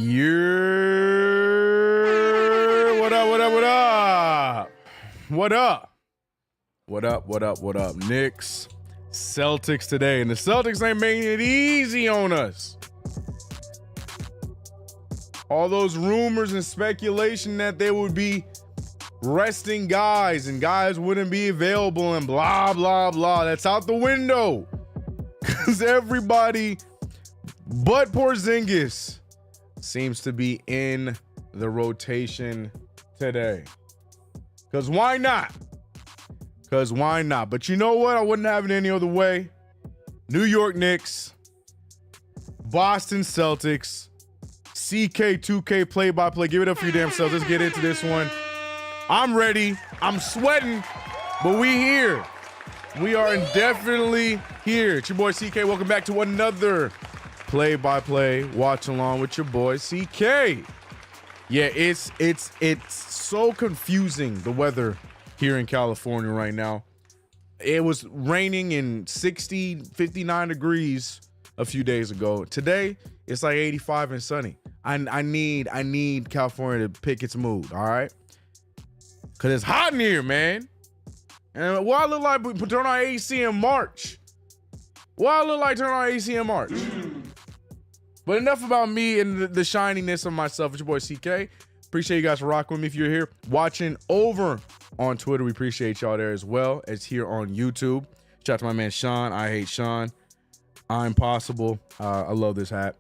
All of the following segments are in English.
Yeah. What up, what up, what up? What up? What up, what up, what up? Knicks, Celtics today. And the Celtics ain't making it easy on us. All those rumors and speculation that they would be resting guys and guys wouldn't be available and blah, blah, blah. That's out the window. Because everybody but Porzingis seems to be in the rotation today. Because why not? Because why not? But you know what? I wouldn't have it any other way. New York Knicks, Boston Celtics, CK2K play-by-play. Give it up for your damn selves. Let's get into this one. I'm ready. I'm sweating, but we here. We are indefinitely here. It's your boy CK. Welcome back to another play-by-play watch along with your boy CK. Yeah, it's so confusing, the weather here in California right now. It was raining in 60, 59 degrees a few days ago. Today, it's like 85 and sunny. I need California to pick its mood, all right? Cause it's hot in here, man. And what I look like turn on AC in March. What I look like turn on AC in March. But enough about me and the shininess of myself. It's your boy CK. Appreciate you guys for rocking with me. If you're here watching over on Twitter, we appreciate y'all there as well as here on YouTube. Shout out to my man Sean. I hate Sean. I'm possible. I love this hat.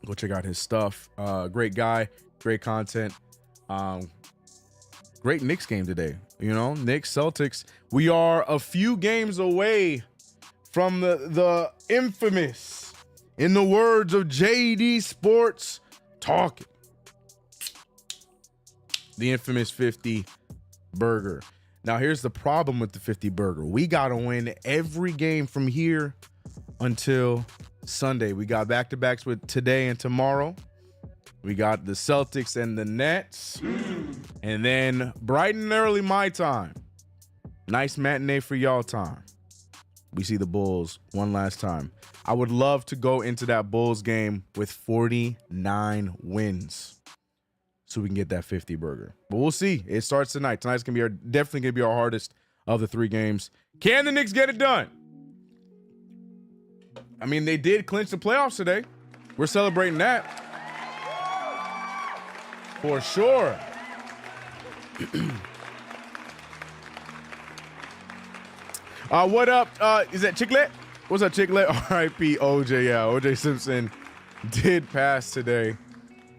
Go check out his stuff. Great guy, great content. Great Knicks game today. You know, Knicks, Celtics. We are a few games away from the infamous, in the words of JD Sports Talking, the infamous 50 burger. Now, here's the problem with the 50 burger. We got to win every game from here until Sunday. We got back-to-backs with today and tomorrow. We got the Celtics and the Nets. And then bright and early my time. Nice matinee for y'all time. We see the Bulls one last time. I would love to go into that Bulls game with 49 wins so we can get that 50 burger. But we'll see. It starts tonight. Tonight's going to be definitely going to be our hardest of the three games. Can the Knicks get it done? I mean, they did clinch the playoffs today. We're celebrating that. For sure. What up? Is that Chicklet? What's up, Chicklet? R.I.P. OJ. Yeah, OJ Simpson did pass today.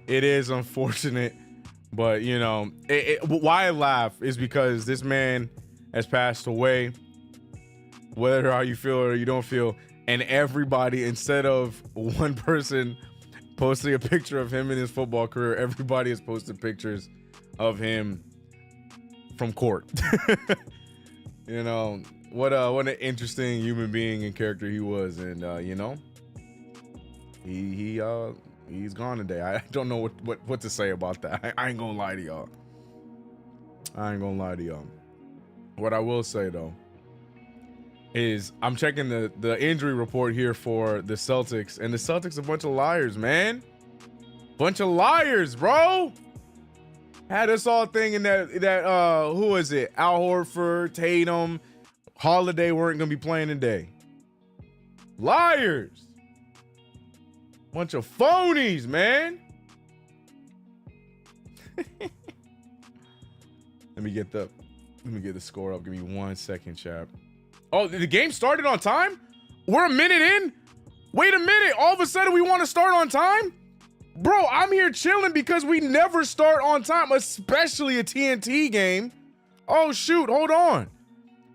It is unfortunate, but you know, why I laugh is because this man has passed away. Whether how you feel or you don't feel, and everybody, instead of one person posting a picture of him in his football career, everybody has posted pictures of him from court. You know, what an interesting human being and character he was. And you know, he's gone today. I don't know what to say about that. I ain't gonna lie to y'all. What I will say though is I'm checking the injury report here for the Celtics, and the Celtics a bunch of liars, man. Bunch of liars, bro. Had us all thinking that who is it? Al Horford, Tatum, Holiday weren't gonna be playing today. Liars. Bunch of phonies, man. Let me get the score up. Give me 1 second, chap. Oh, the game started on time? We're a minute in? Wait a minute. All of a sudden we want to start on time? Bro, I'm here chilling because we never start on time, especially a TNT game. Oh, shoot. Hold on.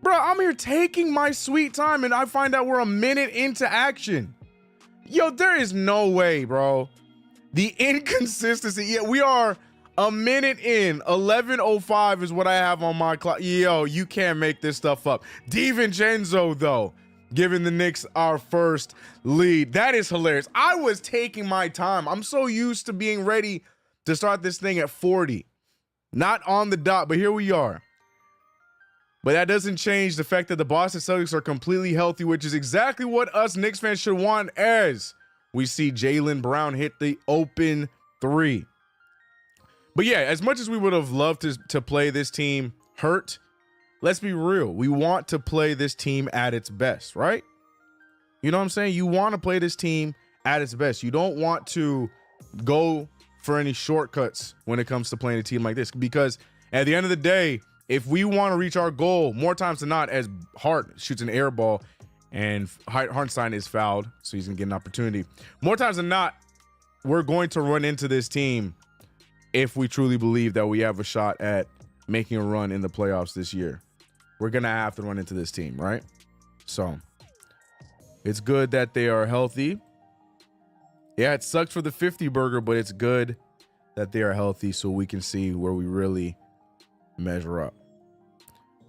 Bro, I'm here taking my sweet time and I find out we're a minute into action. Yo, there is no way, bro. The inconsistency. Yeah, we are a minute in. 11:05 is what I have on my clock. Yo, you can't make this stuff up. DiVincenzo, though, giving the Knicks our first lead. That is hilarious. I was taking my time. I'm so used to being ready to start this thing at 40. Not on the dot, but here we are. But that doesn't change the fact that the Boston Celtics are completely healthy, which is exactly what us Knicks fans should want, as we see Jaylen Brown hit the open 3. But yeah, as much as we would have loved to play this team hurt, let's be real. We want to play this team at its best, right? You know what I'm saying? You want to play this team at its best. You don't want to go for any shortcuts when it comes to playing a team like this, because at the end of the day, if we want to reach our goal, more times than not, as Hart shoots an air ball and Hartenstein is fouled, so he's going to get an opportunity. More times than not, we're going to run into this team if we truly believe that we have a shot at making a run in the playoffs this year. We're going to have to run into this team, right? So it's good that they are healthy. Yeah, it sucks for the 50 burger, but it's good that they are healthy so we can see where we really measure up.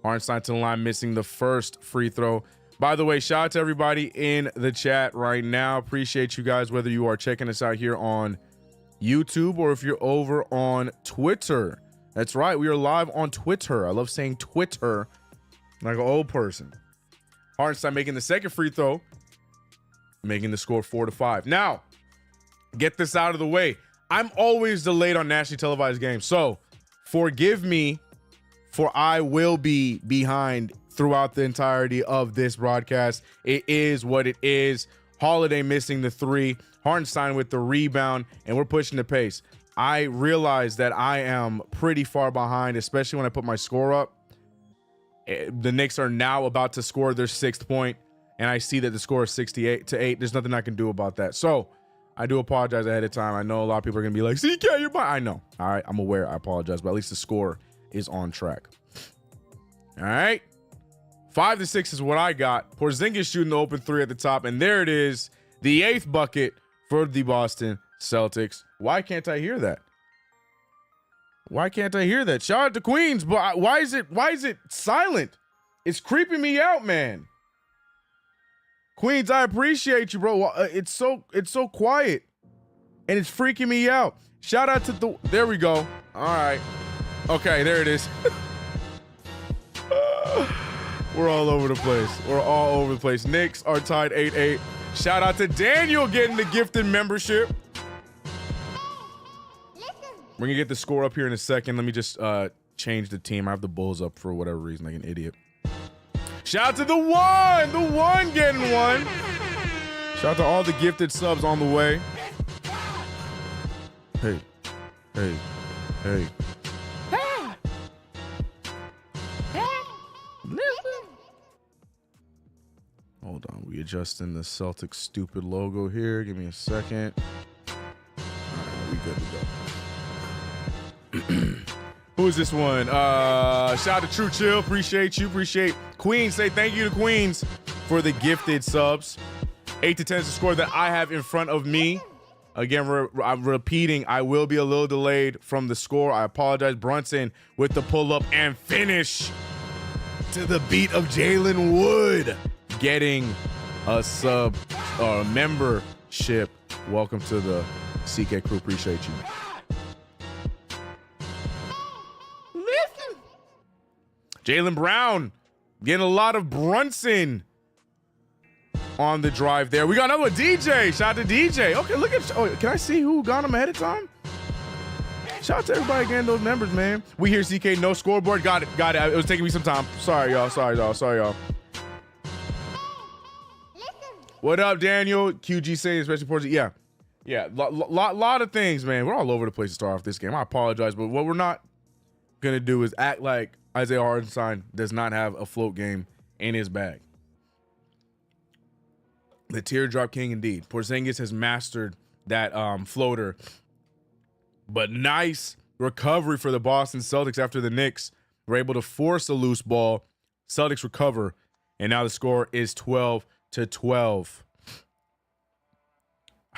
Hartenstein to the line, missing the first free throw. By the way, shout out to everybody in the chat right now. Appreciate you guys, whether you are checking us out here on YouTube or if you're over on Twitter. That's right, we are live on Twitter. I love saying Twitter like an old person. Hartenstein making the second free throw, making the score 4-5. Now, get this out of the way. I'm always delayed on nationally televised games, so forgive me, for I will be behind throughout the entirety of this broadcast. It is what it is. Holiday missing the 3, Hartenstein with the rebound, and we're pushing the pace. I realize that I am pretty far behind, especially when I put my score up. The Knicks are now about to score their 6th point, and I see that the score is 68-8. There's nothing I can do about that. So I do apologize ahead of time. I know a lot of people are going to be like, CK, you're behind. I know. All right, I'm aware. I apologize, but at least the score is on track. All right. 5-6 is what I got. Porzingis shooting the open 3 at the top, and there it is, the 8th bucket for the Boston Celtics. Why can't I hear that? Why can't I hear that? Shout out to Queens, but why is it silent? It's creeping me out, man. Queens, I appreciate you, bro. It's so quiet, and it's freaking me out. Shout out to there we go. All right. Okay, there it is. We're all over the place. We're all over the place. Knicks are tied 8-8. Shout out to Daniel getting the gifted membership. We're going to get the score up here in a second. Let me just change the team. I have the Bulls up for whatever reason, like an idiot. Shout out to the one getting one. Shout out to all the gifted subs on the way. Hey. Hold on, we adjusting the Celtics stupid logo here. Give me a second. All right, we good to go. Who is this one? Shout out to True Chill. Appreciate you. Appreciate Queens. Say thank you to Queens for the gifted subs. 8-10 is the score that I have in front of me. Again, I'm repeating, I will be a little delayed from the score. I apologize. Brunson with the pull-up and finish to the beat of Jalen Wood, getting a sub or membership. Welcome to the CK crew. Appreciate you. Jaylen Brown getting a lot of Brunson on the drive there. We got another one. DJ. Shout out to DJ. Okay, look at. Oh, can I see who got him ahead of time? Shout out to everybody getting those members, man. We hear CK no scoreboard. Got it. It was taking me some time. Sorry, y'all. Sorry, y'all. What up, Daniel? QG saying, especially for yeah. Lot of things, man. We're all over the place to start off this game. I apologize, but what we're not gonna do is act like Isaiah Hartenstein does not have a float game in his bag. The teardrop king indeed. Porzingis has mastered that floater. But nice recovery for the Boston Celtics after the Knicks were able to force a loose ball. Celtics recover, and now the score is 12-12.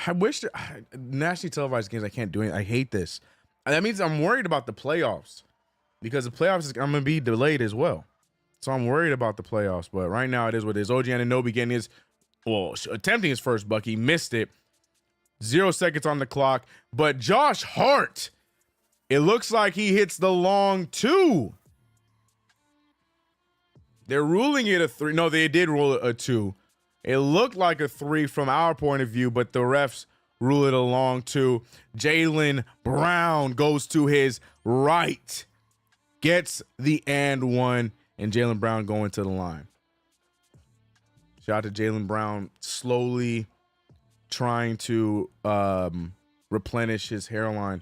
I wish nationally televised games, I can't do it. I hate this. That means I'm worried about the playoffs, because the playoffs, I'm going to be delayed as well. So I'm worried about the playoffs, but right now it is what it is. OG Anunoby getting attempting his first bucket. He missed it. 0 seconds on the clock. But Josh Hart, it looks like he hits the long 2. They're ruling it a 3. No, they did rule it a 2. It looked like a 3 from our point of view, but the refs rule it along to Jaylen Brown goes to his right, gets the and one, and Jaylen Brown going to the line. Shout out to Jaylen Brown slowly trying to replenish his hairline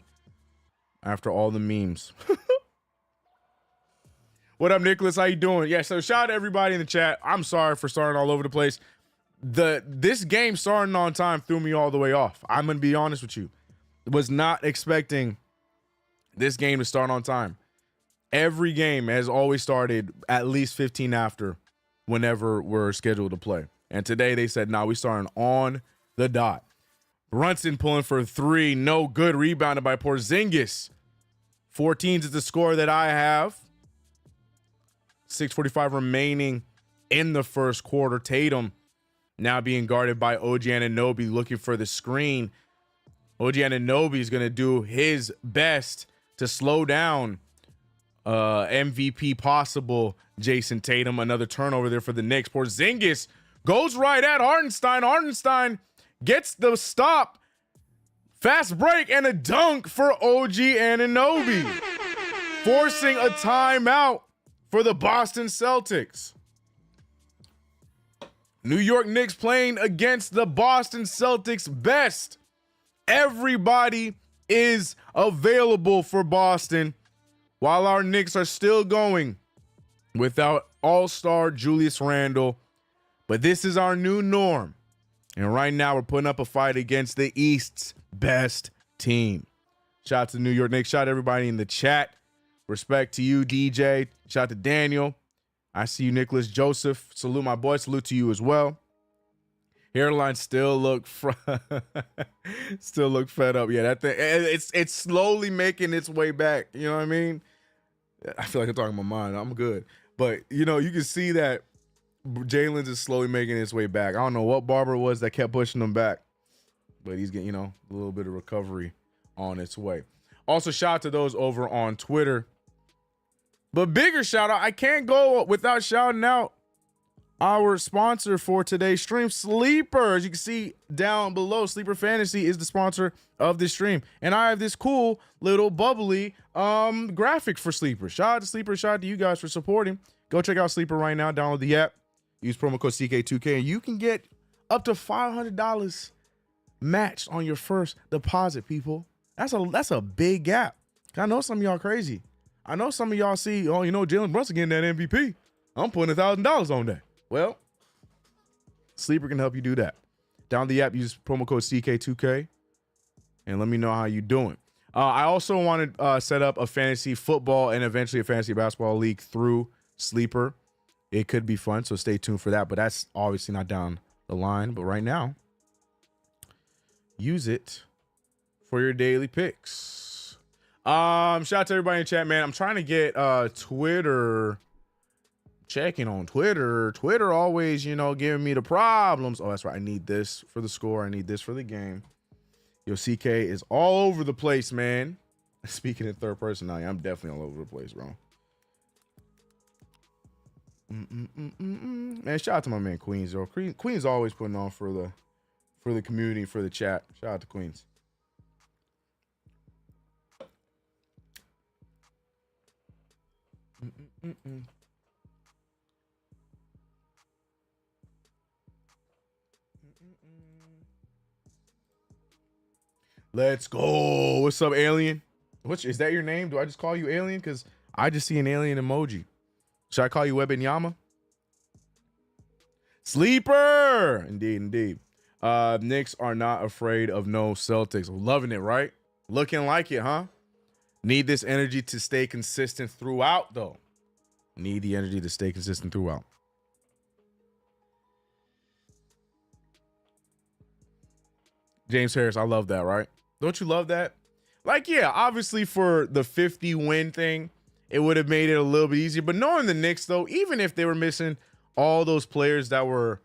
after all the memes. What up, Nicholas? How you doing? Yeah, so shout out to everybody in the chat. I'm sorry for starting all over the place. This game starting on time threw me all the way off. I'm going to be honest with you. Was not expecting this game to start on time. Every game has always started at least 15 after whenever we're scheduled to play. And today they said, nah, we starting on the dot. Brunson pulling for 3. No good. Rebounded by Porzingis. 14 is the score that I have. 6:45 remaining in the first quarter. Tatum now being guarded by OG Anunoby, looking for the screen. OG Anunoby is going to do his best to slow down MVP possible Jason Tatum. Another turnover there for the Knicks. Porzingis goes right at Hartenstein. Hartenstein gets the stop. Fast break and a dunk for OG Anunoby, forcing a timeout for the Boston Celtics. New York Knicks playing against the Boston Celtics best. Everybody is available for Boston while our Knicks are still going without all-star Julius Randle. But this is our new norm. And right now we're putting up a fight against the East's best team. Shout out to New York Knicks. Shout out to everybody in the chat. Respect to you, DJ. Shout out to Daniel. I see you, Nicholas Joseph. Salute my boy. Salute to you as well. Hairline still look still look fed up. Yeah, that thing, it's slowly making its way back. You know what I mean? I feel like I'm talking my mind. I'm good. But, you know, you can see that Jalen's is slowly making its way back. I don't know what barber it was that kept pushing him back, but he's getting, you know, a little bit of recovery on its way. Also, shout out to those over on Twitter. But bigger shout out, I can't go without shouting out our sponsor for today's stream, Sleeper. As you can see down below, Sleeper Fantasy is the sponsor of this stream. And I have this cool little bubbly graphic for Sleeper. Shout out to Sleeper. Shout out to you guys for supporting. Go check out Sleeper right now. Download the app. Use promo code CK2K and you can get up to $500 matched on your first deposit, people. That's a big gap. I know some of y'all crazy. I know some of y'all see, oh, you know, Jalen Brunson getting that MVP. I'm putting $1,000 on that. Well, Sleeper can help you do that. Download the app, use promo code CK2K, and let me know how you're doing. I also want to set up a fantasy football and eventually a fantasy basketball league through Sleeper. It could be fun, so stay tuned for that. But that's obviously not down the line. But right now, use it for your daily picks. Shout out to everybody in chat, man. I'm trying to get Twitter, checking on Twitter. Twitter always, you know, giving me the problems. Oh, that's right. I need this for the score. I need this for the game. Yo, CK is all over the place, man. Speaking in third person now, I'm definitely all over the place, bro. Man, shout out to my man Queens, though. Queens always putting on for the community, for the chat. Shout out to Queens. Let's go. What's up, Alien? Is that your name? Do I just call you Alien? Because I just see an alien emoji. Should I call you Webinyama? Sleeper. Indeed. Knicks are not afraid of no Celtics. Loving it, right? Looking like it, huh? Need this energy to stay consistent throughout, though. Need the energy to stay consistent throughout. James Harris, I love that, right? Don't you love that? Like, yeah, obviously for the 50 win thing, it would have made it a little bit easier. But knowing the Knicks, though, even if they were missing all those players that were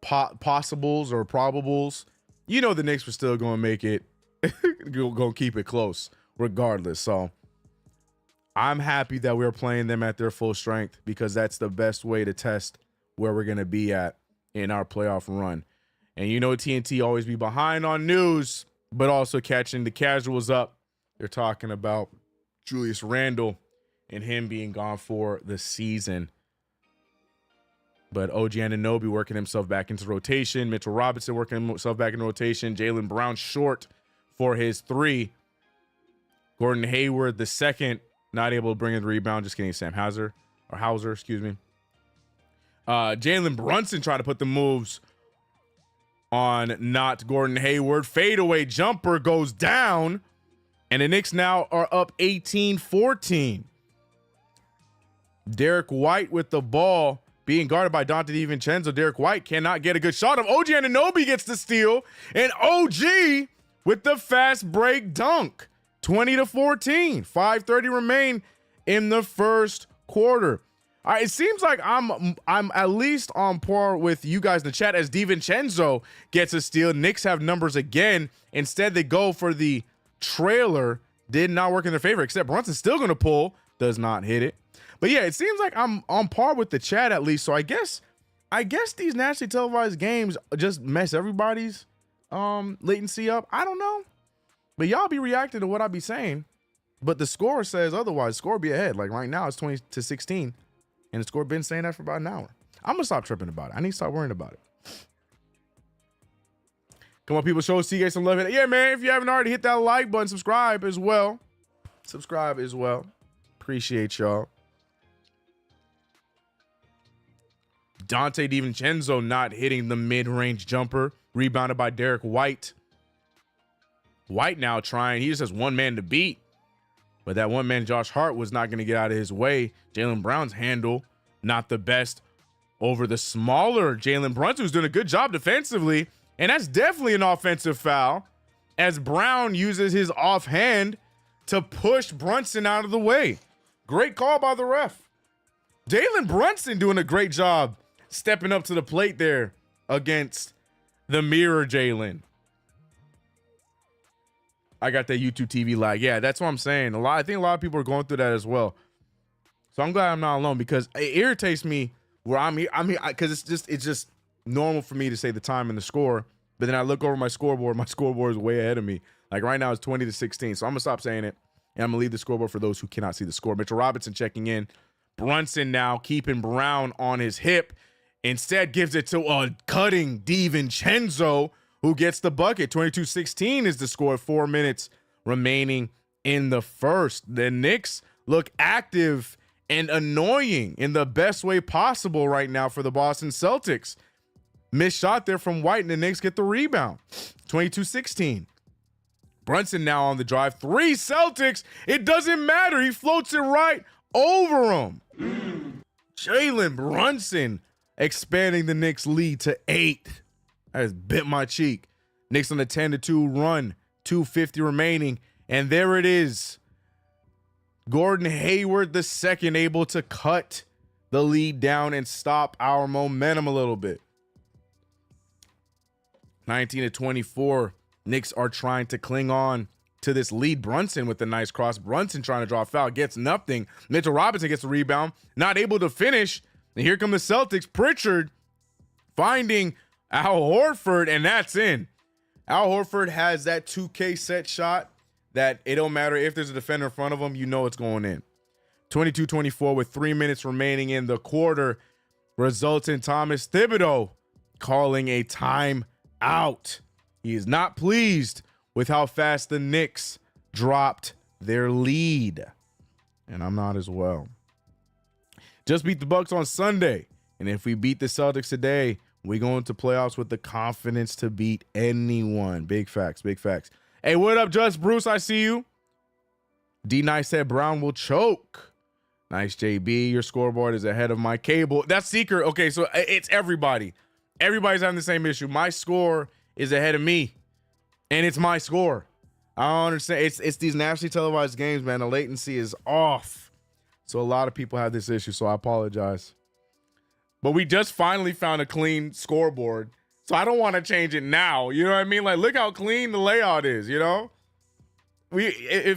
possibles or probables, you know the Knicks were still going to make it, going to keep it close regardless. So I'm happy that we're playing them at their full strength because that's the best way to test where we're going to be at in our playoff run. And you know TNT always be behind on news. but also catching the casuals up. They're talking about Julius Randle and him being gone for the season. But OG Anunoby working himself back into rotation. Mitchell Robinson working himself back in rotation. Jaylen Brown short for his 3. Gordon Hayward, the second, not able to bring in the rebound. Just kidding, Sam Hauser, excuse me. Jalen Brunson trying to put the moves on not Gordon Hayward. Fadeaway jumper goes down, and the Knicks now are up 18-14. Derek White with the ball, being guarded by Dante DiVincenzo. Derek White cannot get a good shot of OG Anunoby gets the steal, and OG with the fast break dunk. 20-14. 5:30 remain in the first quarter. All right, it seems like I'm at least on par with you guys in the chat as DiVincenzo gets a steal. Knicks have numbers again. Instead, they go for the trailer. Did not work in their favor, except Brunson's still going to pull. Does not hit it. But yeah, it seems like I'm on par with the chat at least. So I guess these nationally televised games just mess everybody's latency up. I don't know. But y'all be reacting to what I be saying. But the score says otherwise. Score be ahead. Like right now, it's 20-16. And the score been saying that for about an hour. I'm going to stop tripping about it. I need to stop worrying about it. Come on, people. Show CK some love. Yeah, man. If you haven't already, hit that like button. Subscribe as well. Appreciate y'all. Dante DiVincenzo not hitting the mid-range jumper. Rebounded by Derek White. White now trying. He just has one man to beat. But that one man, Josh Hart, was not going to get out of his way. Jaylen Brown's handle, not the best over the smaller Jalen Brunson, who's doing a good job defensively. And that's definitely an offensive foul as Brown uses his offhand to push Brunson out of the way. Great call by the ref. Jalen Brunson doing a great job stepping up to the plate there against the mirror Jalen. I got that YouTube TV lag. Yeah, that's what I'm saying. I think a lot of people are going through that as well. So I'm glad I'm not alone because it irritates me where I'm here because it's just normal for me to say the time and the score, but then I look over my scoreboard. My scoreboard is way ahead of me. Like right now it's 20-16. So I'm gonna stop saying it and I'm gonna leave the scoreboard for those who cannot see the score. Mitchell Robinson checking in. Brunson now keeping Brown on his hip. Instead gives it to a cutting DiVincenzo, who gets the bucket. 22-16 is the score. 4 minutes remaining in the first. The Knicks look active and annoying in the best way possible right now for the Boston Celtics. Missed shot there from White, and the Knicks get the rebound. 22-16. Brunson now on the drive. 3 Celtics. It doesn't matter. He floats it right over him. Jalen Brunson expanding the Knicks lead to 8. I just bit my cheek. Knicks on the 10-2 run. 2:50 remaining. And there it is. Gordon Hayward II able to cut the lead down and stop our momentum a little bit. 19-24. Knicks are trying to cling on to this lead. Brunson with the nice cross. Brunson trying to draw a foul. Gets nothing. Mitchell Robinson gets the rebound. Not able to finish. And here come the Celtics. Pritchard finding Al Horford, and that's in. Al Horford has that 2K set shot that it don't matter if there's a defender in front of him, you know it's going in. 22-24 with 3 minutes remaining in the quarter results in Thomas Thibodeau calling a timeout. He is not pleased with how fast the Knicks dropped their lead. And I'm not as well. Just beat the Bucks on Sunday. And if we beat the Celtics today, we go into playoffs with the confidence to beat anyone. Big facts, big facts. Hey, what up, Just Bruce? I see you. D-Nice said Brown will choke. Nice, JB. Your scoreboard is ahead of my cable. That's secret. Okay, so it's everybody. Everybody's having the same issue. My score is ahead of me, and it's my score. I don't understand. It's these nationally televised games, man. The latency is off. So a lot of people have this issue, so I apologize. But we just finally found a clean scoreboard. So I don't want to change it now. You know what I mean? Like, look how clean the layout is, you know?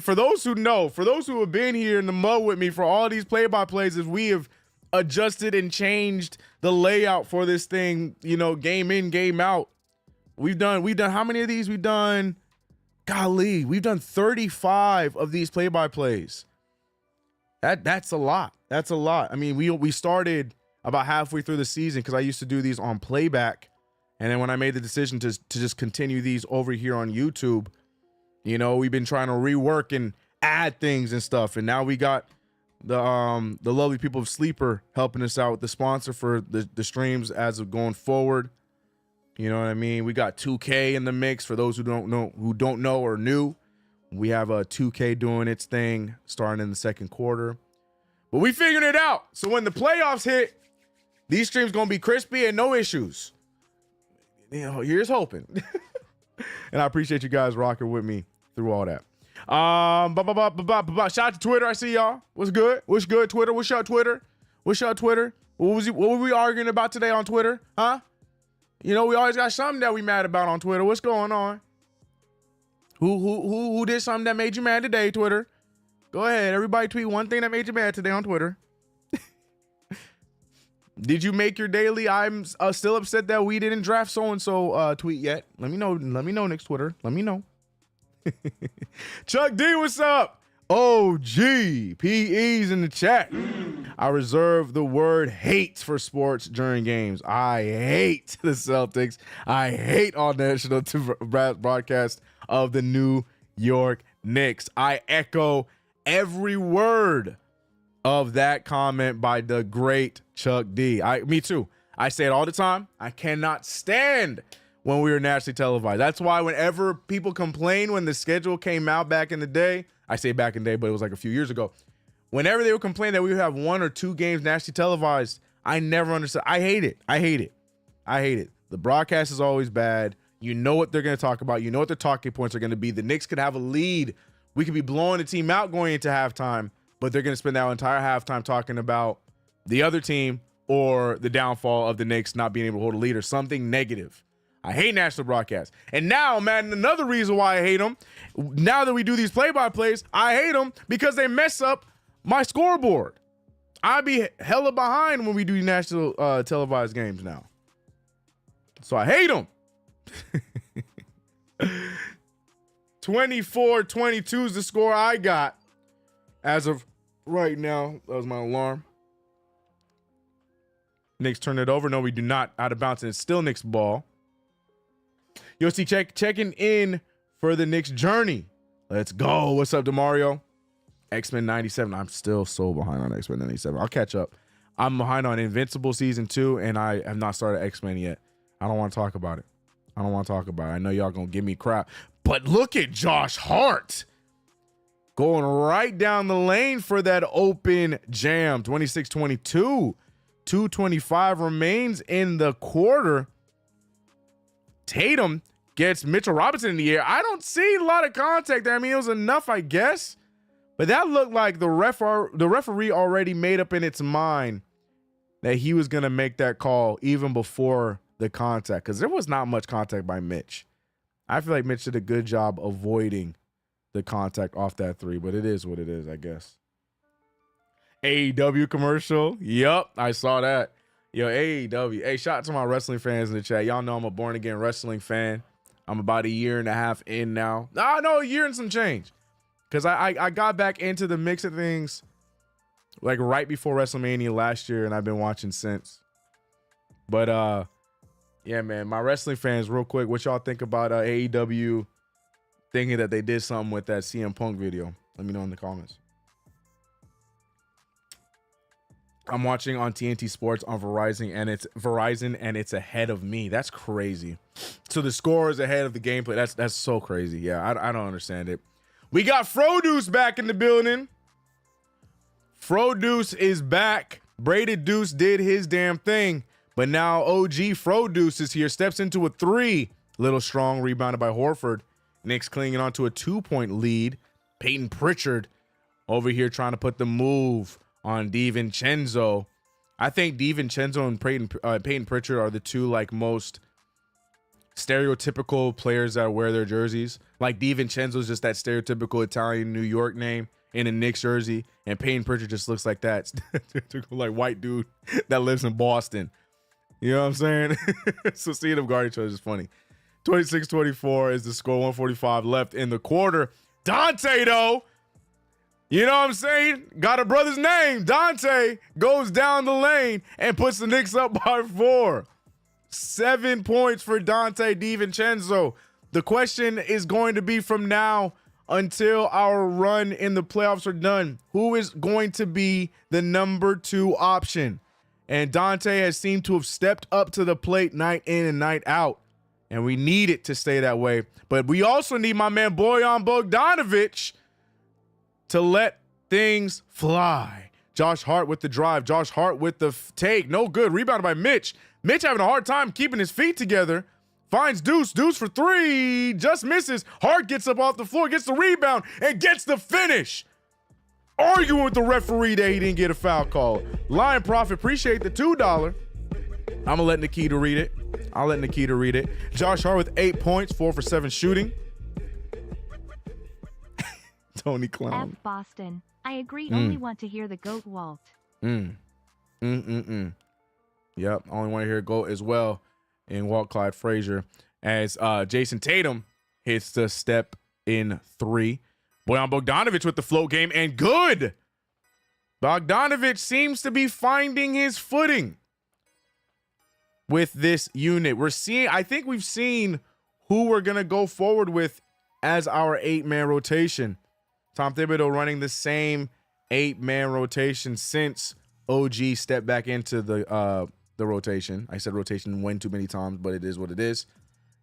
For those who know, for those who have been here in the mud with me for all these play-by-plays, as we have adjusted and changed the layout for this thing, you know, game in, game out. We've done how many of these? We've done Golly, we've done 35 of these play-by-plays. That's a lot. That's a lot. I mean, we started about halfway through the season because I used to do these on playback. And then when I made the decision to just continue these over here on YouTube, you know, we've been trying to rework and add things and stuff. And now we got the lovely people of Sleeper helping us out with the sponsor for the streams as of going forward. You know what I mean? We got 2K in the mix for those who don't know or new. We have a 2K doing its thing starting in the second quarter. But we figured it out. So when the playoffs hit, these streams going to be crispy and no issues. You know, here's hoping. And I appreciate you guys rocking with me through all that. Shout out to Twitter. I see y'all. What's good? What's good, Twitter? What's up, Twitter? What's up, Twitter? What were we arguing about today on Twitter? Huh? You know, we always got something that we mad about on Twitter. What's going on? Who did something that made you mad today, Twitter? Go ahead. Everybody tweet one thing that made you mad today on Twitter. Did you make your daily? I'm still upset that we didn't draft so-and-so tweet yet. Let me know. Let me know, Knicks Twitter. Let me know. Chuck D, what's up? OG PE's in the chat. I reserve the word hate for sports during games. I hate the Celtics. I hate all national broadcast of the New York Knicks. I echo every word of that comment by the great Chuck D. Me too. I say it all the time. I cannot stand when we were nationally televised. That's why whenever people complain when the schedule came out back in the day, I say back in the day, but it was like a few years ago. Whenever they would complain that we would have 1 or 2 games nationally televised, I never understood. I hate it. I hate it. I hate it. The broadcast is always bad. You know what they're going to talk about. You know what their talking points are going to be. The Knicks could have a lead. We could be blowing the team out going into halftime, but they're going to spend that entire halftime talking about the other team or the downfall of the Knicks not being able to hold a lead or something negative. I hate national broadcasts. And now, man, another reason why I hate them, now that we do these play-by-plays, I hate them because they mess up my scoreboard. I be hella behind when we do national televised games now. So I hate them. 24-22 is the score I got as of right now. That was my alarm. Knicks turn it over. No, we do not. Out of bounds, and it's still Knicks ball. Yo, see, checking in for the Knicks journey. Let's go. What's up, DeMario? X-Men 97. I'm still so behind on X-Men 97. I'll catch up. I'm behind on Invincible Season 2, and I have not started X-Men yet. I don't want to talk about it. I know y'all going to give me crap. But look at Josh Hart going right down the lane for that open jam. 26-22. 2:25 remains in the quarter. Tatum gets Mitchell Robinson in the air. I don't see a lot of contact there. I mean, it was enough, I guess. But that looked like the referee already made up in its mind that he was going to make that call even before the contact, because there was not much contact by Mitch. I feel like Mitch did a good job avoiding the contact off that three, but it is what it is, I guess. AEW commercial. Yup, I saw that. Yo, AEW. Hey, shout out to my wrestling fans in the chat. Y'all know I'm a born-again wrestling fan. I'm about 1.5 years in now. No, 1 year and some change. Because I got back into the mix of things like right before WrestleMania last year, and I've been watching since. But, yeah, man, my wrestling fans, real quick, what y'all think about AEW thinking that they did something with that CM Punk video? Let me know in the comments. I'm watching on TNT Sports on Verizon, and it's ahead of me. That's crazy. So the score is ahead of the gameplay. That's so crazy. Yeah, I don't understand it. We got Froduce back in the building. Froduce is back. Braided Deuce did his damn thing, but now OG Froduce is here. Steps into a 3. Little strong, rebounded by Horford. Knicks clinging on to a 2-point lead. Peyton Pritchard over here trying to put the move on DiVincenzo. I think DiVincenzo and Peyton Pritchard are the two like most stereotypical players that wear their jerseys. Like DiVincenzo is just that stereotypical Italian New York name in a Knicks jersey, and Peyton Pritchard just looks like that like white dude that lives in Boston. You know what I'm saying? So seeing them guard each other is funny. 26-24 is the score. 145 left in the quarter. Dante, though, you know what I'm saying? Got a brother's name. Dante goes down the lane and puts the Knicks up by 4. 7 points for Dante DiVincenzo. The question is going to be from now until our run in the playoffs are done, who is going to be the number 2 option? And Dante has seemed to have stepped up to the plate night in and night out. And we need it to stay that way. But we also need my man Bojan Bogdanovic to let things fly. Josh Hart with the drive. Josh Hart with the take. No good. Rebounded by Mitch. Mitch having a hard time keeping his feet together. Finds Deuce. Deuce for 3. Just misses. Hart gets up off the floor, gets the rebound, and gets the finish. Arguing with the referee that he didn't get a foul call. Lion Prophet, appreciate the $2. I'm going to let Nikita read it. I'll let Nikita read it. Josh Hart with 8 points, 4 for 7 shooting. Tony Clown. F Boston. I agree. Only want to hear the GOAT Walt. Yep. Only want to hear GOAT as well in Walt Clyde Frazier. As Jason Tatum hits the step in 3. Bojan Bogdanovic with the float game and good. Bogdanovic seems to be finding his footing with this unit. I think we've seen who we're going to go forward with as our 8-man rotation. Tom Thibodeau running the same 8-man rotation since OG stepped back into the rotation. I said rotation one too many times, but it is what it is.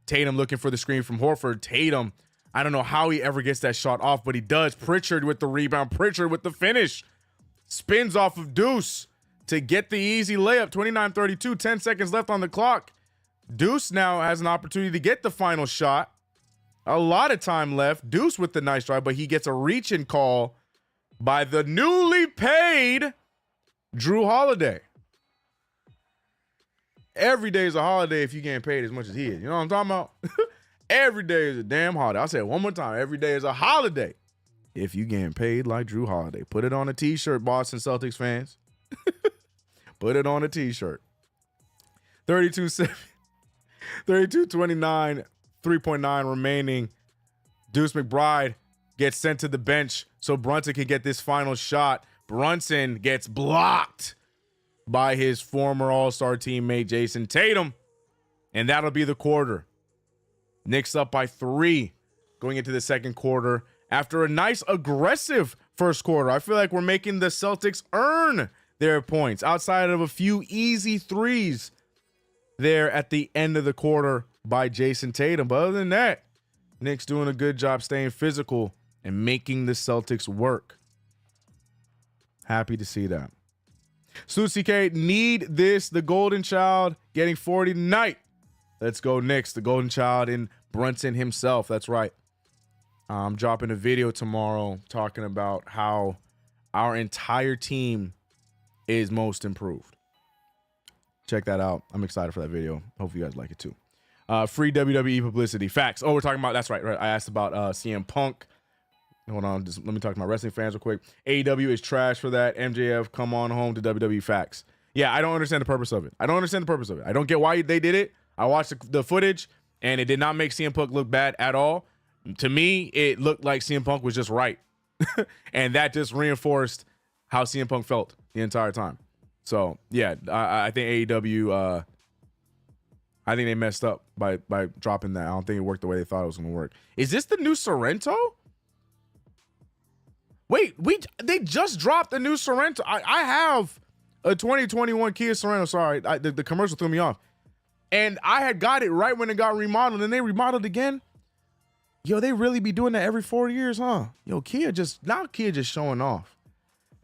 Tatum looking for the screen from Horford. Tatum, I don't know how he ever gets that shot off, but he does. Pritchard with the rebound. Pritchard with the finish. Spins off of Deuce to get the easy layup. 29-32, 10 seconds left on the clock. Deuce now has an opportunity to get the final shot. A lot of time left. Deuce with the nice drive, but he gets a reach-in call by the newly paid Drew Holiday. Every day is a holiday if you getting paid as much as he is. You know what I'm talking about? Every day is a damn holiday. I'll say it one more time. Every day is a holiday if you getting paid like Drew Holiday. Put it on a t-shirt, Boston Celtics fans. Put it on a t-shirt. 32-29, 3.9 remaining. Deuce McBride gets sent to the bench so Brunson can get this final shot. Brunson gets blocked by his former All-Star teammate Jason Tatum. And that'll be the quarter. Knicks up by 3 going into the second quarter after a nice aggressive first quarter. I feel like we're making the Celtics earn their points outside of a few easy threes there at the end of the quarter by Jason Tatum. But other than that, Knicks doing a good job staying physical and making the Celtics work. Happy to see that. CK2K need this. The Golden Child getting 40 tonight. Let's go Knicks. The Golden Child in Brunson himself. That's right. I'm dropping a video tomorrow talking about how our entire team is most improved. Check that out. I'm excited for that video. Hope you guys like it too. Free WWE publicity. Facts. Oh, we're talking about, that's right. I asked about CM Punk. Hold on. Just let me talk to my wrestling fans real quick. AEW is trash for that. MJF, come on home to WWE. Facts. Yeah, I don't understand the purpose of it. I don't get why they did it. I watched the footage, and it did not make CM Punk look bad at all. To me, it looked like CM Punk was just right. And that just reinforced how CM Punk felt the entire time. So, yeah, I think AEW, I think they messed up by dropping that. I don't think it worked the way they thought it was going to work. Is this the new Sorrento? Wait, they just dropped the new Sorrento. I have a 2021 Kia Sorrento. Sorry, the commercial threw me off. And I had got it right when it got remodeled, and they remodeled again. Yo, they really be doing that every 4 years, huh? Yo, Kia just showing off.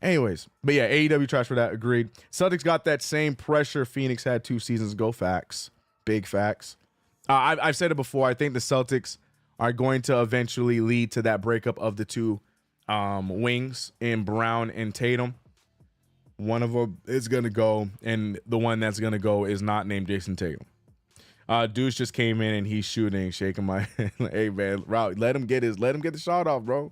Anyways, but yeah, AEW trash for that. Agreed. Celtics got that same pressure Phoenix had 2 seasons ago. Facts. Big facts. I've said it before. I think the Celtics are going to eventually lead to that breakup of the 2 wings in Brown and Tatum. One of them is going to go, and the one that's going to go is not named Jason Tatum. Deuce just came in and he's shooting, shaking my head. Hey man, let him get the shot off, bro.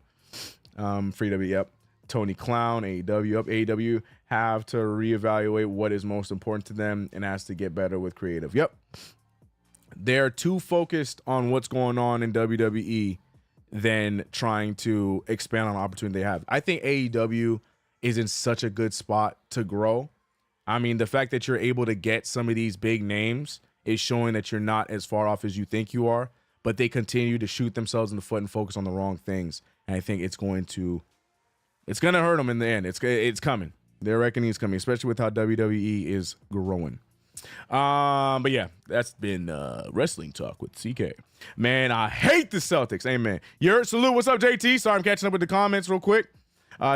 Free W, yep. Tony Clown, AEW up. AEW have to reevaluate what is most important to them and has to get better with creative. Yep. they're too focused on what's going on in WWE than trying to expand on the opportunity they have. I think AEW is in such a good spot to grow. I mean, the fact that you're able to get some of these big names is showing that you're not as far off as you think you are, but they continue to shoot themselves in the foot and focus on the wrong things. And I think it's going to hurt them in the end. It's coming. Their reckoning is coming, especially with how WWE is growing. But yeah, that's been wrestling talk with CK. Man, I hate the Celtics. Amen. Salute. What's up, JT? Sorry, I'm catching up with the comments real quick.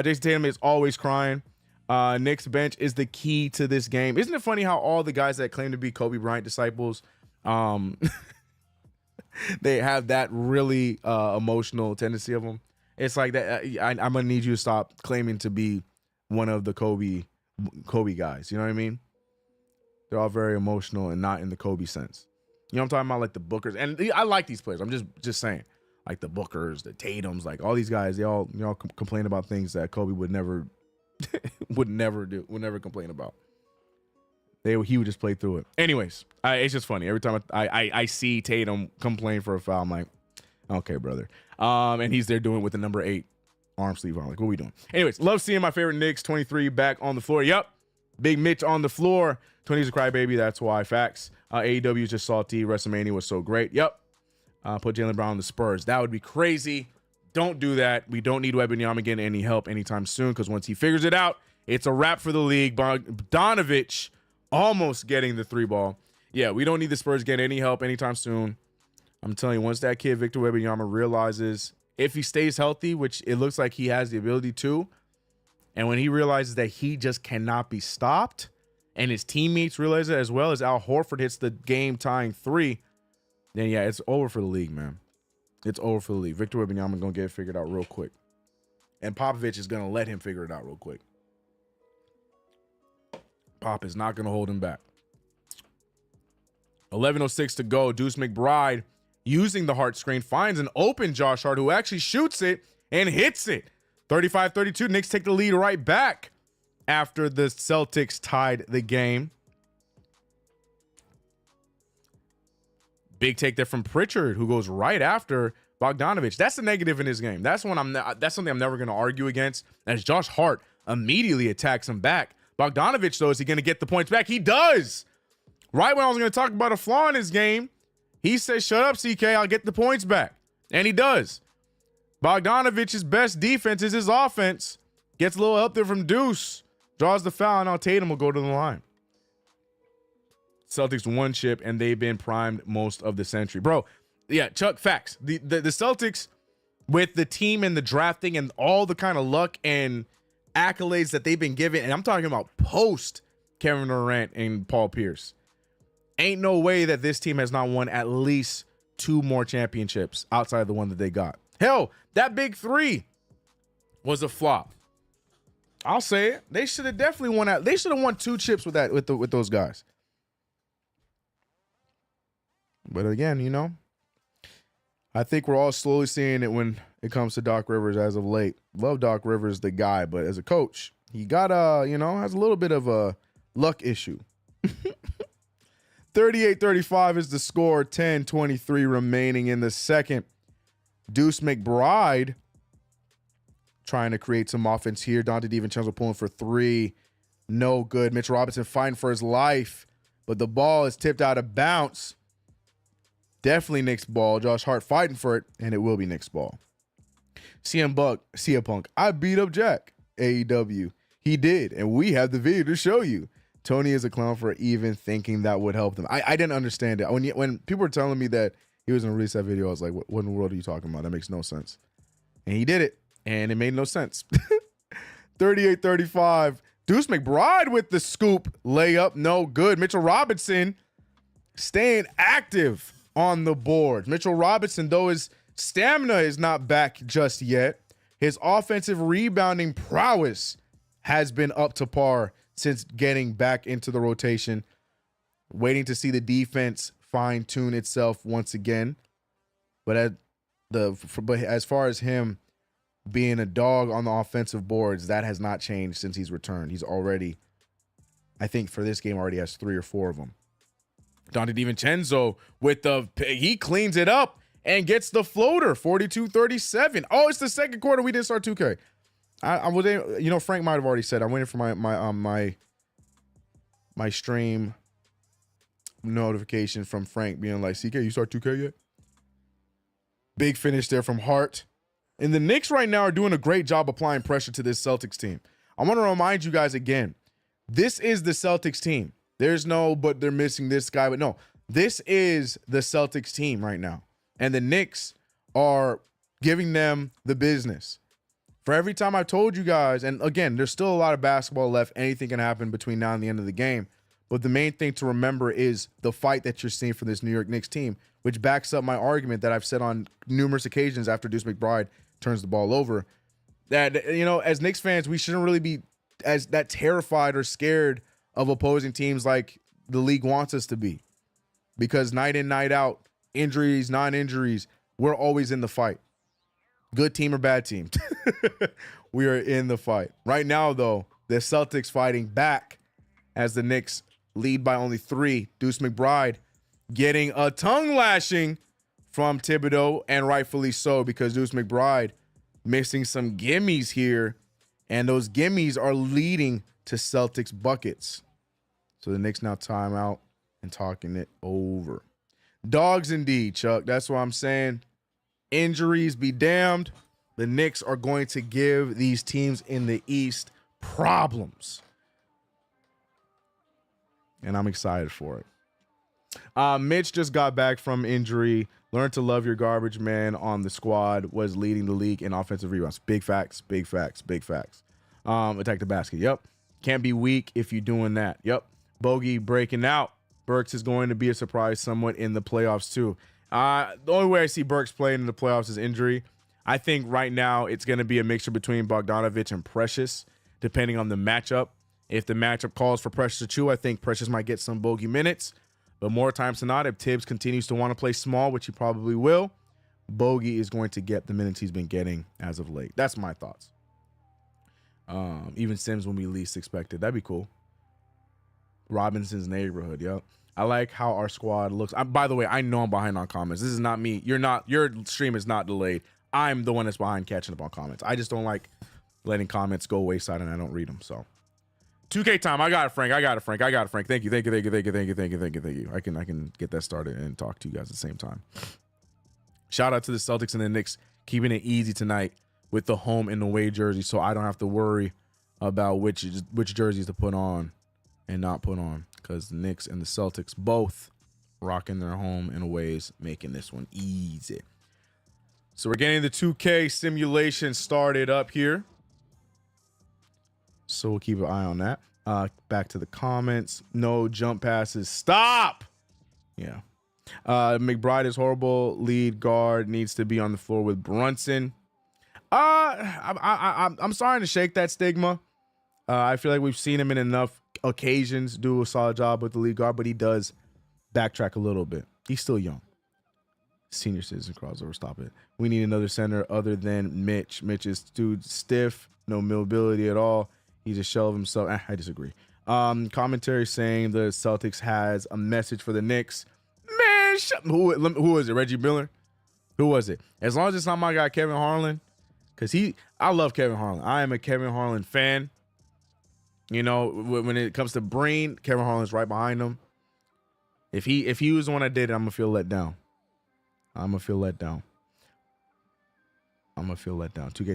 Jason Tatum is always crying. Knicks bench is the key to this game. Isn't it funny how all the guys that claim to be Kobe Bryant disciples, they have that really emotional tendency of them? It's like that. I'm gonna need you to stop claiming to be one of the Kobe guys. You know what I mean? They're all very emotional and not in the Kobe sense. You know what I'm talking about? Like the Bookers. And I like these players. I'm just saying. Like the Bookers, the Tatums, like all these guys, they all complain about things that Kobe would never complain about. He would just play through it. Anyways, it's just funny. Every time I see Tatum complain for a foul, I'm like, okay, brother. And he's there doing it with the number 8 arm sleeve on. Like, what are we doing? Anyways, love seeing my favorite Knicks 23 back on the floor. Yep. Big Mitch on the floor. 20's a crybaby. That's why. Facts. AEW is just salty. WrestleMania was so great. Yep. Put Jaylen Brown on the Spurs. That would be crazy. Don't do that. We don't need Wembanyama getting any help anytime soon, because once he figures it out, it's a wrap for the league. Bogdanovich almost getting the 3 ball. Yeah, we don't need the Spurs getting any help anytime soon. I'm telling you, once that kid, Victor Wembanyama, realizes if he stays healthy, which it looks like he has the ability to, and when he realizes that he just cannot be stopped, and his teammates realize it, as well as Al Horford hits the game-tying 3, then yeah, it's over for the league, man. It's over for the league. Victor Wembanyama going to get it figured out real quick. And Popovich is going to let him figure it out real quick. Pop is not going to hold him back. 11:06 to go. Deuce McBride, using the Hart screen, finds an open Josh Hart, who actually shoots it and hits it. 35-32. Knicks take the lead right back after the Celtics tied the game. Big take there from Pritchard, who goes right after Bogdanovich. That's the negative in his game. That's something I'm never going to argue against, as Josh Hart immediately attacks him back. Bogdanovich, though, is he going to get the points back? He does. Right when I was going to talk about a flaw in his game, he says, shut up, CK, I'll get the points back. And he does. Bogdanovich's best defense is his offense. Gets a little help there from Deuce. Draws the foul, and now Tatum will go to the line. Celtics 1 chip, and they've been primed most of the century. Bro, yeah, Chuck, facts. The Celtics, with the team and the drafting and all the kind of luck and accolades that they've been given, and I'm talking about post Kevin Durant and Paul Pierce, ain't no way that this team has not won at least 2 more championships outside of the one that they got. Hell, that big 3 was a flop. I'll say it. They should have definitely won that. They should have won 2 chips with those guys. But again, I think we're all slowly seeing it when it comes to Doc Rivers as of late. Love Doc Rivers, the guy, but as a coach, he got has a little bit of a luck issue. 38-35 is the score, 10:23 remaining in the second. Deuce McBride trying to create some offense here. Dante DiVincenzo pulling for 3. No good. Mitch Robinson fighting for his life, but the ball is tipped out of bounds. Definitely Knicks ball. Josh Hart fighting for it, and it will be Knicks ball. CM Punk, I beat up Jack. AEW, he did, and we have the video to show you. Tony is a clown for even thinking that would help them. I didn't understand it. When people were telling me that he was going to release that video, I was like, what in the world are you talking about? That makes no sense. And he did it, and it made no sense. 38-35. Deuce McBride with the scoop layup. No good. Mitchell Robinson staying active on the board. Mitchell Robinson, though his stamina is not back just yet, his offensive rebounding prowess has been up to par since getting back into the rotation. Waiting to see the defense fine-tune itself once again. But as far as him being a dog on the offensive boards, that has not changed since he's returned. He's already, I think for this game, already has 3 or 4 of them. Dante DiVincenzo with he cleans it up and gets the floater, 42-37. Oh, it's the second quarter. We didn't start 2K. I was, Frank might have already said, I'm waiting for my stream notification from Frank being like, CK, you start 2K yet? Big finish there from Hart. And the Knicks right now are doing a great job applying pressure to this Celtics team. I want to remind you guys again, this is the Celtics team. There's no, but they're missing this guy. But no, this is the Celtics team right now. And the Knicks are giving them the business. For every time I've told you guys, and again, there's still a lot of basketball left. Anything can happen between now and the end of the game. But the main thing to remember is the fight that you're seeing for this New York Knicks team, which backs up my argument that I've said on numerous occasions after Deuce McBride turns the ball over, that, as Knicks fans, we shouldn't really be as that terrified or scared of opposing teams like the league wants us to be. Because night in, night out, injuries, non-injuries, we're always in the fight. Good team or bad team. We are in the fight. Right now, though, the Celtics fighting back as the Knicks lead by only 3. Deuce McBride getting a tongue lashing from Thibodeau, and rightfully so, because Deuce McBride missing some gimmies here, and those gimmies are leading to Celtics buckets. So the Knicks now time out and talking it over. Dogs indeed, Chuck. That's what I'm saying. Injuries be damned. The Knicks are going to give these teams in the East problems. And I'm excited for it. Mitch just got back from injury. Learn to love your garbage man on the squad. Was leading the league in offensive rebounds. Big facts, big facts, big facts. Attack the basket. Yep. Can't be weak if you're doing that. Yep. Bogey breaking out. Burks is going to be a surprise somewhat in the playoffs too. The only way I see Burks playing in the playoffs is injury. I think right now it's going to be a mixture between Bogdanović and Precious, depending on the matchup. If the matchup calls for Precious to chew, I think Precious might get some bogey minutes. But more times than not, if Tibbs continues to want to play small, which he probably will, Bogey is going to get the minutes he's been getting as of late. That's my thoughts. Even Sims when we least expected. That'd be cool. Robinson's neighborhood. Yep. I like how our squad looks. By the way, I know I'm behind on comments. This is not me. You're not. Your stream is not delayed. I'm the one that's behind catching up on comments. I just don't like letting comments go wayside and I don't read them. So 2K time. I got it, Frank. Thank you. I can get that started and talk to you guys at the same time. Shout out to the Celtics and the Knicks keeping it easy tonight with the home and away jersey, so I don't have to worry about which jerseys to put on and not put on, because the Knicks and the Celtics both rocking their home and aways, making this one easy. So we're getting the 2K simulation started up here. So we'll keep an eye on that. Back to the comments. No jump passes. Stop! Yeah. McBride is horrible. Lead guard needs to be on the floor with Brunson. I'm starting to shake that stigma. I feel like we've seen him in enough occasions do a solid job with the lead guard, but he does backtrack a little bit. He's still young. Senior citizen crossover. Stop it. We need another center other than Mitch. Mitch is too stiff. No mobility at all. He's a shell of himself. I disagree. Commentary saying the Celtics has a message for the Knicks. Man, who was it? Reggie Miller? Who was it? As long as it's not my guy Kevin Harlan, because I love Kevin Harlan. I am a Kevin Harlan fan. You know, when it comes to Breen, Kevin Harlan's right behind him. If he was the one that did it, I'm gonna feel let down. 2K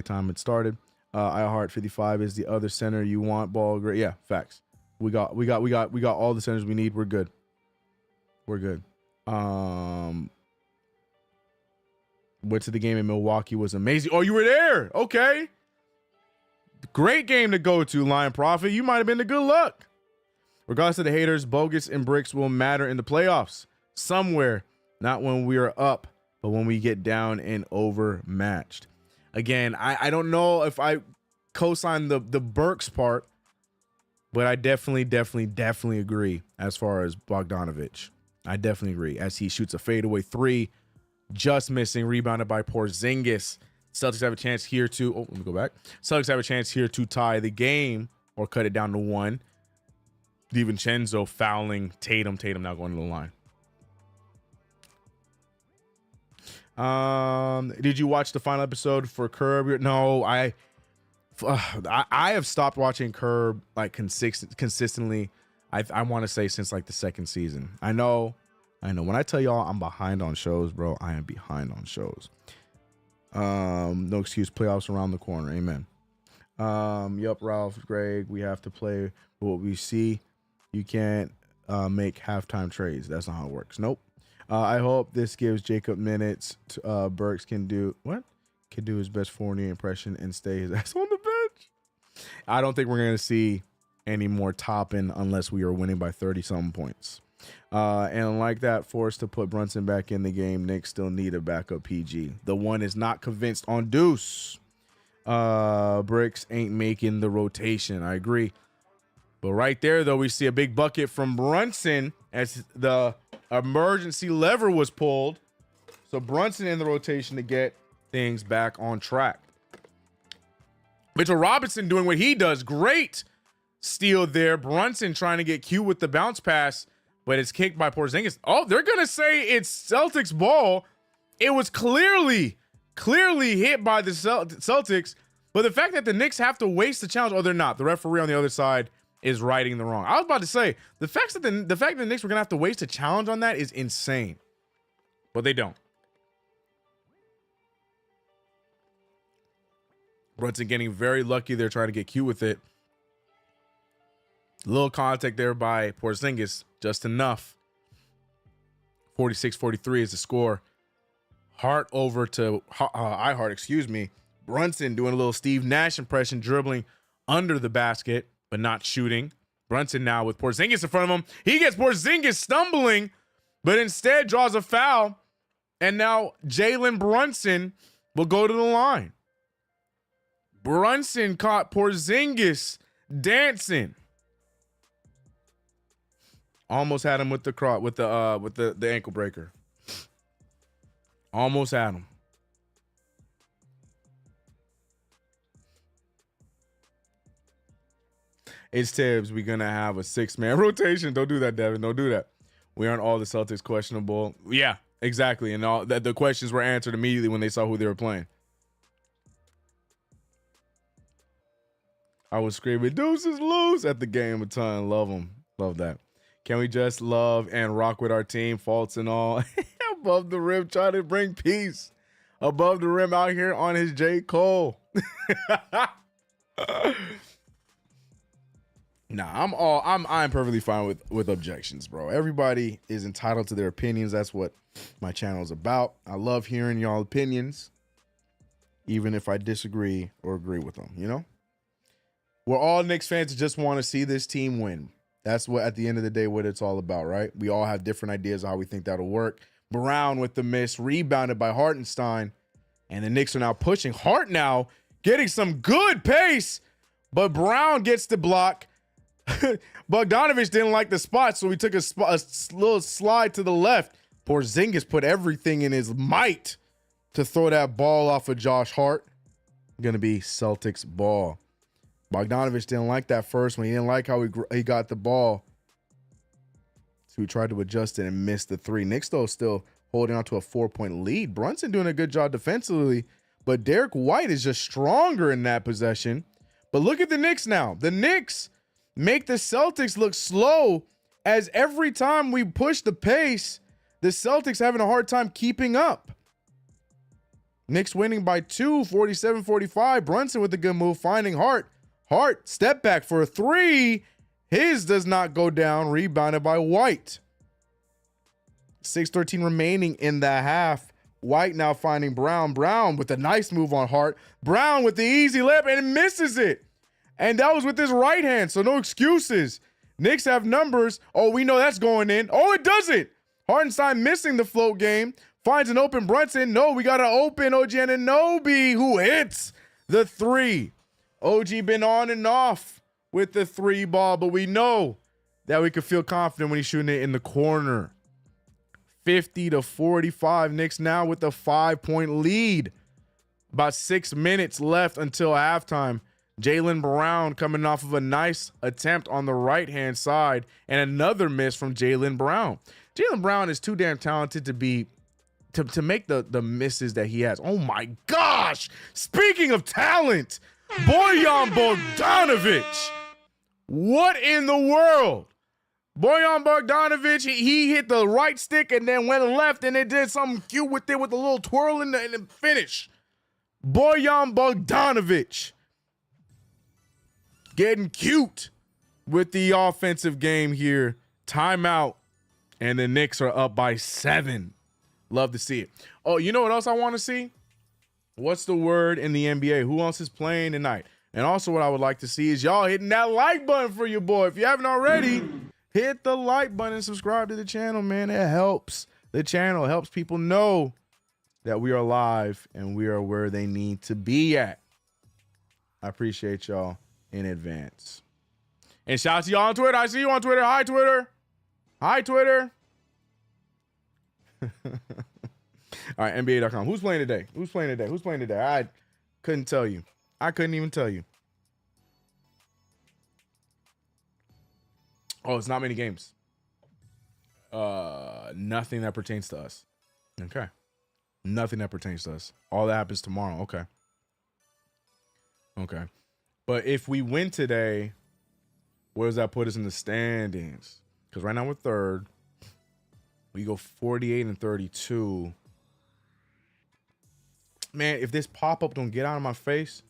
time it started. iHeart 55 is the other center you want. Ball great. Yeah, facts. We got all the centers we need. We're good. Went to the game in Milwaukee, was amazing. Oh, you were there. Okay. Great game to go to, Lion Prophet. You might have been the good luck. Regardless of the haters, bogus and bricks will matter in the playoffs. Somewhere. Not when we are up, but when we get down and overmatched. Again, I don't know if I co-sign the Burks part, but I definitely agree as far as Bogdanović. I definitely agree as he shoots a fadeaway 3, just missing, rebounded by Porzingis. Celtics have a chance here to, let me go back. Celtics have a chance here to tie the game or cut it down to 1. DiVincenzo fouling Tatum. Tatum now going to the line. Did you watch the final episode for Curb? No, I have stopped watching Curb like consistently. I want to say since like the second season. I know. When I tell y'all I'm behind on shows, bro, I am behind on shows. No excuse. Playoffs around the corner. Amen. Yup, Ralph, Greg. We have to play what we see. You can't make halftime trades. That's not how it works. Nope. I hope this gives Jacob minutes. Burks can do his best Fournier impression and stay his ass on the bench. I don't think we're gonna see any more topping unless we are winning by 30-something points. And like that, forced to put Brunson back in the game. Knicks still need a backup PG. The one is not convinced on Deuce. Bricks ain't making the rotation. I agree. But right there, though, we see a big bucket from Brunson as the emergency lever was pulled. So Brunson in the rotation to get things back on track. Mitchell Robinson doing what he does. Great steal there. Brunson trying to get cute with the bounce pass, but it's kicked by Porzingis. Oh, they're going to say it's Celtics ball. It was clearly hit by the Celtics, but the fact that the Knicks have to waste the challenge, they're not. The referee on the other side is righting the wrong. I was about to say, the fact that the Knicks were going to have to waste a challenge on that is insane, but they don't. Brunson getting very lucky. They're trying to get cute with it. Little contact there by Porzingis, just enough. 46-43 is the score. Hart over to iHeart, Brunson doing a little Steve Nash impression, dribbling under the basket, but not shooting. Brunson now with Porzingis in front of him. He gets Porzingis stumbling, but instead draws a foul. And now Jalen Brunson will go to the line. Brunson caught Porzingis dancing. Almost had him with the ankle breaker. Almost had him. It's Tibbs. We're gonna have a 6-man rotation. Don't do that, Devin. Don't do that. We aren't all the Celtics questionable. Yeah, exactly. And all that the questions were answered immediately when they saw who they were playing. I was screaming, "Deuces loose" at the game a ton. Love them. Love that. Can we just love and rock with our team, faults and all? Above the rim, trying to bring peace. Above the rim out here on his J. Cole. Nah, I'm perfectly fine with objections, bro. Everybody is entitled to their opinions. That's what my channel is about. I love hearing y'all opinions, even if I disagree or agree with them, you know? We're all Knicks fans that just want to see this team win. That's what, at the end of the day, what it's all about, right? We all have different ideas of how we think that'll work. Brown with the miss, rebounded by Hartenstein, and the Knicks are now pushing. Hart now getting some good pace, but Brown gets the block. Bogdanovich didn't like the spot, so he took a little slide to the left. Porzingis put everything in his might to throw that ball off of Josh Hart. Gonna be Celtics ball. Bogdanovich didn't like that first one. He didn't like how he got the ball. So he tried to adjust it and missed the three. Knicks, though, still holding on to a 4-point lead. Brunson doing a good job defensively, but Derek White is just stronger in that possession. But look at the Knicks now. The Knicks make the Celtics look slow, as every time we push the pace, the Celtics having a hard time keeping up. Knicks winning by 2, 47-45. Brunson with a good move, finding Hart. Hart, step back for a three. His does not go down. Rebounded by White. 6:13 remaining in the half. White now finding Brown. Brown with a nice move on Hart. Brown with the easy layup and misses it. And that was with his right hand, so no excuses. Knicks have numbers. Oh, we know that's going in. Oh, it doesn't. Hartenstein missing the float game. Finds an open Brunson. No, we got an open OG Anunoby who hits the three. OG been on and off with the three ball, but we know that we can feel confident when he's shooting it in the corner. 50-45. Knicks now with a 5-point lead. About 6 minutes left until halftime. Jaylen Brown coming off of a nice attempt on the right-hand side and another miss from Jaylen Brown. Jaylen Brown is too damn talented to be to make the misses that he has. Oh my gosh! Speaking of talent, Bojan Bogdanovic. What in the world? Bojan Bogdanovic, he hit the right stick and then went left and it did something cute with it with a little twirl and the finish. Bojan Bogdanovic getting cute with the offensive game here. Timeout. And the Knicks are up by 7. Love to see it. Oh, you know what else I want to see? What's the word in the NBA? Who else is playing tonight? And also what I would like to see is y'all hitting that like button for your boy. If you haven't already, hit the like button and subscribe to the channel, man. It helps the channel. It helps people know that we are live and we are where they need to be at. I appreciate y'all in advance. And shout out to y'all on Twitter. I see you on Twitter. Hi, Twitter. Hi, Twitter. All right, NBA.com. Who's playing today? Who's playing today? Who's playing today? I couldn't tell you. I couldn't even tell you. Oh, it's not many games. Nothing that pertains to us. Okay. Nothing that pertains to us. All that happens tomorrow. Okay. Okay. But if we win today, where does that put us in the standings? Because right now we're third. We go 48-32. Man, if this pop-up don't get out of my face.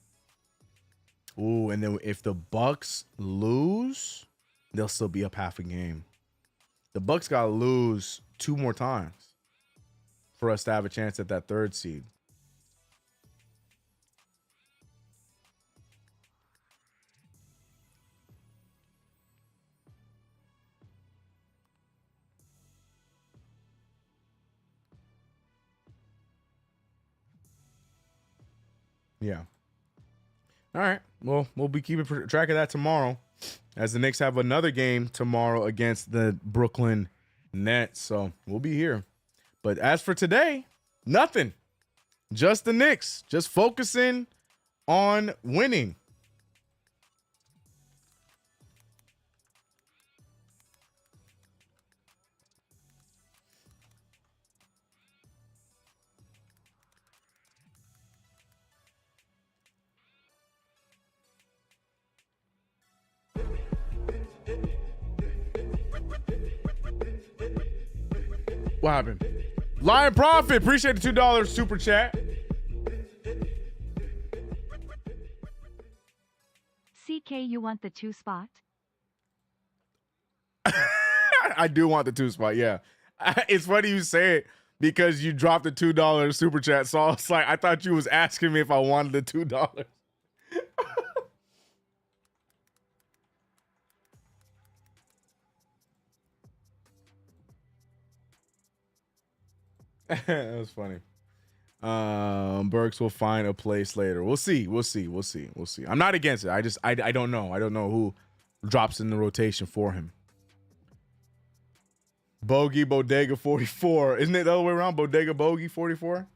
Ooh, and then if the Bucks lose, they'll still be up half a game. The Bucks got to lose 2 more times for us to have a chance at that 3rd seed. Yeah. All right. Well, we'll be keeping track of that tomorrow as the Knicks have another game tomorrow against the Brooklyn Nets. So we'll be here. But as for today, nothing. Just the Knicks. Just focusing on winning. What happened? Lion Profit, appreciate the $2 super chat. CK, you want the 2 spot? I do want the 2 spot, yeah. It's funny you say it because you dropped the $2 super chat. So I was like, I thought you was asking me if I wanted the $2. That was funny. Burks will find a place later. We'll see. I'm not against it. I don't know. I don't know who drops in the rotation for him. Bogey Bodega 44. Isn't it the other way around? Bodega Bogey 44.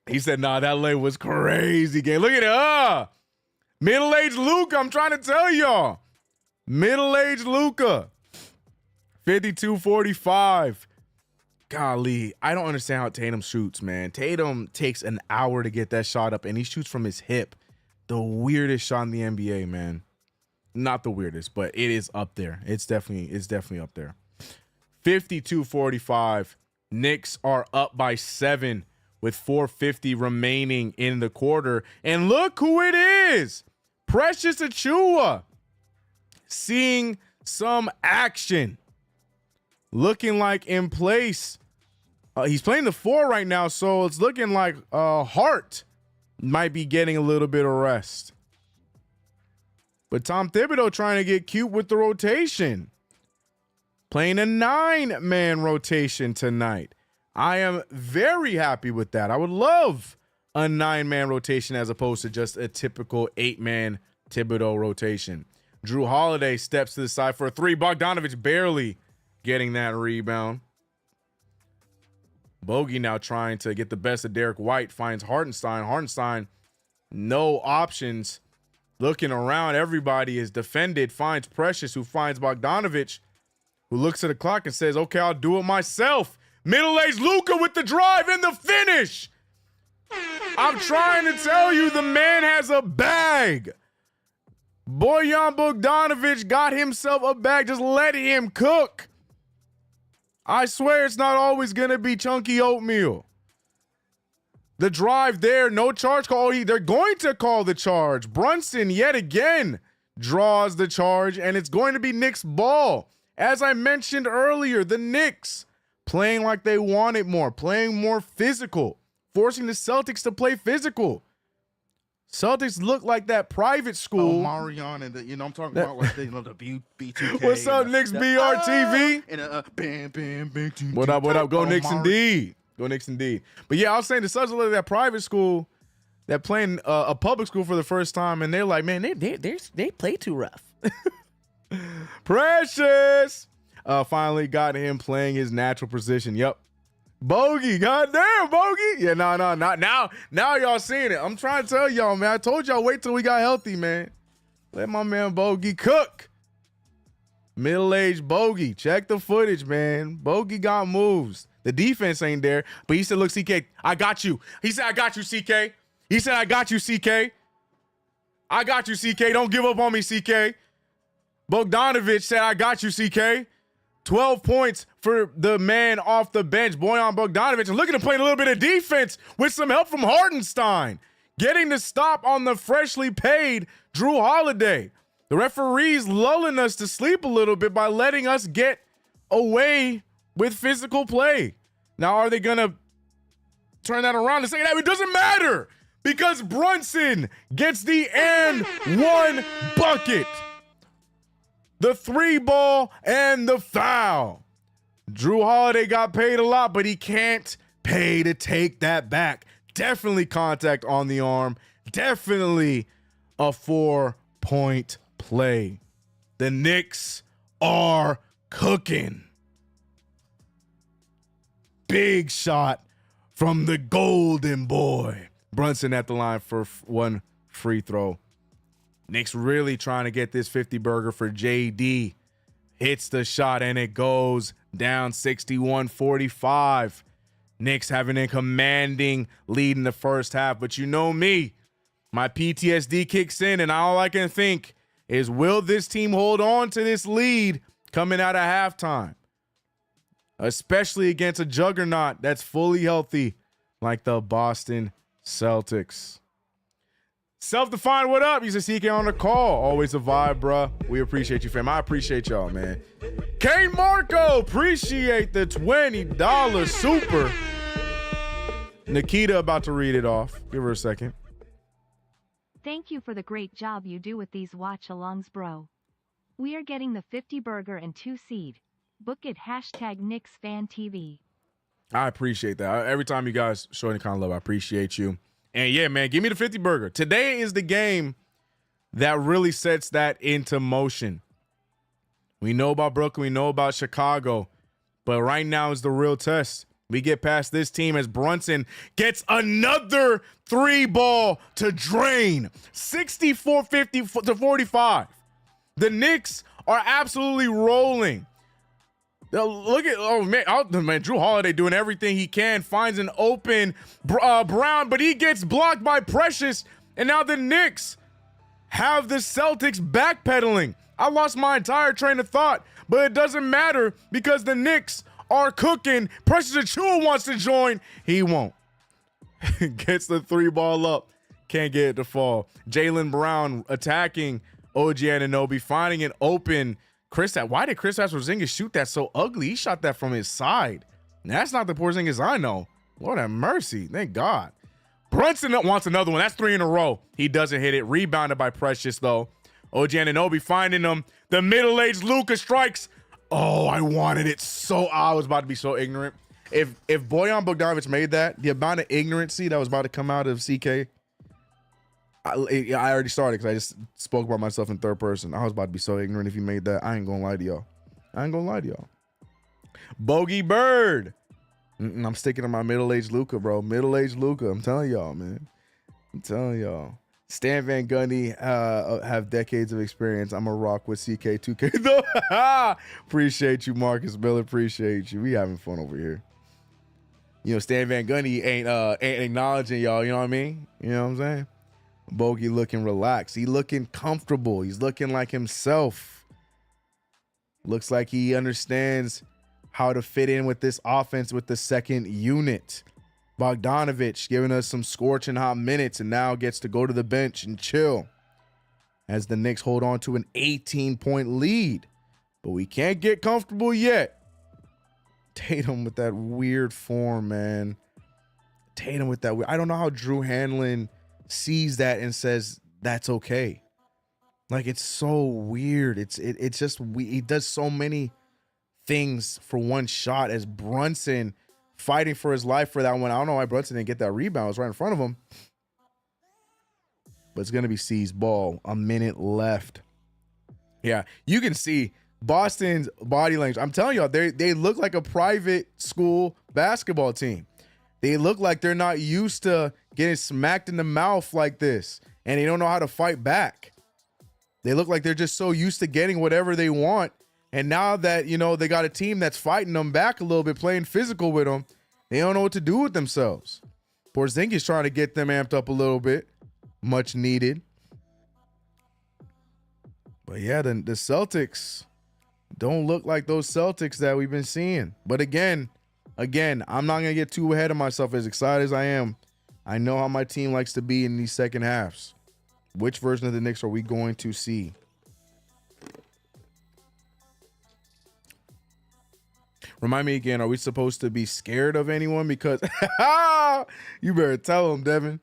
He said, nah, that lane was crazy game. Look at it. Middle-aged Luka. I'm trying to tell y'all. Middle-aged Luka. 52-45. Golly, I don't understand how Tatum shoots, man. Tatum takes an hour to get that shot up, and he shoots from his hip. The weirdest shot in the NBA, man. Not the weirdest, but it is up there. It's definitely up there. 52-45. Knicks are up by 7 with 4:50 remaining in the quarter. And look who it is. Precious Achiuwa. Seeing some action. Looking like in place. He's playing the 4 right now, so it's looking like Hart might be getting a little bit of rest. But Tom Thibodeau trying to get cute with the rotation. Playing a 9-man rotation tonight. I am very happy with that. I would love a 9-man rotation as opposed to just a typical 8-man Thibodeau rotation. Drew Holiday steps to the side for a 3. Bogdanovic barely getting that rebound. Bogey now trying to get the best of Derek White. Finds Hartenstein. Hartenstein, no options. Looking around, everybody is defended. Finds Precious, who finds Bogdanovic, who looks at the clock and says, okay, I'll do it myself. Middle-aged Luka with the drive and the finish. I'm trying to tell you, the man has a bag. Bojan Bogdanovic got himself a bag. Just let him cook. I swear it's not always going to be chunky oatmeal. The drive there, no charge call. They're going to call the charge. Brunson yet again draws the charge, and it's going to be Knicks ball. As I mentioned earlier, the Knicks playing like they wanted more, playing more physical, forcing the Celtics to play physical. Celtics look like that private school. Marion and I'm talking about like the B2K. What's up, Knicks BRTV? And bam, bam, bam. What up? Go Knicks indeed. Go Knicks indeed. But yeah, I was saying the Celtics look like that private school that playing a public school for the first time, and they're like, man, they play too rough. Precious. Finally got him playing his natural position. Yep. Bogey, goddamn, Bogey. Yeah, no, not now. Now y'all seeing it. I'm trying to tell y'all, man. I told y'all wait till we got healthy, man. Let my man Bogey cook. Middle-aged Bogey. Check the footage, man. Bogey got moves. The defense ain't there, but he said, look, CK, I got you. He said, I got you, CK. He said, I got you, CK. I got you, CK. Don't give up on me, CK. Bogdanovic said, I got you, CK. 12 points for the man off the bench, Bojan Bogdanovic. And look at him playing a little bit of defense with some help from Hartenstein. Getting the stop on the freshly paid Drew Holiday. The referees lulling us to sleep a little bit by letting us get away with physical play. Now, are they going to turn that around and say that? It doesn't matter because Brunson gets the and one bucket. The 3-ball and the foul. Drew Holiday got paid a lot, but he can't pay to take that back. Definitely contact on the arm. Definitely a 4-point play. The Knicks are cooking. Big shot from the golden boy. Brunson at the line for one free throw. Knicks really trying to get this 50 burger for JD. Hits the shot and it goes down 61-45. Knicks having a commanding lead in the first half. But you know me, my PTSD kicks in and all I can think is, will this team hold on to this lead coming out of halftime? Especially against a juggernaut that's fully healthy like the Boston Celtics. Self-defined, what up? He's a CK on the call. Always a vibe, bruh. We appreciate you, fam. I appreciate y'all, man. Kane Marco, appreciate the $20 super. Nikita about to read it off. Give her a second. Thank you for the great job you do with these watch-alongs, bro. We are getting the 50 burger and 2 seed. Book it #KnicksFanTV. I appreciate that. Every time you guys show any kind of love, I appreciate you. And yeah, man, give me the 50 burger. Today is the game that really sets that into motion. We know about Brooklyn, we know about Chicago, but right now is the real test. We get past this team as Brunson gets another 3-ball to drain. 64-50-45. The Knicks are absolutely rolling. Look at, man, Drew Holiday doing everything he can, finds an open Brown, but he gets blocked by Precious, and now the Knicks have the Celtics backpedaling. I lost my entire train of thought, but it doesn't matter because the Knicks are cooking. Precious Achiuwa wants to join. He won't. Gets the 3-ball up. Can't get it to fall. Jaylen Brown attacking OG Anunoby, finding an open why did Kristaps Porzingis shoot that so ugly? He shot that from his side. That's not the Porzingis I know. Lord have mercy. Thank God. Brunson wants another one. That's 3 in a row. He doesn't hit it. Rebounded by Precious, though. OG Anunoby finding him. The middle-aged Luka strikes. Oh, I wanted it so. I was about to be so ignorant. If Bojan Bogdanovic made that, the amount of ignorancy that was about to come out of CK, I already started because I just spoke about myself in third person. I was about to be so ignorant if he made that. I ain't gonna lie to y'all. Bogey Bird. I'm sticking to my middle-aged Luka, bro. Middle-aged Luka. I'm telling y'all, man. Stan Van Gundy have decades of experience. I'm a rock with CK2K though. Appreciate you, Marcus Miller. Appreciate you. We having fun over here. Stan Van Gundy ain't acknowledging y'all. You know what I mean? You know what I'm saying? Bogey looking relaxed. He looking comfortable. He's looking like himself. Looks like he understands how to fit in with this offense with the second unit. Bogdanovich giving us some scorching hot minutes and now gets to go to the bench and chill as the Knicks hold on to an 18-point lead. But we can't get comfortable yet. Tatum with that weird form, man. Tatum with that weird. I don't know how Drew Hanlon sees that and says that's okay. Like, it's so weird. It's just he does so many things for one shot as Brunson fighting for his life for that one. I don't know why Brunson didn't get that rebound. It was right in front of him. But it's going to be C's ball. A minute left. Yeah, you can see Boston's body language. I'm telling y'all, they look like a private school basketball team. They look like they're not used to getting smacked in the mouth like this, and they don't know how to fight back. They look like they're just so used to getting whatever they want, and now that, they got a team that's fighting them back a little bit, playing physical with them, they don't know what to do with themselves. Porzingis trying to get them amped up a little bit. Much needed. But yeah, the Celtics don't look like those Celtics that we've been seeing. But again, I'm not going to get too ahead of myself. As excited as I am, I know how my team likes to be in these second halves. Which version of the Knicks are we going to see? Remind me again, are we supposed to be scared of anyone? Because you better tell them, Devin.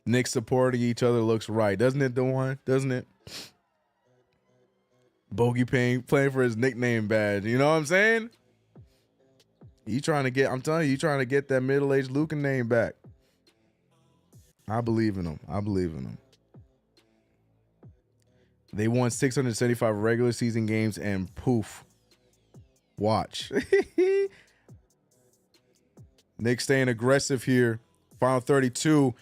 Knicks supporting each other looks right. Doesn't it, DeJuan? Doesn't it? Bogey playing for his nickname badge. You know what I'm saying? I'm telling you, you trying to get that middle-aged Luka name back. I believe in him. They won 675 regular season games and poof. Watch. Knicks staying aggressive here. Final 32.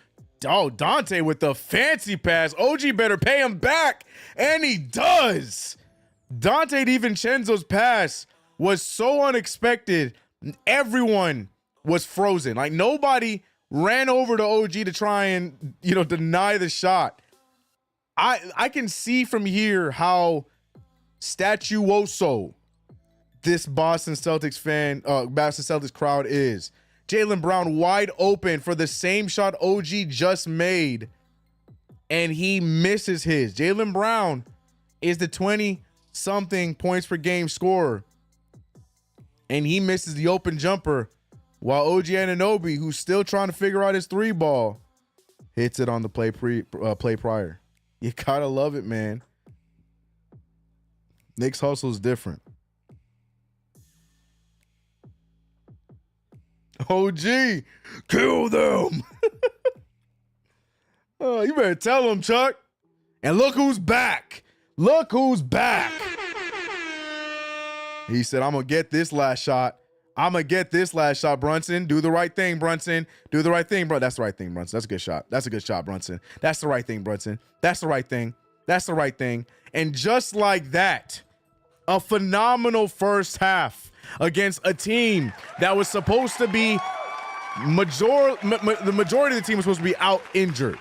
Oh, Dante with the fancy pass. OG better pay him back. And he does. Dante DiVincenzo's pass was so unexpected. Everyone was frozen. Like, nobody ran over to OG to try and, deny the shot. I can see from here how statuoso this Boston Celtics crowd is. Jaylen Brown wide open for the same shot OG just made, and he misses his. Jaylen Brown is the 20-something points per game scorer, and he misses the open jumper, while OG Anunoby, who's still trying to figure out his three ball, hits it on the play prior. You gotta love it, man. Knicks hustle is different. OG, kill them. Oh, you better tell them, Chuck. And look who's back. Look who's back. He said, I'm going to get this last shot. Brunson. Do the right thing, Brunson. Do the right thing, bro. That's the right thing, Brunson. That's a good shot. That's a good shot, Brunson. That's the right thing, Brunson. That's the right thing. That's the right thing. And just like that, a phenomenal first half against a team that was supposed to be the majority of the team was supposed to be out injured,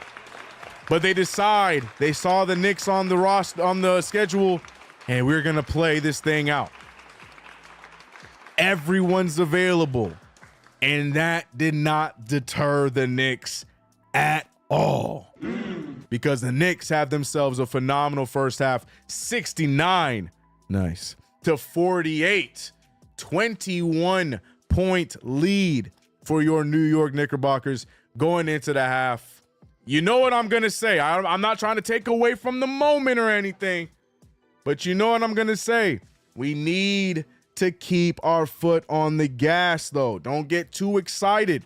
but they saw the Knicks on the schedule, and we're gonna play this thing out. Everyone's available, and that did not deter the Knicks at all, because the Knicks have themselves a phenomenal first half. 69 to 48. 21-point lead for your New York Knickerbockers going into the half. You know what I'm going to say. I'm not trying to take away from the moment or anything, but you know what I'm going to say. We need to keep our foot on the gas, though. Don't get too excited.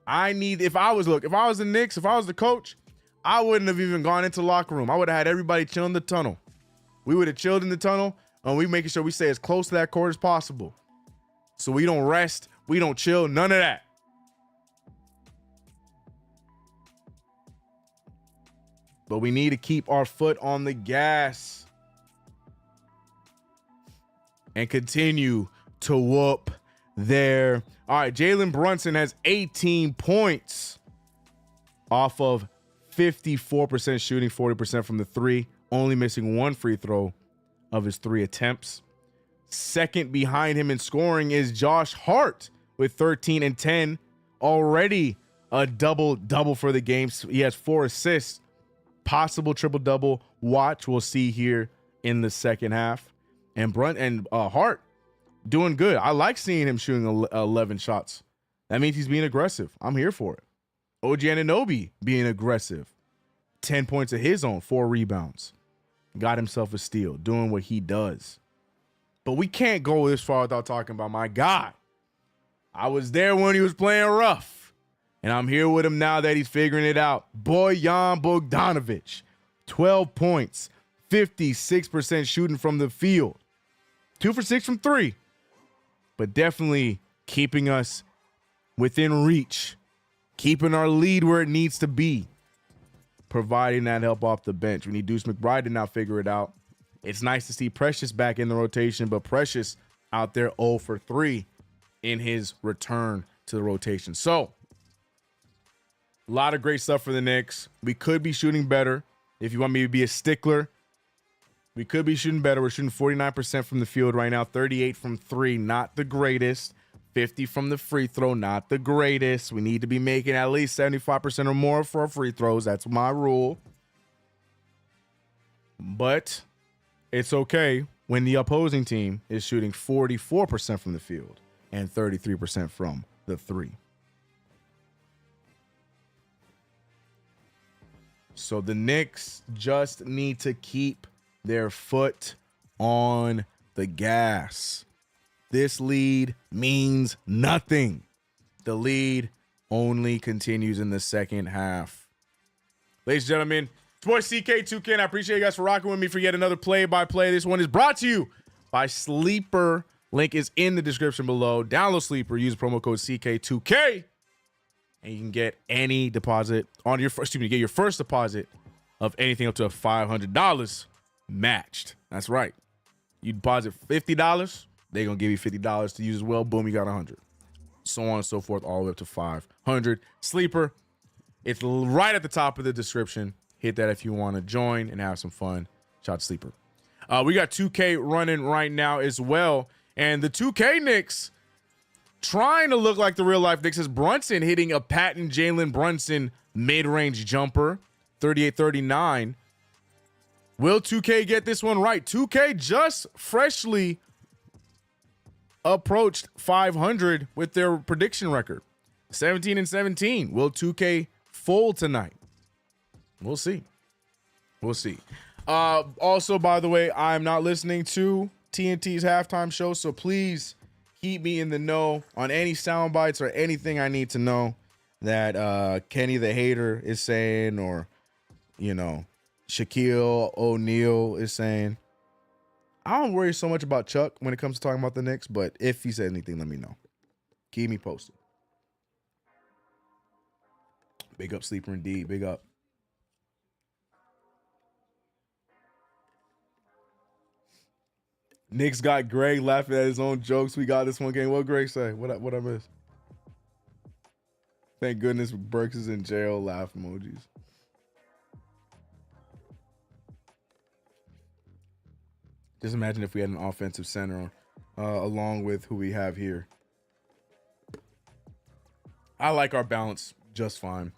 If I was the Knicks, if I was the coach, I wouldn't have even gone into the locker room. I would have had everybody chill in the tunnel. We would have chilled in the tunnel, and we making sure we stay as close to that court as possible. So we don't rest, we don't chill, none of that. But we need to keep our foot on the gas and continue to whoop there. All right, Jalen Brunson has 18 points off of 54% shooting, 40% from the three, only missing one free throw of his 3 attempts. Second behind him in scoring is Josh Hart with 13 and 10, already a double-double for the game. He has 4 assists, possible triple-double. Watch, we'll see here in the second half. And Hart doing good. I like seeing him shooting 11 shots. That means he's being aggressive. I'm here for it. OG Anunoby being aggressive. 10 points of his own, 4 rebounds. Got himself a steal, doing what he does. But we can't go this far without talking about my guy. I was there when he was playing rough, and I'm here with him now that he's figuring it out. Bojan Bogdanovic, 12 points, 56% shooting from the field. 2 for 6 from 3, but definitely keeping us within reach, keeping our lead where it needs to be, providing that help off the bench. We need Deuce McBride to now figure it out. It's nice to see Precious back in the rotation, but Precious out there 0 for 3 in his return to the rotation. So, a lot of great stuff for the Knicks. We could be shooting better. If you want me to be a stickler, we could be shooting better. We're shooting 49% from the field right now, 38 from 3, not the greatest. 50 from the free throw, not the greatest. We need to be making at least 75% or more for our free throws. That's my rule. But it's okay when the opposing team is shooting 44% from the field and 33% from the 3. So the Knicks just need to keep their foot on the gas. This lead means nothing. The lead only continues in the second half. Ladies and gentlemen, it's boy CK2K, and I appreciate you guys for rocking with me for yet another play-by-play. This one is brought to you by Sleeper. Link is in the description below. Download Sleeper, use promo code CK2K, and you can get any deposit on your first, get your first deposit of anything up to $500 matched. That's right. You deposit $50, they're going to give you $50 to use as well. Boom, you got 100. So on and so forth, all the way up to 500. Sleeper, it's right at the top of the description. Hit that if you want to join and have some fun. Shout out to Sleeper. We got 2K running right now as well. And the 2K Knicks trying to look like the real life Knicks is Brunson hitting a patent Jalen Brunson mid-range jumper, 38-39. Will 2K get this one right? 2K just freshly approached 500 with their prediction record, 17-17. Will 2K fold tonight? We'll see. We'll see. Also, by the way, I'm not listening to TNT's halftime show, so please keep me in the know on any sound bites or anything I need to know that Kenny the Hater is saying, or, you know, Shaquille O'Neal is saying. I don't worry so much about Chuck when it comes to talking about the Knicks, but if he said anything, let me know. Keep me posted. Big up Sleeper indeed. Big up. Knicks got Greg laughing at his own jokes. We got this one game. What Greg say? What I miss? Thank goodness Burks is in jail. Laugh emojis. Just imagine if we had an offensive center along with who we have here. I like our balance just fine.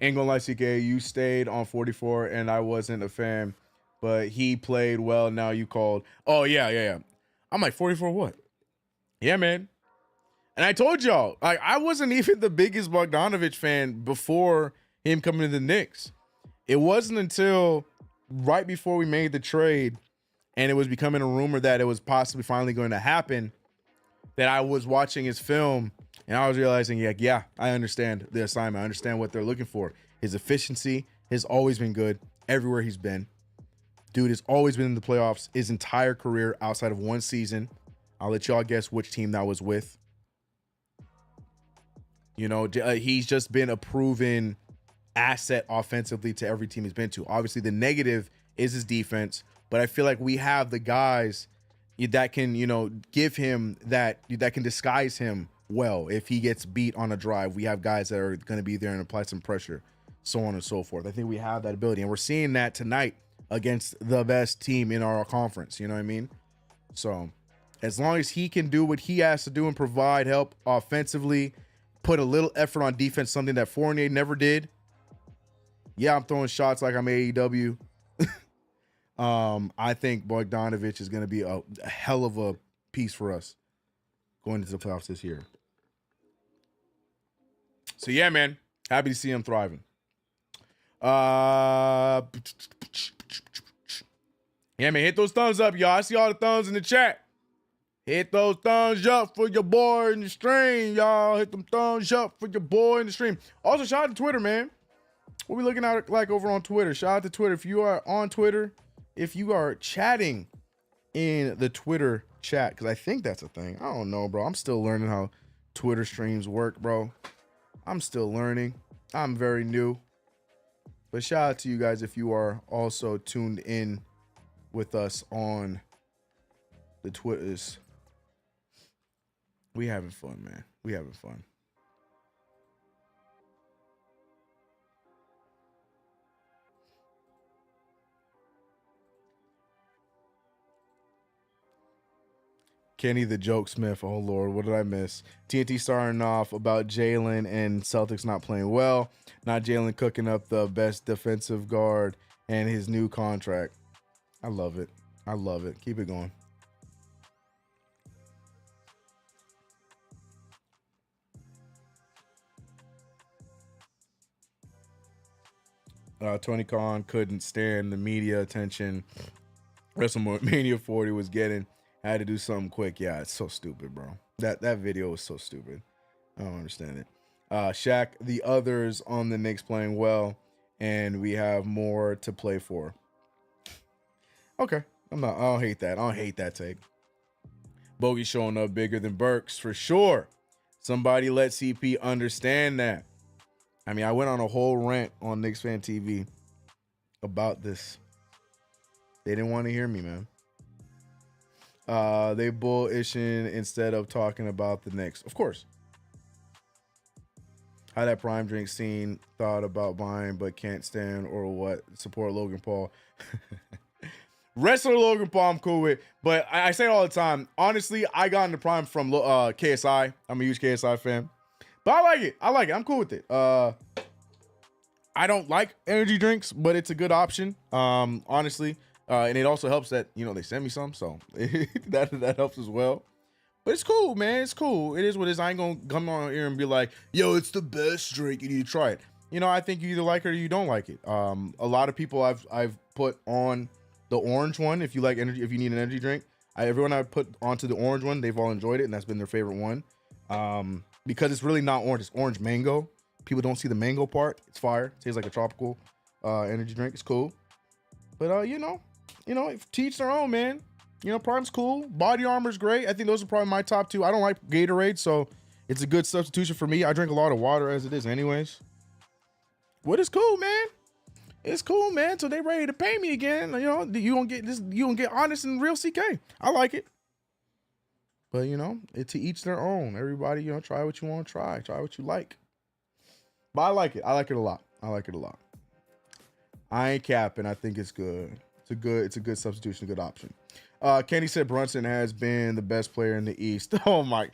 Ain't gonna lie, CK, you stayed on 44 and I wasn't a fan, but he played well. Now you called. Oh, yeah. I'm like, 44 what? Yeah, man. And I told y'all, like, I wasn't even the biggest Bogdanovic fan before him coming to the Knicks. It wasn't until right before we made the trade and it was becoming a rumor that it was possibly finally going to happen that I was watching his film and I was realizing, like, yeah, I understand the assignment. I understand what they're looking for. His efficiency has always been good everywhere he's been. Dude has always been in the playoffs his entire career outside of one season. I'll let y'all guess which team that was with. You know, he's just been a proven asset offensively to every team he's been to. Obviously, the negative is his defense, but I feel like we have the guys that can, give him that can disguise him well. If he gets beat on a drive, we have guys that are going to be there and apply some pressure, so on and so forth. I think we have that ability, and we're seeing that tonight against the best team in our conference. You know what I mean? So as long as he can do what he has to do and provide help offensively, put a little effort on defense, something that Fournier never did. Yeah, I'm throwing shots like I'm AEW. I think Bogdanovich is going to be a hell of a piece for us going into the playoffs this year. So yeah, man, happy to see him thriving. Yeah, man, hit those thumbs up, y'all. I see all the thumbs in the chat. Hit those thumbs up for your boy in the stream, y'all. Hit them thumbs up for your boy in the stream. Also, shout out to Twitter, man. What we looking at like over on Twitter? Shout out to Twitter. If you are on Twitter, if you are chatting in the Twitter chat, because I think that's a thing. I don't know, bro. I'm still learning how Twitter streams work, bro. I'm still learning. I'm very new. But shout out to you guys if you are also tuned in with us on the Twitters. We having fun, man. We having fun. Kenny the Joke Smith. Oh, Lord, what did I miss? TNT starting off about Jalen and Celtics not playing well. Not Jalen cooking up the best defensive guard and his new contract. I love it. I love it. Keep it going. Tony Khan couldn't stand the media attention WrestleMania 40 was getting. Had to do something quick. Yeah, it's so stupid, bro. That video was so stupid. I don't understand it. Shaq, the others on the Knicks playing well, and we have more to play for. Okay. I don't hate that. I don't hate that take. Bogey showing up bigger than Burks for sure. Somebody let CP understand that. I mean, I went on a whole rant on Knicks Fan TV about this. They didn't want to hear me, man. They bullishing instead of talking about the Knicks. Of course. How that prime drink scene thought about buying but can't stand or what. Support Logan Paul. Wrestler Logan Paul I'm cool with. But I say it all the time. Honestly, I got into prime from KSI. I'm a huge KSI fan. But I like it. I'm cool with it. I don't like energy drinks, but it's a good option. Honestly. And it also helps that, they send me some, so that helps as well. But it's cool, man. It's cool. It is what it is. I ain't gonna come on here and be like, yo, it's the best drink. You need to try it. I think you either like it or you don't like it. A lot of people I've put on the orange one. If you like energy, if you need an energy drink, everyone I put onto the orange one, they've all enjoyed it, and that's been their favorite one. Because it's really not orange. It's orange mango. People don't see the mango part. It's fire. It tastes like a tropical energy drink. It's cool. But teach their own, man. Prime's cool. Body Armor's great. I think those are probably my top two. I don't like Gatorade, so it's a good substitution for me. I drink a lot of water as it is anyways. What is cool, man? It's cool, man. So they ready to pay me again. You gonna get this, you gonna get honest and real CK. I like it. But it's to each their own. Everybody, try what you want to try. Try what you like. But I like it. I like it a lot. I ain't capping. I think it's good. It's a good substitution, a good option. Kenny said Brunson has been the best player in the East. Oh my,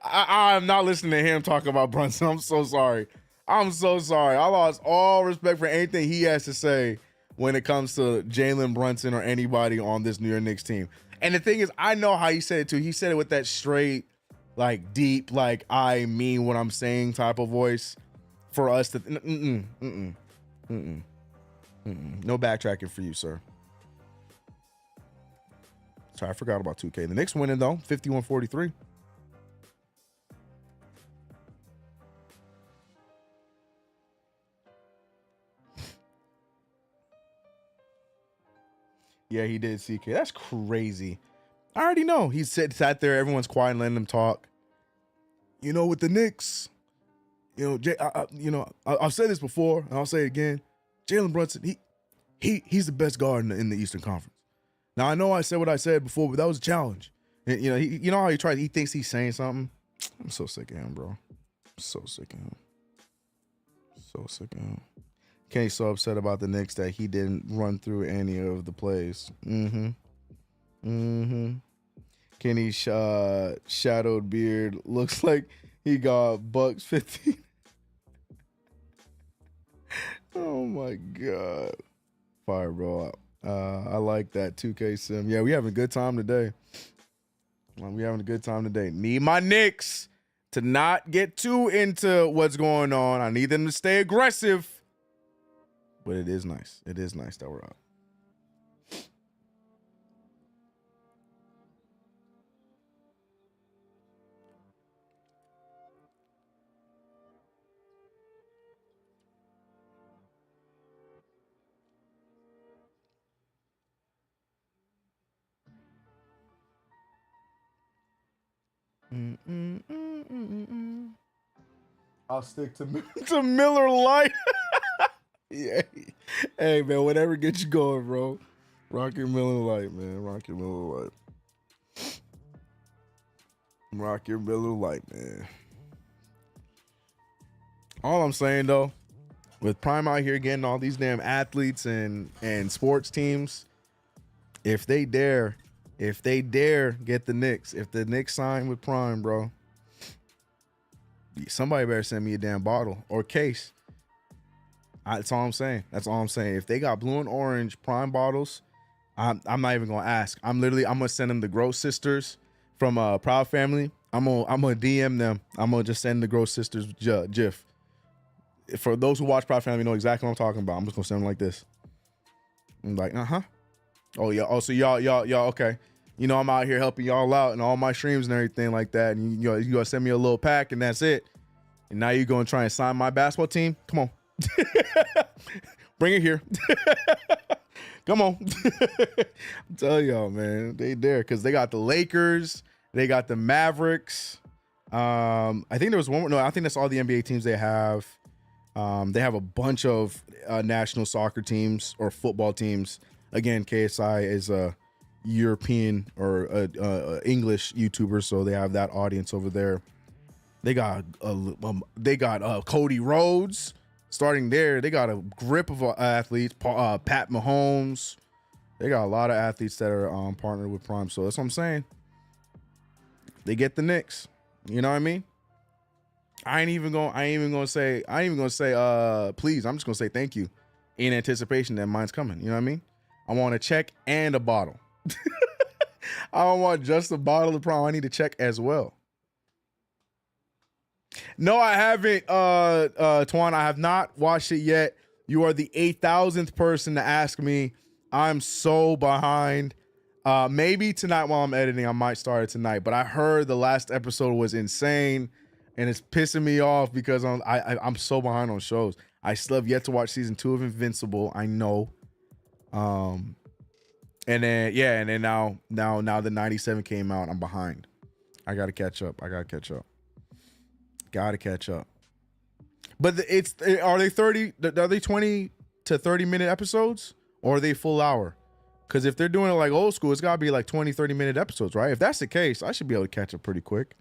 I'm not listening to him talk about Brunson. I'm so sorry. I lost all respect for anything he has to say when it comes to Jalen Brunson or anybody on this New York Knicks team. And the thing is, I know how he said it too. He said it with that straight, deep, I mean what I'm saying type of voice for us to, no backtracking for you, sir. Sorry, I forgot about 2K. The Knicks winning, though, 51-43. Yeah, he did, CK. That's crazy. I already know. He sat there. Everyone's quiet and letting him talk. With the Knicks, I've said this before, and I'll say it again. Jalen Brunson, he's the best guard in the Eastern Conference. Now I know I said what I said before, but that was a challenge. And, you know, you know how he thinks he's saying something. I'm so sick of him, bro. I'm so sick of him. So sick of him. Kenny's so upset about the Knicks that he didn't run through any of the plays. Kenny's shadowed beard looks like he got bucks 15. Oh my God. Fire, bro. I like that 2K sim. Yeah, we having a good time today. Need my Knicks to not get too into what's going on. I need them to stay aggressive. But it is nice. It is nice that we're up. I'll stick to Miller Lite. Yeah. Hey, man, whatever gets you going, bro. Rock your Miller Lite, man. Rock your Miller Lite. Rock your Miller Lite, man. All I'm saying, though, with Prime out here getting all these damn athletes and sports teams, if they dare get the Knicks, if the Knicks sign with Prime, bro, somebody better send me a damn bottle or case. That's all I'm saying. If they got blue and orange Prime bottles, I'm not even gonna ask. I'm gonna send them the Gross Sisters from Proud Family. I'm gonna DM them. I'm gonna just send the Gross Sisters GIF. For those who watch Proud Family, know exactly what I'm talking about. I'm just gonna send them like this. I'm like, oh yeah. Oh, so y'all okay. You know, I'm out here helping y'all out and all my streams and everything like that. And you gotta send me a little pack and that's it. And now you're gonna try and sign my basketball team? Come on. Bring it here. Come on. I'm telling y'all, man, they there because they got the Lakers, they got the Mavericks. I think there was one more. No, I think that's all the NBA teams they have. They have a bunch of national soccer teams or football teams. Again, KSI is a European or English YouTuber, so they have that audience over there. They got Cody Rhodes. Starting there, they got a grip of athletes. Pat Mahomes. They got a lot of athletes that are partnered with Prime. So that's what I'm saying. They get the Knicks. You know what I mean? I ain't even gonna say please. I'm just gonna say thank you in anticipation that mine's coming. You know what I mean? I want a check and a bottle. I don't want just a bottle of Prime. I need a check as well. No, I haven't, Twan. I have not watched it yet. You are the 8,000th person to ask me. I'm so behind. Maybe tonight while I'm editing, I might start it tonight. But I heard the last episode was insane, and it's pissing me off because I'm so behind on shows. I still have yet to watch season 2 of Invincible. I know. And then now the 97 came out. I'm behind. I gotta catch up. Gotta catch up. But are they 20 to 30 minute episodes or are they full hour? Because if they're doing it like old school, it's gotta be like 20, 30 minute episodes, right? If that's the case, I should be able to catch up pretty quick.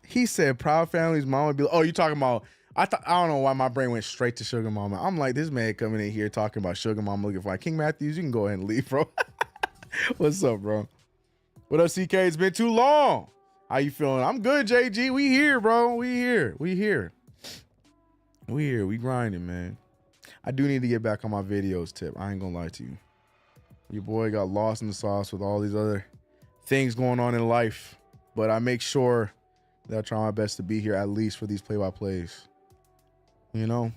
He said Proud Family's mom would be like, oh, you talking about, I don't know why my brain went straight to Sugar Mama. I'm like, this man coming in here talking about Sugar Mama looking for King Matthews. You can go ahead and leave, bro. What's up, bro? What up, CK? It's been too long. How you feeling? I'm good, JG. We here, bro. We here. We grinding, man. I do need to get back on my videos tip. I ain't gonna lie to you. Your boy got lost in the sauce with all these other things going on in life. But I make sure that I try my best to be here at least for these play-by-plays. You know?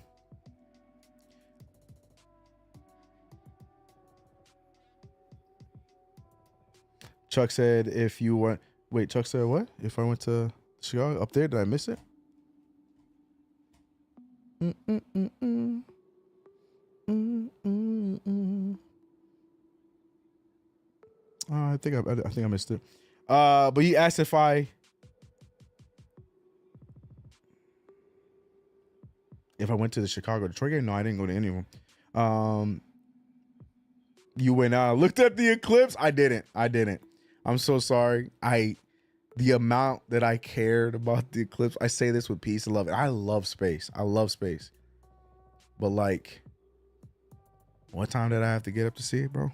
Chuck said if you went... Wait, Chuck said what? If I went to Chicago up there, did I miss it? I think I missed it. But he asked if I if I went to the Chicago-Detroit game. No, I didn't go to any of them. You went out. I looked at the eclipse. I didn't. I'm so sorry. The amount that I cared about the eclipse, I say this with peace and love. I love space. But like, what time did I have to get up to see it, bro?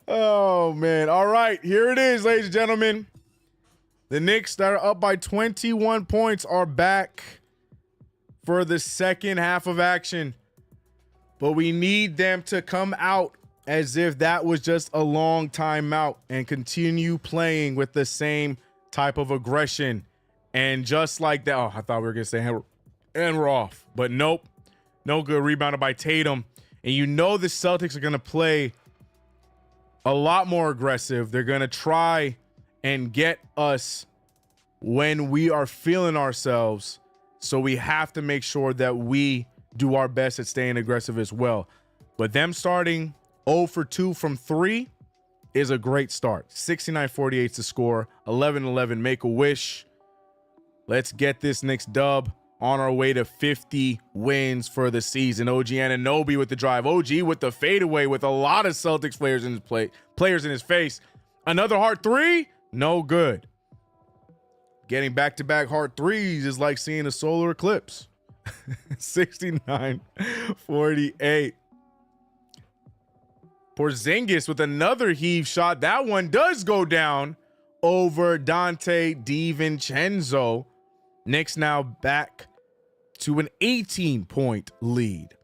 Oh, man. All right. Here it is, ladies and gentlemen. The Knicks that are up by 21 points are back for the second half of action. But we need them to come out as if that was just a long time out and continue playing with the same type of aggression. And just like that, oh, I thought we were going to say, and we're off. But nope. No good. Rebounded by Tatum. And you know the Celtics are going to play a lot more aggressive. They're going to try and get us when we are feeling ourselves. So we have to make sure that we do our best at staying aggressive as well. But them starting 0 for 2 from 3 is a great start. 69-48 to score. 11-11, make a wish. Let's get this Knicks dub on our way to 50 wins for the season. OG Anunoby with the drive. OG with the fadeaway with a lot of Celtics players in his face. Another hard three, no good. Getting back-to-back hard threes is like seeing a solar eclipse. 69-48. Porzingis with another heave shot. That one does go down over Dante DiVincenzo. Knicks now back to an 18-point lead.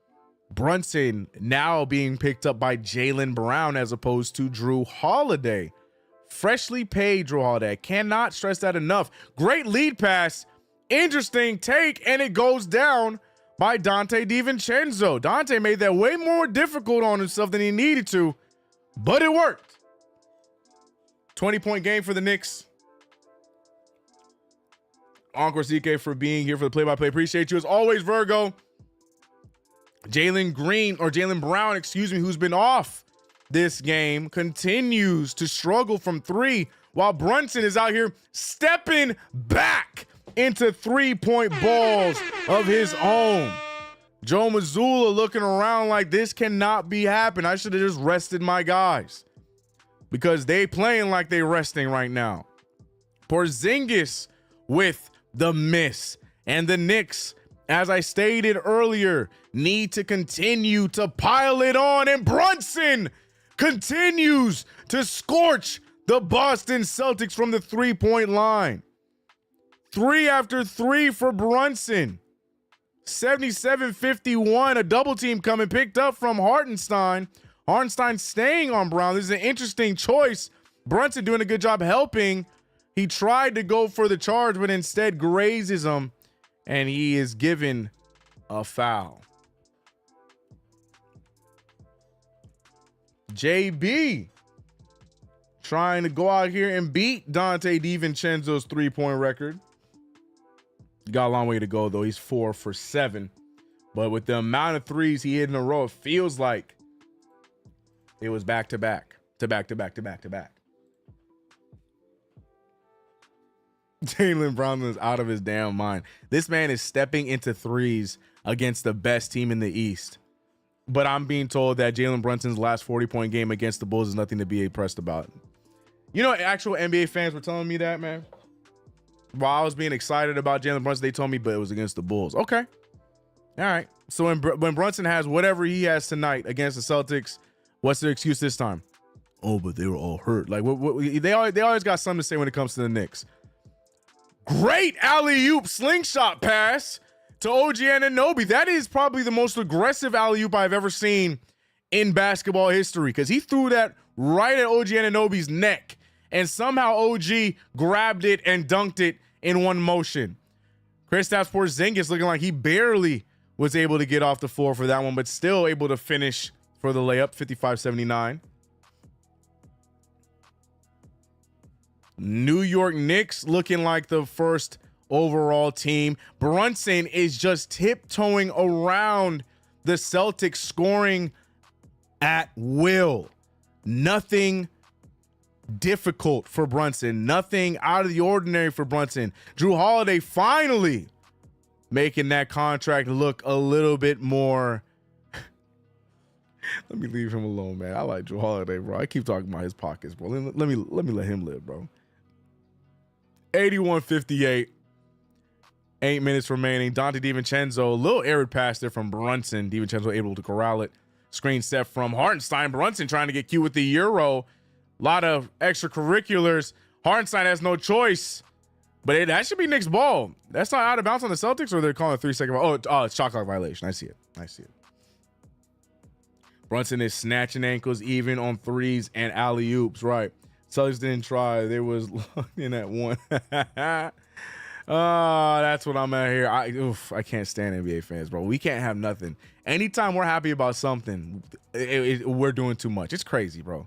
Brunson now being picked up by Jaylen Brown as opposed to Drew Holiday. Freshly paid Drew Holiday. I cannot stress that enough. Great lead pass. Interesting take, and it goes down by Dante DiVincenzo. Dante made that way more difficult on himself than he needed to, but it worked. 20-point game for the Knicks. Encore CK for being here for the play-by-play. Appreciate you as always, Virgo. Jaylen Brown, who's been off this game, continues to struggle from 3 while Brunson is out here stepping back into 3-point balls of his own. Joe Mazzulla looking around like this cannot be happening. I should have just rested my guys because they playing like they resting right now. Porzingis with the miss, and the Knicks, as I stated earlier, need to continue to pile it on, and Brunson continues to scorch the Boston Celtics from the 3-point line. 3 after 3 for Brunson. 77-51, a double team coming, picked up from Hartenstein. Hartenstein staying on Brown. This is an interesting choice. Brunson doing a good job helping. He tried to go for the charge, but instead grazes him, and he is given a foul. JB trying to go out here and beat Dante DiVincenzo's 3-point record. Got a long way to go, though. He's 4 for 7. But with the amount of threes he hit in a row, it feels like it was back-to-back. Jaylen Brown is out of his damn mind. This man is stepping into threes against the best team in the East. But I'm being told that Jalen Brunson's last 40-point game against the Bulls is nothing to be impressed about. You know, actual NBA fans were telling me that, man. While I was being excited about Jalen Brunson, they told me, but it was against the Bulls. Okay. All right. So when Brunson has whatever he has tonight against the Celtics, what's their excuse this time? Oh, but they were all hurt. Like, they always got something to say when it comes to the Knicks. Great alley-oop slingshot pass to OG Anunoby. That is probably the most aggressive alley-oop I've ever seen in basketball history, because he threw that right at OG Anunoby's neck, and somehow OG grabbed it and dunked it in one motion. Kristaps Porzingis looking like he barely was able to get off the floor for that one, but still able to finish for the layup, 55-79. New York Knicks looking like the first overall team. Brunson is just tiptoeing around the Celtics, scoring at will. Nothing difficult for Brunson. Nothing out of the ordinary for Brunson. Drew Holiday finally making that contract look a little bit more. Let me leave him alone, man. I like Drew Holiday, bro. I keep talking about his pockets, bro. Let me let him live, bro. 81-58. 8 minutes remaining. Dante DiVincenzo, a little arid pass there from Brunson. DiVincenzo able to corral it. Screen set from Hartenstein. Brunson trying to get cute with the Euro. A lot of extracurriculars. Hartenstein has no choice. But that should be Knicks ball. That's not out of bounds on the Celtics, or they're calling a 3-second. Oh, it's shot clock violation. I see it. Brunson is snatching ankles even on threes and alley-oops. Right. Celtics didn't try. They was looking at one. That's what I'm at here. I can't stand NBA fans, bro. We can't have nothing. Anytime we're happy about something, we're doing too much. It's crazy, bro.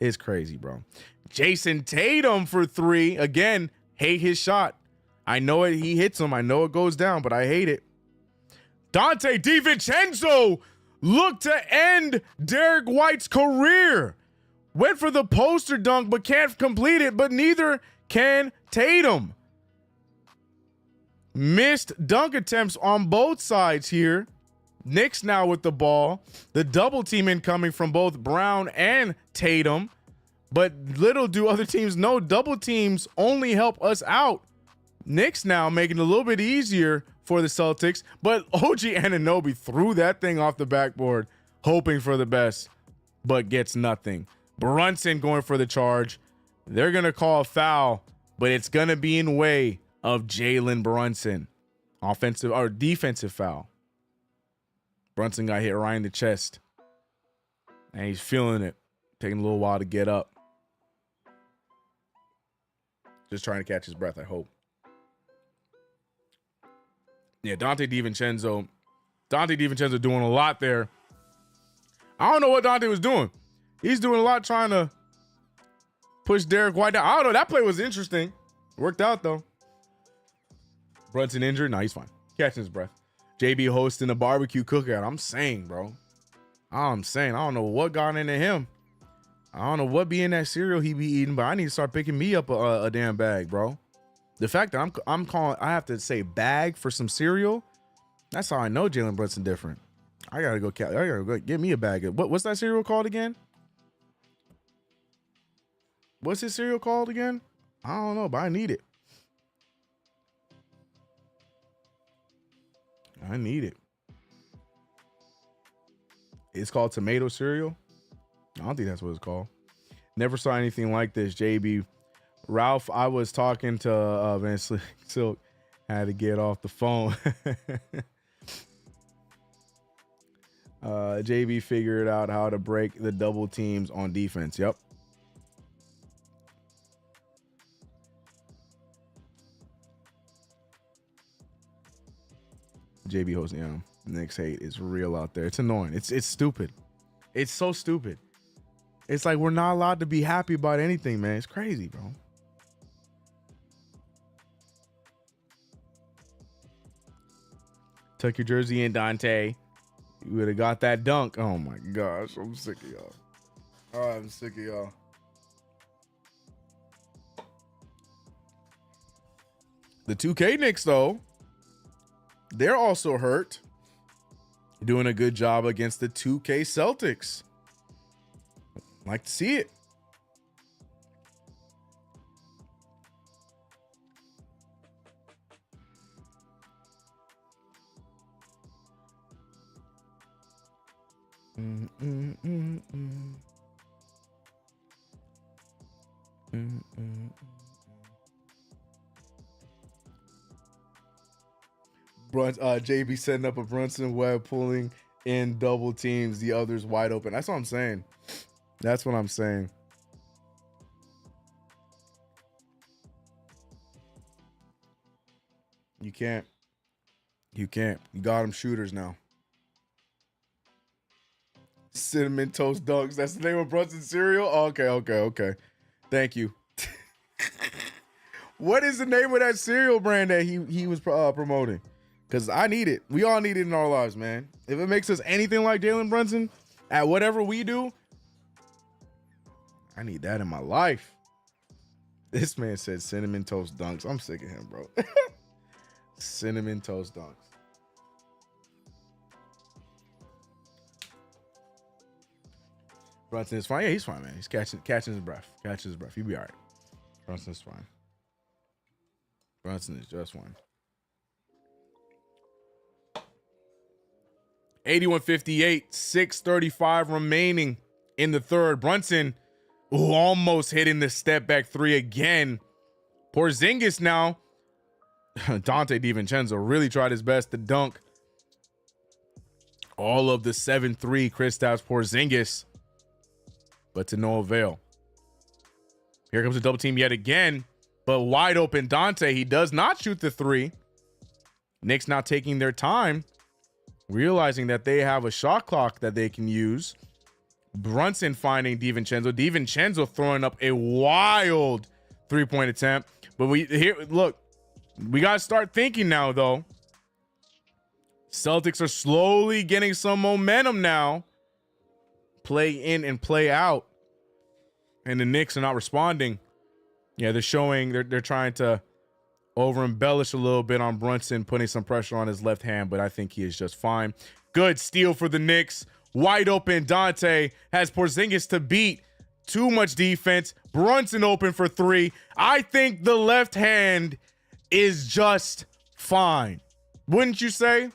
It's crazy, bro. Jason Tatum for 3. Again, hate his shot. I know it. He hits him. I know it goes down, but I hate it. Dante DiVincenzo looked to end Derek White's career. Went for the poster dunk, but can't complete it, but neither can Tatum. Missed dunk attempts on both sides here. Knicks now with the ball. The double team incoming from both Brown and Tatum. But little do other teams know, double teams only help us out. Knicks now making it a little bit easier for the Celtics. But OG Anunoby threw that thing off the backboard, hoping for the best, but gets nothing. Brunson going for the charge. They're going to call a foul, but it's going to be in way of Jalen Brunson. Offensive or defensive foul. Brunson got hit right in the chest. And he's feeling it. Taking a little while to get up. Just trying to catch his breath, I hope. Yeah, Dante DiVincenzo doing a lot there. I don't know what Dante was doing. He's doing a lot trying to push Derek White down. I don't know. That play was interesting. Worked out, though. Brunson injured? No, he's fine. Catching his breath. JB hosting a barbecue cookout. I'm saying, bro. I don't know what got into him. I don't know what be in that cereal he be eating, but I need to start picking me up a damn bag, bro. The fact that I'm calling, I have to say bag for some cereal. That's how I know Jalen Brunson different. I gotta go get me a bag. What's that cereal called again? What's his cereal called again? I don't know, but I need it. I need it. It's called tomato cereal. I don't think that's what it's called. Never saw anything like this, JB. Ralph, I was talking to Vince Silk. Had to get off the phone. JB figured out how to break the double teams on defense. Yep. JB hosting, yeah. Knicks hate is real out there. It's annoying. It's stupid. It's so stupid. It's like we're not allowed to be happy about anything, man. It's crazy, bro. Tuck your jersey in, Dante. You would have got that dunk. Oh my gosh, I'm sick of y'all. Oh, I'm sick of y'all. The 2K Knicks, though, they're also hurt. Doing a good job against the 2K Celtics. Like to see it. JB setting up a Brunson Webb, pulling in double teams, the others wide open. That's what I'm saying. That's what I'm saying. You can't. You got them shooters now. Cinnamon Toast Dunks. That's the name of Brunson's cereal? Okay. Thank you. What is the name of that cereal brand that he was promoting? Because I need it. We all need it in our lives, man. If it makes us anything like Jalen Brunson at whatever we do, I need that in my life. This man said Cinnamon Toast Dunks. I'm sick of him, bro. Cinnamon Toast Dunks. Brunson is fine. Yeah, he's fine, man. He's catching his breath. Catching his breath. He'll be all right. Brunson is fine. Brunson is just fine. 81-58, 6:35 remaining in the third. Brunson almost hitting the step back three again. Porzingis now. Dante DiVincenzo really tried his best to dunk all of the 7-3 Kristaps Porzingis, but to no avail. Here comes a double team yet again, but wide open Dante. He does not shoot the three. Knicks now taking their time, realizing that they have a shot clock that they can use. Brunson finding DiVincenzo. DiVincenzo throwing up a wild three-point attempt. But we got to start thinking now, though. Celtics are slowly getting some momentum now. Play in and play out. And the Knicks are not responding. Yeah, they're trying to over-embellish a little bit on Brunson, putting some pressure on his left hand, but I think he is just fine. Good steal for the Knicks. Wide open Dante has Porzingis to beat. Too much defense. Brunson open for three. I think the left hand is just fine. Wouldn't you say?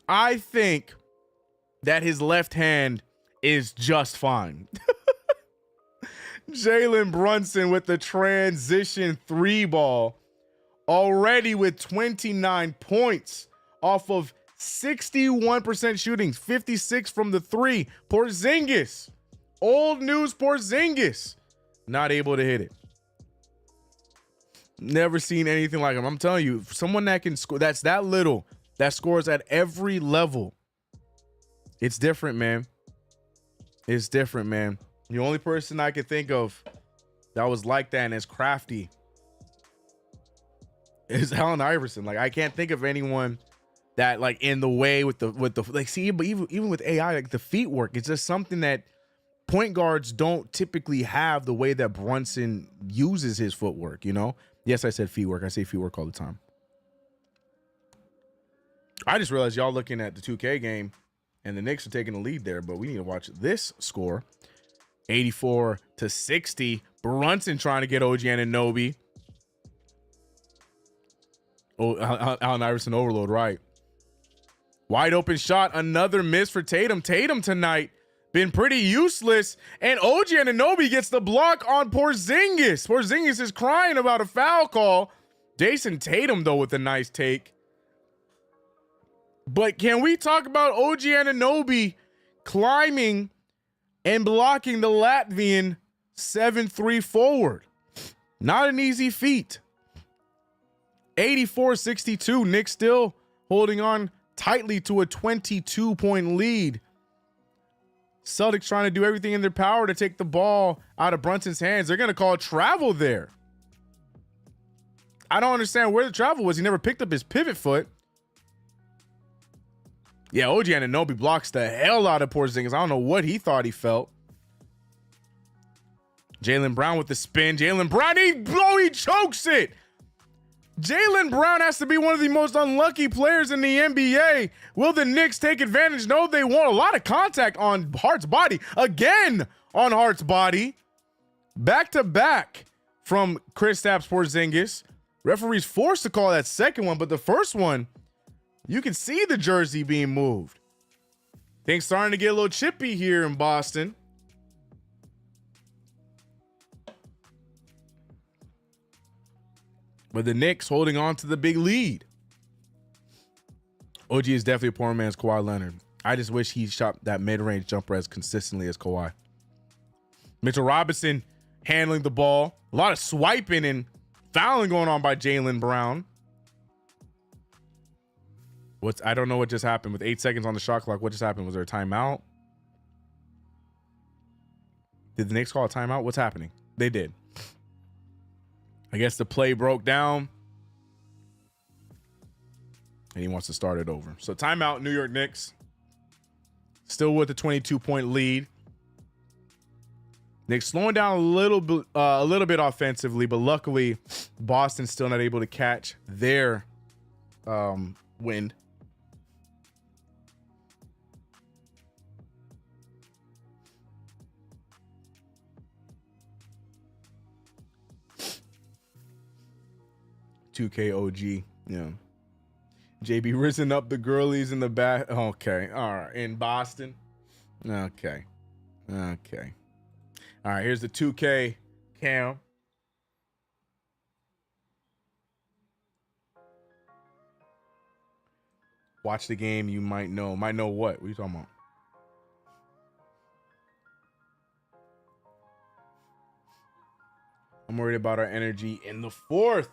I think that his left hand is just fine. Jalen Brunson with the transition three ball. Already with 29 points off of 61% shooting, 56 from the three. Porzingis, old news Porzingis, not able to hit it. Never seen anything like him. I'm telling you, someone that can score, that's that little, that scores at every level. It's different, man. It's different, man. The only person I could think of that was like that and is crafty is Allen Iverson. Like, I can't think of anyone that, like, in the way with the like, see, but even with AI, like, the feet work, it's just something that point guards don't typically have, the way that Brunson uses his footwork, you know? Yes, I said feet work. I say feet work all the time. I just realized y'all looking at the 2K game and the Knicks are taking the lead there, but we need to watch this score. 84-60. Brunson trying to get OG Anunoby. Oh, Allen Iverson overload, right? Wide open shot, another miss for Tatum. Tatum tonight been pretty useless, and OG Anunoby gets the block on Porzingis. Porzingis is crying about a foul call. Jason Tatum, though, with a nice take. But can we talk about OG Anunoby climbing and blocking the Latvian 7-3 forward? Not an easy feat. 84-62. Knicks still holding on tightly to a 22-point lead. Celtics trying to do everything in their power to take the ball out of Brunson's hands. They're going to call travel there. I don't understand where the travel was. He never picked up his pivot foot. Yeah, OG Anunoby blocks the hell out of Porzingis. I don't know what he thought he felt. Jaylen Brown with the spin. Jaylen Brown, he chokes it. Jaylen Brown has to be one of the most unlucky players in the NBA. Will the Knicks take advantage? No, they won't. A lot of contact on Hart's body. Again on Hart's body. Back to back from Kristaps Porzingis. Referees forced to call that second one, but the first one, you can see the jersey being moved. Things starting to get a little chippy here in Boston. But the Knicks holding on to the big lead. OG is definitely a poor man's Kawhi Leonard. I just wish he shot that mid-range jumper as consistently as Kawhi. Mitchell Robinson handling the ball. A lot of swiping and fouling going on by Jaylen Brown. I don't know what just happened with 8 seconds on the shot clock. What just happened? Was there a timeout? Did the Knicks call a timeout? What's happening? They did. I guess the play broke down. And he wants to start it over. So timeout, New York Knicks. Still with a 22-point lead. Knicks slowing down a little bit offensively, but luckily Boston's still not able to catch their wind. CK2K, yeah. JB risen up the girlies in the back. Okay, all right. In Boston. Okay. All right, here's the 2K cam. Watch the game, you might know. Might know what? What are you talking about? I'm worried about our energy in the fourth.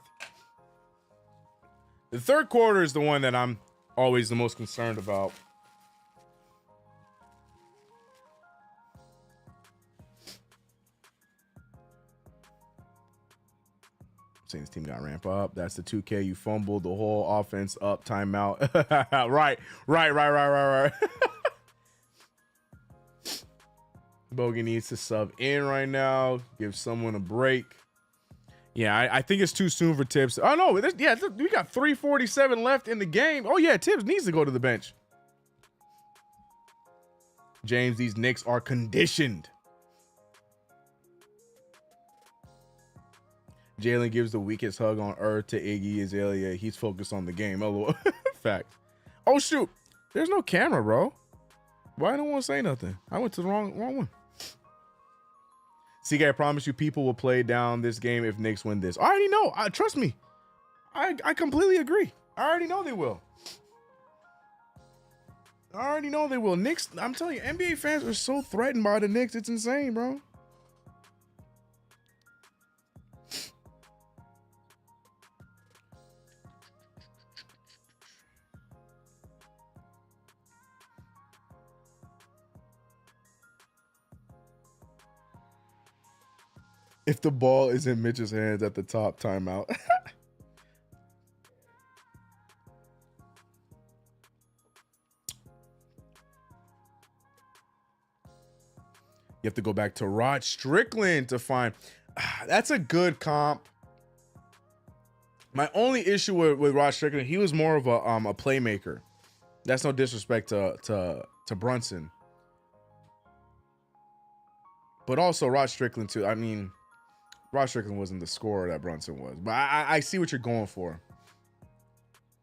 The third quarter is the one that I'm always the most concerned about. Saying this team got to ramp up. That's the 2K. You fumbled the whole offense up. Timeout. Right. Bogey needs to sub in right now. Give someone a break. Yeah, I think it's too soon for Tibbs. Oh, no. Yeah, we got 3:47 left in the game. Oh, yeah, Tibbs needs to go to the bench. James, these Knicks are conditioned. Jalen gives the weakest hug on earth to Iggy Azalea. He's focused on the game. Oh, fact. Oh, shoot. There's no camera, bro. Why don't want to say nothing? I went to the wrong one. CK, I promise you people will play down this game if Knicks win this. I already know. Trust me. I completely agree. I already know they will. Knicks, I'm telling you, NBA fans are so threatened by the Knicks. It's insane, bro. If the ball is in Mitch's hands at the top, timeout. You have to go back to Rod Strickland to find. That's a good comp. My only issue with Rod Strickland, he was more of a playmaker. That's no disrespect to Brunson. But also Rod Strickland too. I mean, Rod Strickland wasn't the scorer that Brunson was. But I see what you're going for.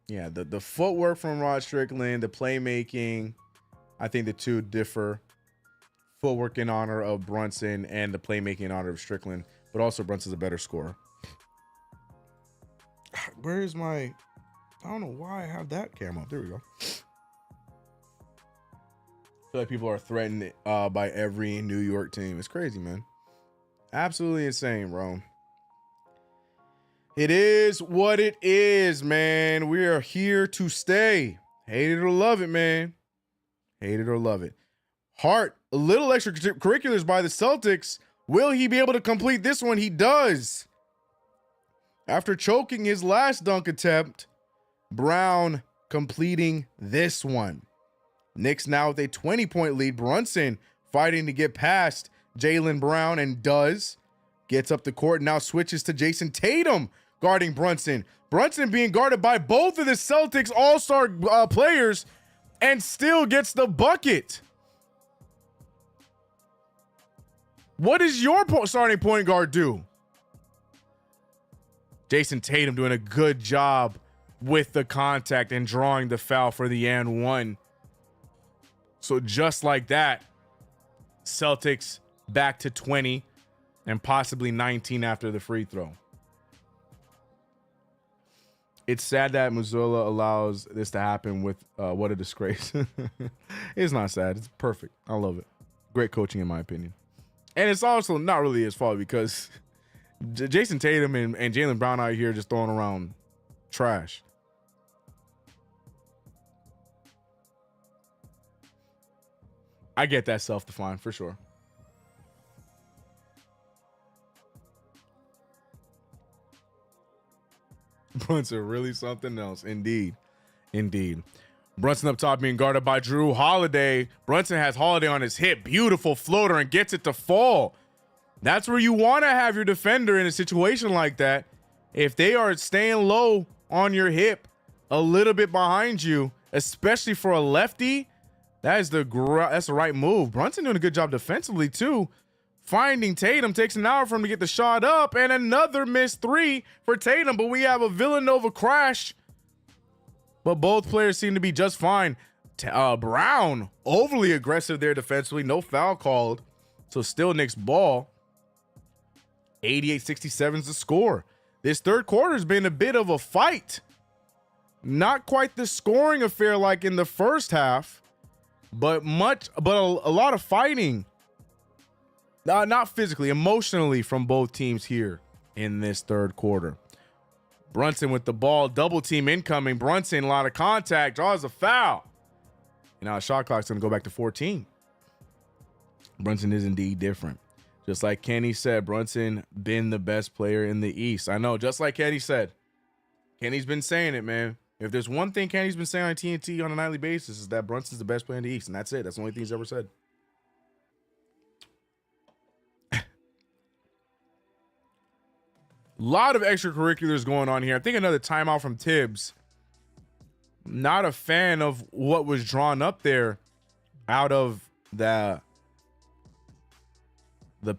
Yeah, the footwork from Rod Strickland, the playmaking, I think the two differ. Footwork in honor of Brunson and the playmaking in honor of Strickland. But also Brunson's a better scorer. Where's my... I don't know why I have that camera up. There we go. I feel like people are threatened by every New York team. It's crazy, man. Absolutely insane, bro. It is what it is, man. We are here to stay. Hate it or love it, man. Hate it or love it. Hart, a little extracurriculars by the Celtics. Will he be able to complete this one? He does. After choking his last dunk attempt, Brown completing this one. Knicks now with a 20-point lead. Brunson fighting to get past Jaylen Brown and does. Gets up the court, now switches to Jason Tatum guarding Brunson. Brunson being guarded by both of the Celtics all-star players and still gets the bucket. What does your starting point guard do? Jason Tatum doing a good job with the contact and drawing the foul for the and one. So just like that, Celtics back to 20 and possibly 19 after the free throw. It's sad that Missoula allows this to happen with what a disgrace. It's not sad. It's perfect. I love it. Great coaching in my opinion. And it's also not really his fault because Jason Tatum and Jaylen Brown out here just throwing around trash. I get that self-defined for sure. Brunson really something else. Indeed. Brunson up top being guarded by Drew Holiday. Brunson has Holiday on his hip. Beautiful floater and gets it to fall. That's where you want to have your defender in a situation like that. If they are staying low on your hip a little bit behind you, especially for a lefty. That's the right move. Brunson doing a good job defensively too. Finding Tatum, takes an hour for him to get the shot up, and another missed three for Tatum, but we have a Villanova crash. But both players seem to be just fine. Brown, overly aggressive there defensively, no foul called. So still Knicks ball. 88-67 is the score. This third quarter has been a bit of a fight. Not quite the scoring affair like in the first half, but a lot of fighting. Not physically, emotionally from both teams here in this third quarter. Brunson with the ball, double team incoming. Brunson, a lot of contact, draws a foul. And now shot clock's going to go back to 14. Brunson is indeed different. Just like Kenny said, Brunson been the best player in the East. I know, just like Kenny said. Kenny's been saying it, man. If there's one thing Kenny's been saying on TNT on a nightly basis is that Brunson's the best player in the East, and that's it. That's the only thing he's ever said. Lot of extracurriculars going on here. I think another timeout from Tibbs. Not a fan of what was drawn up there out of the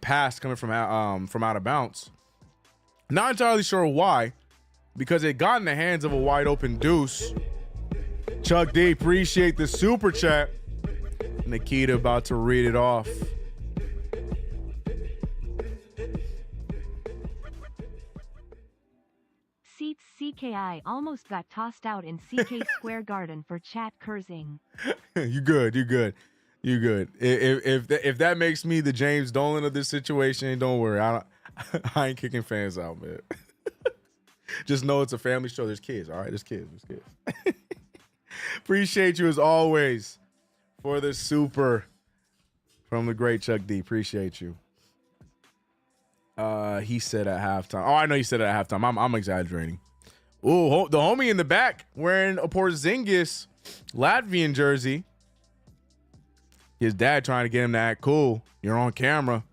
pass coming from out of bounds. Not entirely sure why, because it got in the hands of a wide open Deuce. Chuck D, appreciate the super chat. Nikita about to read it off. Seats CKI almost got tossed out in CK Square Garden for chat cursing. You good. If that makes me the James Dolan of this situation, don't worry. I ain't kicking fans out, man. Just know it's a family show. There's kids, all right? There's kids. Appreciate you as always for the super from the great Chuck D. Appreciate you. He said at halftime. Oh, I know he said it at halftime. I'm exaggerating. Ooh, the homie in the back wearing a Porzingis Latvian jersey. His dad trying to get him to act cool. You're on camera.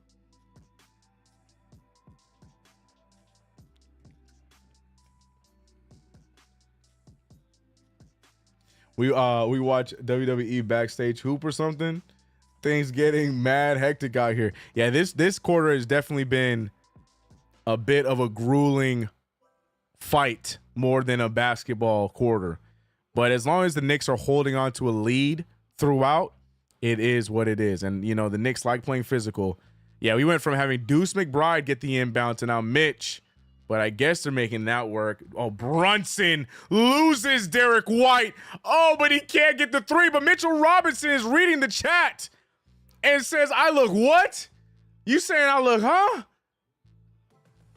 We watch WWE backstage hoop or something. Things getting mad hectic out here. Yeah, this quarter has definitely been a bit of a grueling fight more than a basketball quarter. But as long as the Knicks are holding on to a lead throughout, it is what it is. And, you know, the Knicks like playing physical. Yeah, we went from having Deuce McBride get the inbound to now Mitch. But I guess they're making that work. Oh, Brunson loses Derek White. Oh, but he can't get the three. But Mitchell Robinson is reading the chat and says, I look what? You saying I look, huh?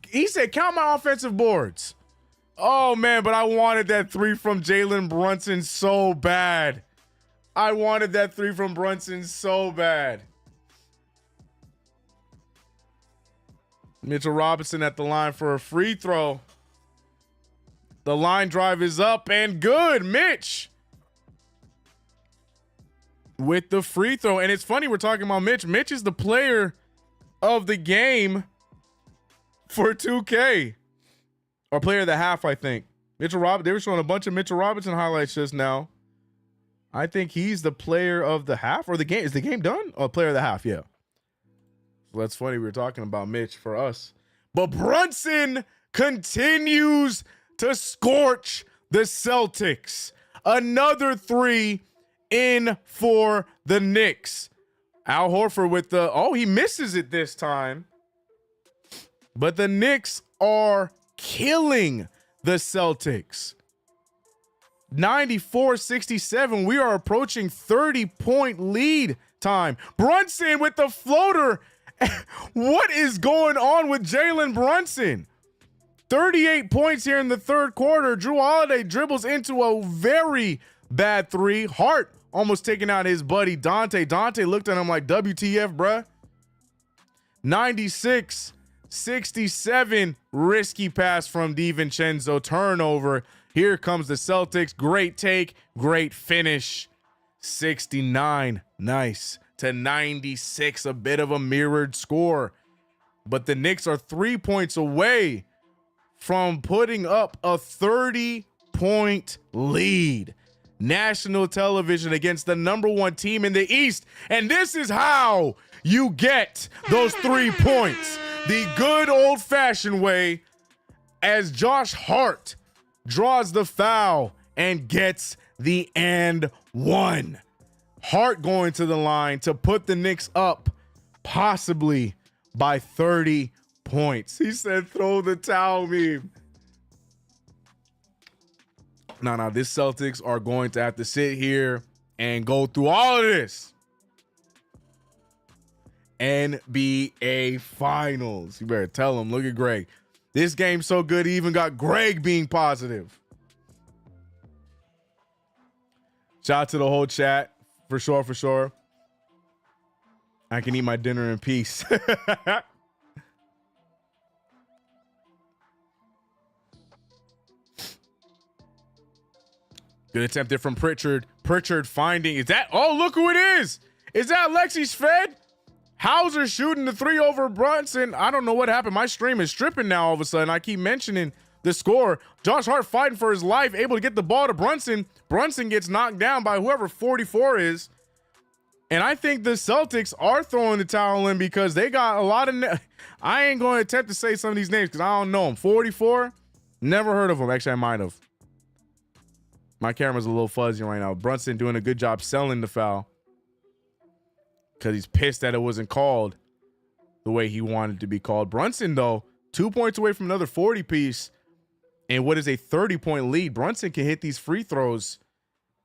He said, count my offensive boards. Oh, man, but I wanted that three from Jalen Brunson so bad. I wanted that three from Brunson so bad. Mitchell Robinson at the line for a free throw. The line drive is up and good. Mitch with the free throw. And it's funny we're talking about Mitch. Mitch is the player of the game for 2K. Or player of the half, I think. They were showing a bunch of Mitchell Robinson highlights just now. I think he's the player of the half or the game. Is the game done? Oh, player of the half, yeah. So that's funny. We were talking about Mitch for us. But Brunson continues to scorch the Celtics. Another three in for the Knicks. Al Horford with he misses it this time. But the Knicks are killing the Celtics. 94-67. We are approaching 30-point lead time. Brunson with the floater. What is going on with Jalen Brunson? 38 points here in the third quarter. Drew Holiday dribbles into a very bad three. Hart almost taking out his buddy Dante. Dante looked at him like, WTF, bruh. 96-67. Risky pass from DiVincenzo. Turnover. Here comes the Celtics. Great take. Great finish. 69. Nice. To 96. A bit of a mirrored score. But the Knicks are 3 points away from putting up a 30-point point lead. National television against the #1 team in the East. And this is how you get those 3 points. The good old-fashioned way, as Josh Hart draws the foul and gets the and one. Hart going to the line to put the Knicks up possibly by 30 points. He said, throw the towel meme. No, this Celtics are going to have to sit here and go through all of this. NBA Finals. You better tell him. Look at Greg. This game's so good, he even got Greg being positive. Shout out to the whole chat. For sure. I can eat my dinner in peace. Good attempt there from Pritchard. Pritchard finding, is that, oh, look who it is. Is that Lexi Sved? Hauser shooting the 3 over Brunson. I don't know what happened. My stream is stripping now all of a sudden. I keep mentioning the score. Josh Hart fighting for his life, able to get the ball to Brunson. Brunson gets knocked down by whoever 44 is. And I think the Celtics are throwing the towel in because they got a lot of, I ain't going to attempt to say some of these names because I don't know them. 44, never heard of them. Actually, I might have. My camera's a little fuzzy right now. Brunson doing a good job selling the foul because he's pissed that it wasn't called the way he wanted to be called. Brunson, though, 2 points away from another 40 piece and what is a 30-point lead. Brunson can hit these free throws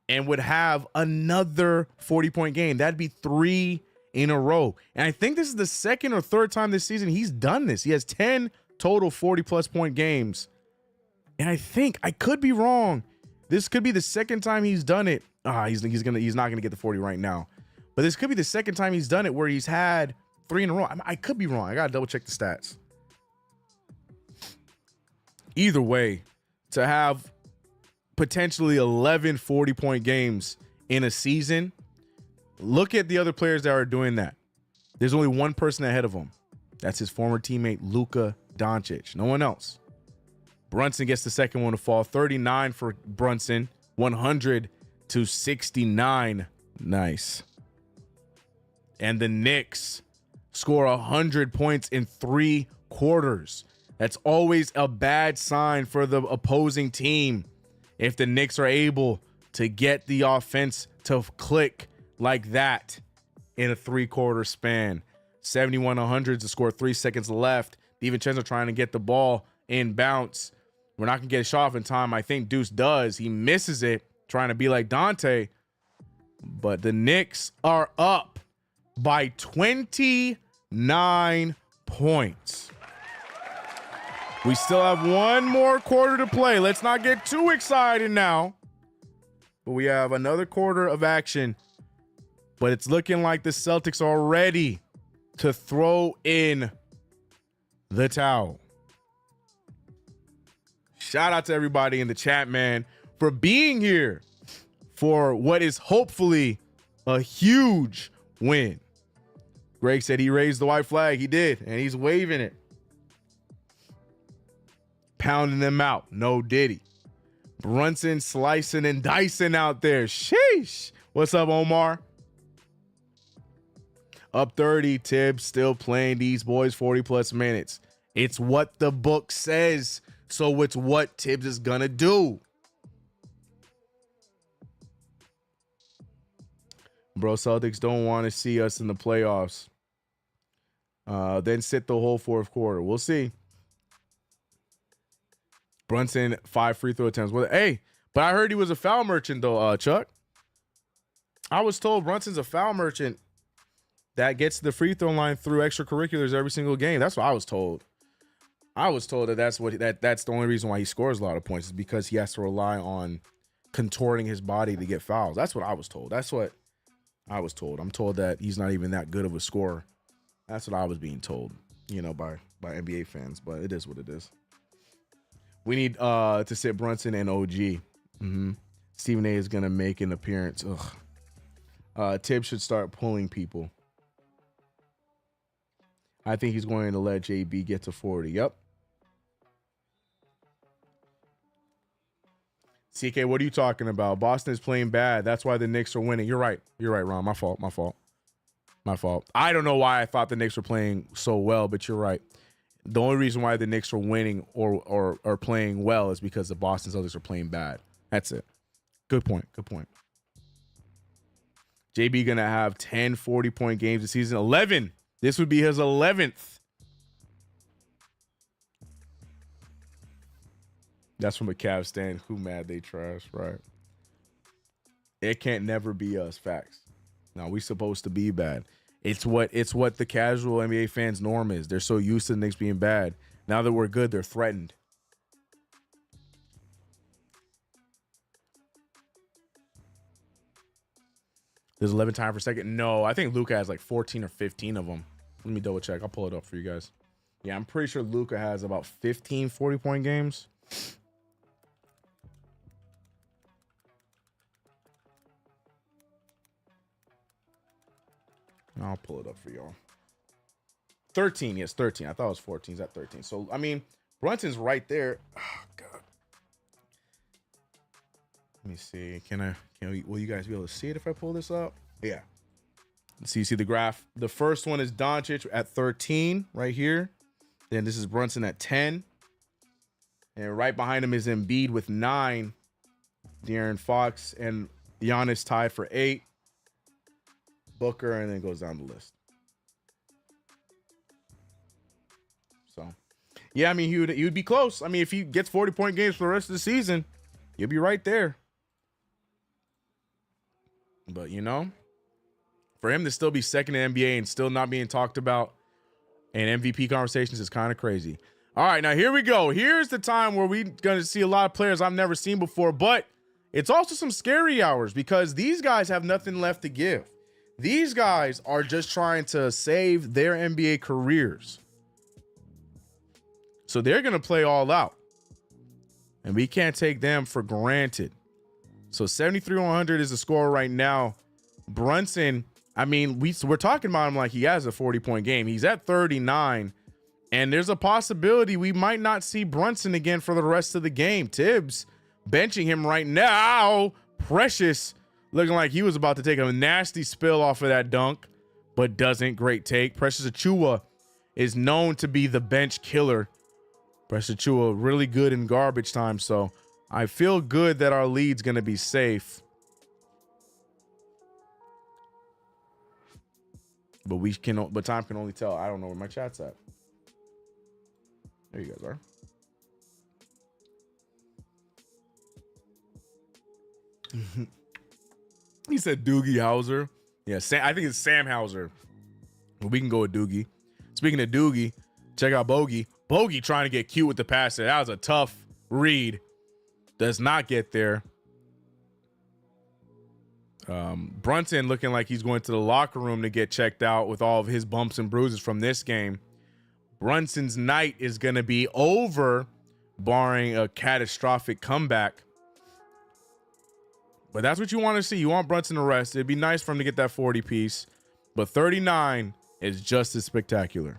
and would have another 40-point game. That'd be 3 in a row. And I think this is the second or third time this season he's done this. He has 10 total 40-plus point games. And I think, I could be wrong, this could be the second time he's done it. He's not gonna get the 40 right now. But this could be the second time he's done it where he's had 3 in a row. I could be wrong. I gotta double check the stats. Either way, to have potentially 11 40-point games in a season, look at the other players that are doing that. There's only one person ahead of him. That's his former teammate, Luka Doncic. No one else. Brunson gets the second one to fall. 39 for Brunson. 100 to 69. Nice. And the Knicks score 100 points in 3 quarters. That's always a bad sign for the opposing team if the Knicks are able to get the offense to click like that in a 3-quarter span. 71-100 to score 3 seconds left. DiVincenzo trying to get the ball in bounce. We're not going to get a shot off in time. I think Deuce does. He misses it, trying to be like Dante. But the Knicks are up by 29 points. We still have one more quarter to play. Let's not get too excited now. But we have another quarter of action. But it's looking like the Celtics are ready to throw in the towel. Shout out to everybody in the chat, man, for being here for what is hopefully a huge win. Greg said he raised the white flag. He did, and he's waving it. Pounding them out. No Diddy. Brunson slicing and dicing out there. Sheesh. What's up, Omar? Up 30. Tibbs still playing these boys 40-plus minutes. It's what the book says, so it's what Tibbs is going to do. Bro, Celtics don't want to see us in the playoffs. Then sit the whole fourth quarter. We'll see. Brunson, 5 free throw attempts. Well, hey, but I heard he was a foul merchant, though, Chuck. I was told Brunson's a foul merchant that gets to the free throw line through extracurriculars every single game. That's what I was told. I was told that that's the only reason why he scores a lot of points is because he has to rely on contorting his body to get fouls. That's what I was told. That's what I was told. I'm told that he's not even that good of a scorer. That's what I was being told, by NBA fans, but it is what it is. We need to sit Brunson and OG. Stephen A is going to make an appearance. Tibbs should start pulling people. I think he's going to let JB get to 40. Yep. CK, what are you talking about? Boston is playing bad. That's why the Knicks are winning. You're right. You're right, Ron. My fault. I don't know why I thought the Knicks were playing so well, but you're right. The only reason why the Knicks are winning or are playing well is because the Boston Celtics are playing bad. That's it. Good point. JB going to have 10 40-point games this season. 11. This would be his 11th. That's from a Cavs stand. Who mad they trash, right? It can't never be us. Facts. No, we supposed to be bad. It's what the casual NBA fans' norm is. They're so used to the Knicks being bad. Now that we're good, they're threatened. There's 11 time per second. No, I think Luka has like 14 or 15 of them. Let me double check. I'll pull it up for you guys. Yeah, I'm pretty sure Luka has about 15 40-point games. I'll pull it up for y'all. 13, yes, 13. I thought it was 14. He's at 13. So, I mean, Brunson's right there. Oh, God. Let me see. Will you guys be able to see it if I pull this up? Yeah. So you see the graph. The first one is Doncic at 13 right here. Then this is Brunson at 10. And right behind him is Embiid with 9. De'Aaron Fox and Giannis tied for 8. Booker, and then goes down the list. So, yeah, I mean, he would be close. I mean, if he gets 40-point games for the rest of the season, he'll be right there. But, you know, for him to still be second in the NBA and still not being talked about in MVP conversations is kind of crazy. All right, now here we go. Here's the time where we're going to see a lot of players I've never seen before, but it's also some scary hours because these guys have nothing left to give. These guys are just trying to save their NBA careers. So they're going to play all out. And we can't take them for granted. So 73-100 is the score right now. Brunson, I mean, we're talking about him like he has a 40-point game. He's at 39. And there's a possibility we might not see Brunson again for the rest of the game. Tibbs benching him right now. Precious. Looking like he was about to take a nasty spill off of that dunk, but doesn't. Great take. Precious Achiuwa is known to be the bench killer. Precious Achiuwa really good in garbage time, so I feel good that our lead's going to be safe. But time can only tell. I don't know where my chat's at. There you guys are. He said Doogie Howser. Yeah, I think it's Sam Hauser. But we can go with Doogie. Speaking of Doogie, check out Bogey. Bogey trying to get cute with the passer. That was a tough read. Does not get there. Brunson looking like he's going to the locker room to get checked out with all of his bumps and bruises from this game. Brunson's night is going to be over, barring a catastrophic comeback. But that's what you want to see. You want Brunson to rest. It'd be nice for him to get that 40 piece. But 39 is just as spectacular.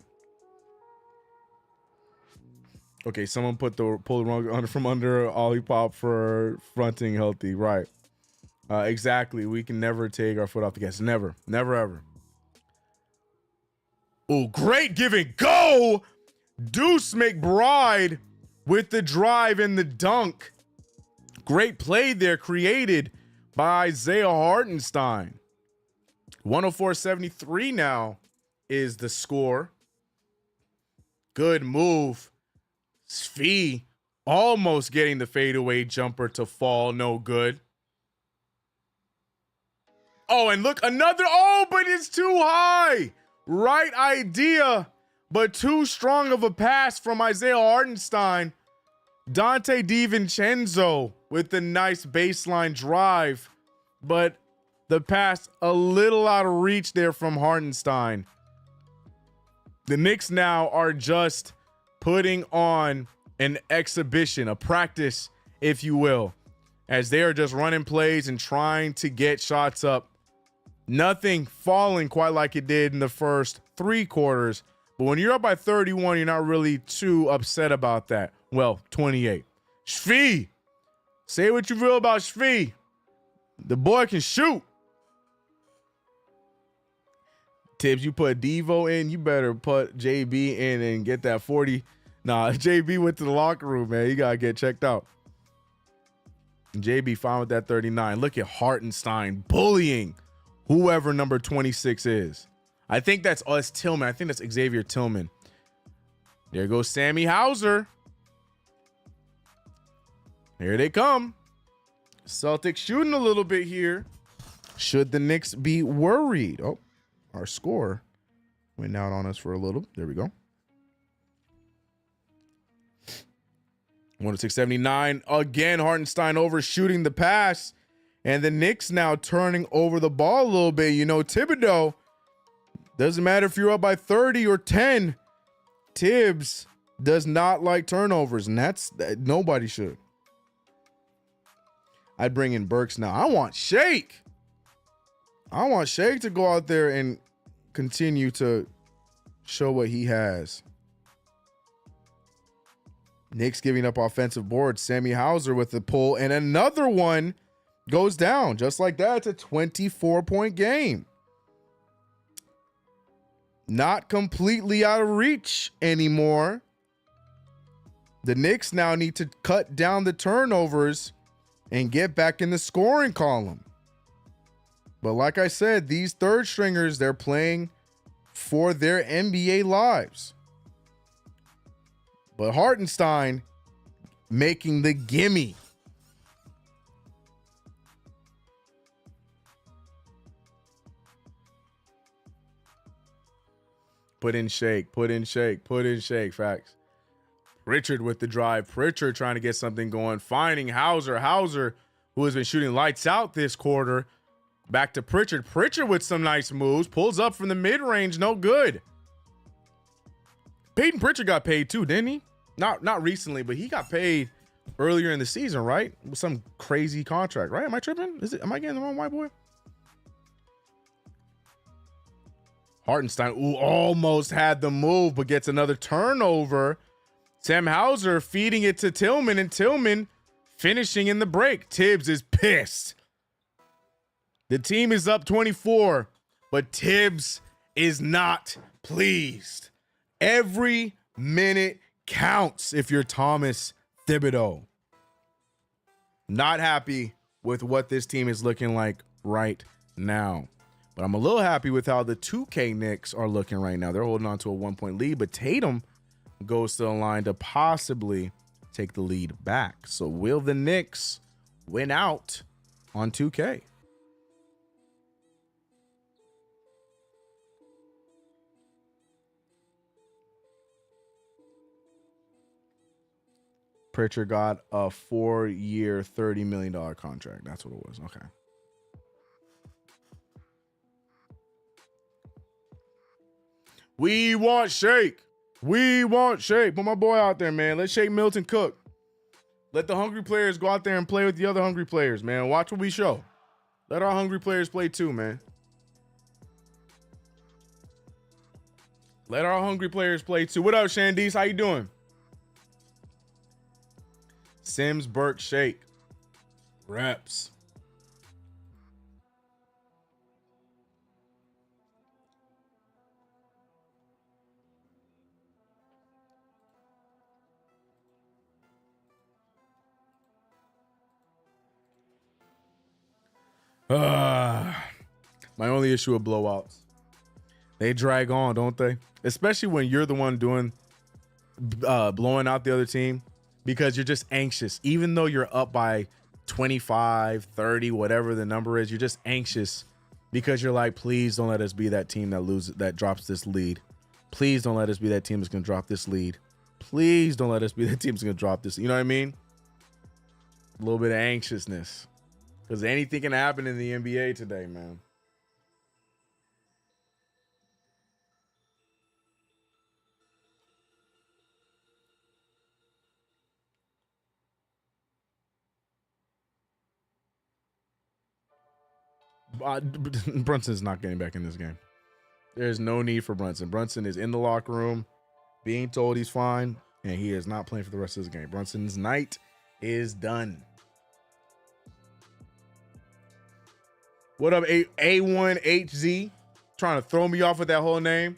Okay, someone pull the rug from under Ollie Pop for fronting healthy. Right. Exactly. We can never take our foot off the gas. Never. Never, ever. Oh, great give and go. Deuce McBride with the drive and the dunk. Great play there created by Isaiah Hartenstein. 104-73 now is the score. Good move. Svi almost getting the fadeaway jumper to fall. No good. Oh, and look, another. Oh, but it's too high. Right idea, but too strong of a pass from Isaiah Hartenstein. Dante DiVincenzo with the nice baseline drive, but the pass a little out of reach there from Hartenstein. The Knicks now are just putting on an exhibition, a practice, if you will, as they are just running plays and trying to get shots up. Nothing falling quite like it did in the first 3 quarters. But when you're up by 31, you're not really too upset about that. Well, 28. Svi Say what you feel about Shvee. The boy can shoot. Tibbs, you put Devo in, you better put JB in and get that 40. Nah, JB went to the locker room, man. You got to get checked out. JB fine with that 39. Look at Hartenstein bullying whoever number 26 is. I think that's us Tillman. I think that's Xavier Tillman. There goes Sammy Hauser. Here they come. Celtics shooting a little bit here. Should the Knicks be worried? Oh, our score went out on us for a little. There we go. 106-79. Again, Hartenstein overshooting the pass. And the Knicks now turning over the ball a little bit. You know, Thibodeau, doesn't matter if you're up by 30 or 10. Tibbs does not like turnovers, and nobody should. I'd bring in Burks now. I want Shake. I want Shake to go out there and continue to show what he has. Knicks giving up offensive boards. Sammy Hauser with the pull, and another one goes down. Just like that, it's a 24-point game. Not completely out of reach anymore. The Knicks now need to cut down the turnovers and get back in the scoring column. But like I said, these third stringers, they're playing for their NBA lives. But Hartenstein making the gimme. Put in Shake, put in Shake, put in Shake. Facts. Pritchard with the drive. Pritchard trying to get something going. Finding Hauser. Hauser, who has been shooting lights out this quarter. Back to Pritchard. Pritchard with some nice moves. Pulls up from the mid-range. No good. Peyton Pritchard got paid too, didn't he? Not recently, but he got paid earlier in the season, right? With some crazy contract, right? Am I tripping? Am I getting the wrong white boy? Hartenstein, ooh, almost had the move, but gets another turnover. Sam Hauser feeding it to Tillman, and Tillman finishing in the break. Tibbs is pissed. The team is up 24, but Tibbs is not pleased. Every minute counts if you're Thomas Thibodeau. Not happy with what this team is looking like right now. But I'm a little happy with how the 2K Knicks are looking right now. They're holding on to a 1-point lead, but Tatum goes to the line to possibly take the lead back. So will the Knicks win out on 2K? Pritchard got a 4-year, $30 million contract. That's what it was. Okay. We want Shake. We want Shake. Put my boy out there, man. Let Shake Milton cook. Let the hungry players go out there and play with the other hungry players, man. Watch what we show. Let our hungry players play too, man. Let our hungry players play too. What up, Shandice? How you doing? Sims, Burke, Shake. Reps. My only issue with blowouts. They drag on, don't they? Especially when you're the one doing blowing out the other team, because you're just anxious. Even though you're up by 25, 30, whatever the number is, you're just anxious because you're like, please don't let us be that team that drops this lead. Please don't let us be that team that's going to drop this lead. Please don't let us be that team that's going to drop this. You know what I mean? A little bit of anxiousness. Because anything can happen in the NBA today, man. Brunson's not getting back in this game. There's no need for Brunson. Brunson is in the locker room being told he's fine, and he is not playing for the rest of this game. Brunson's night is done. What up, A1HZ? Trying to throw me off with that whole name.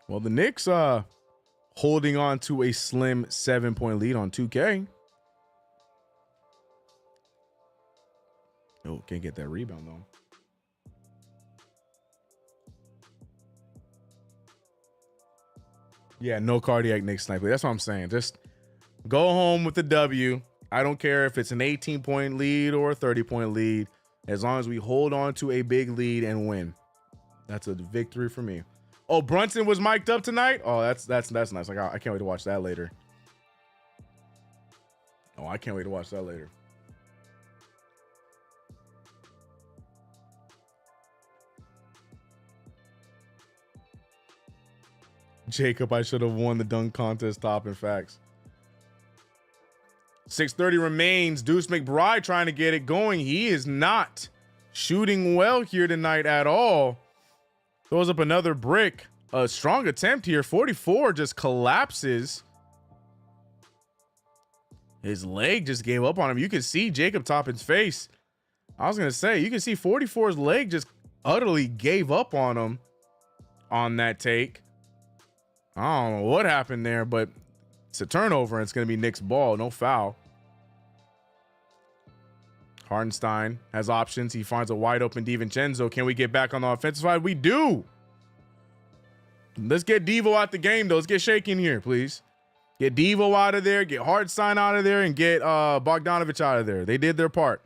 Well, the Knicks holding on to a slim 7-point lead on 2K. Oh, can't get that rebound though. Yeah, no cardiac Knicks sniper. That's what I'm saying. Just go home with the W. I don't care if it's an 18-point lead or a 30-point lead. As long as we hold on to a big lead and win. That's a victory for me. Oh, Brunson was mic'd up tonight? Oh, that's nice. Like, I can't wait to watch that later. Oh, I can't wait to watch that later. Jacob, I should have won the dunk contest top in facts. 6:30 remains. Deuce McBride trying to get it going. He is not shooting well here tonight at all. Throws up another brick. A strong attempt here. 44 just collapses. His leg just gave up on him. You can see Jacob Toppin's face. I was going to say, you can see 44's leg just utterly gave up on him on that take. I don't know what happened there, but it's a turnover and it's going to be Knicks ball. No foul. Hartenstein has options. He finds a wide open DiVincenzo. Can we get back on the offensive side? We do. Let's get Devo out the game, though. Let's get shaking here, please. Get Devo out of there. Get Hartenstein out of there and get Bogdanovich out of there. They did their part.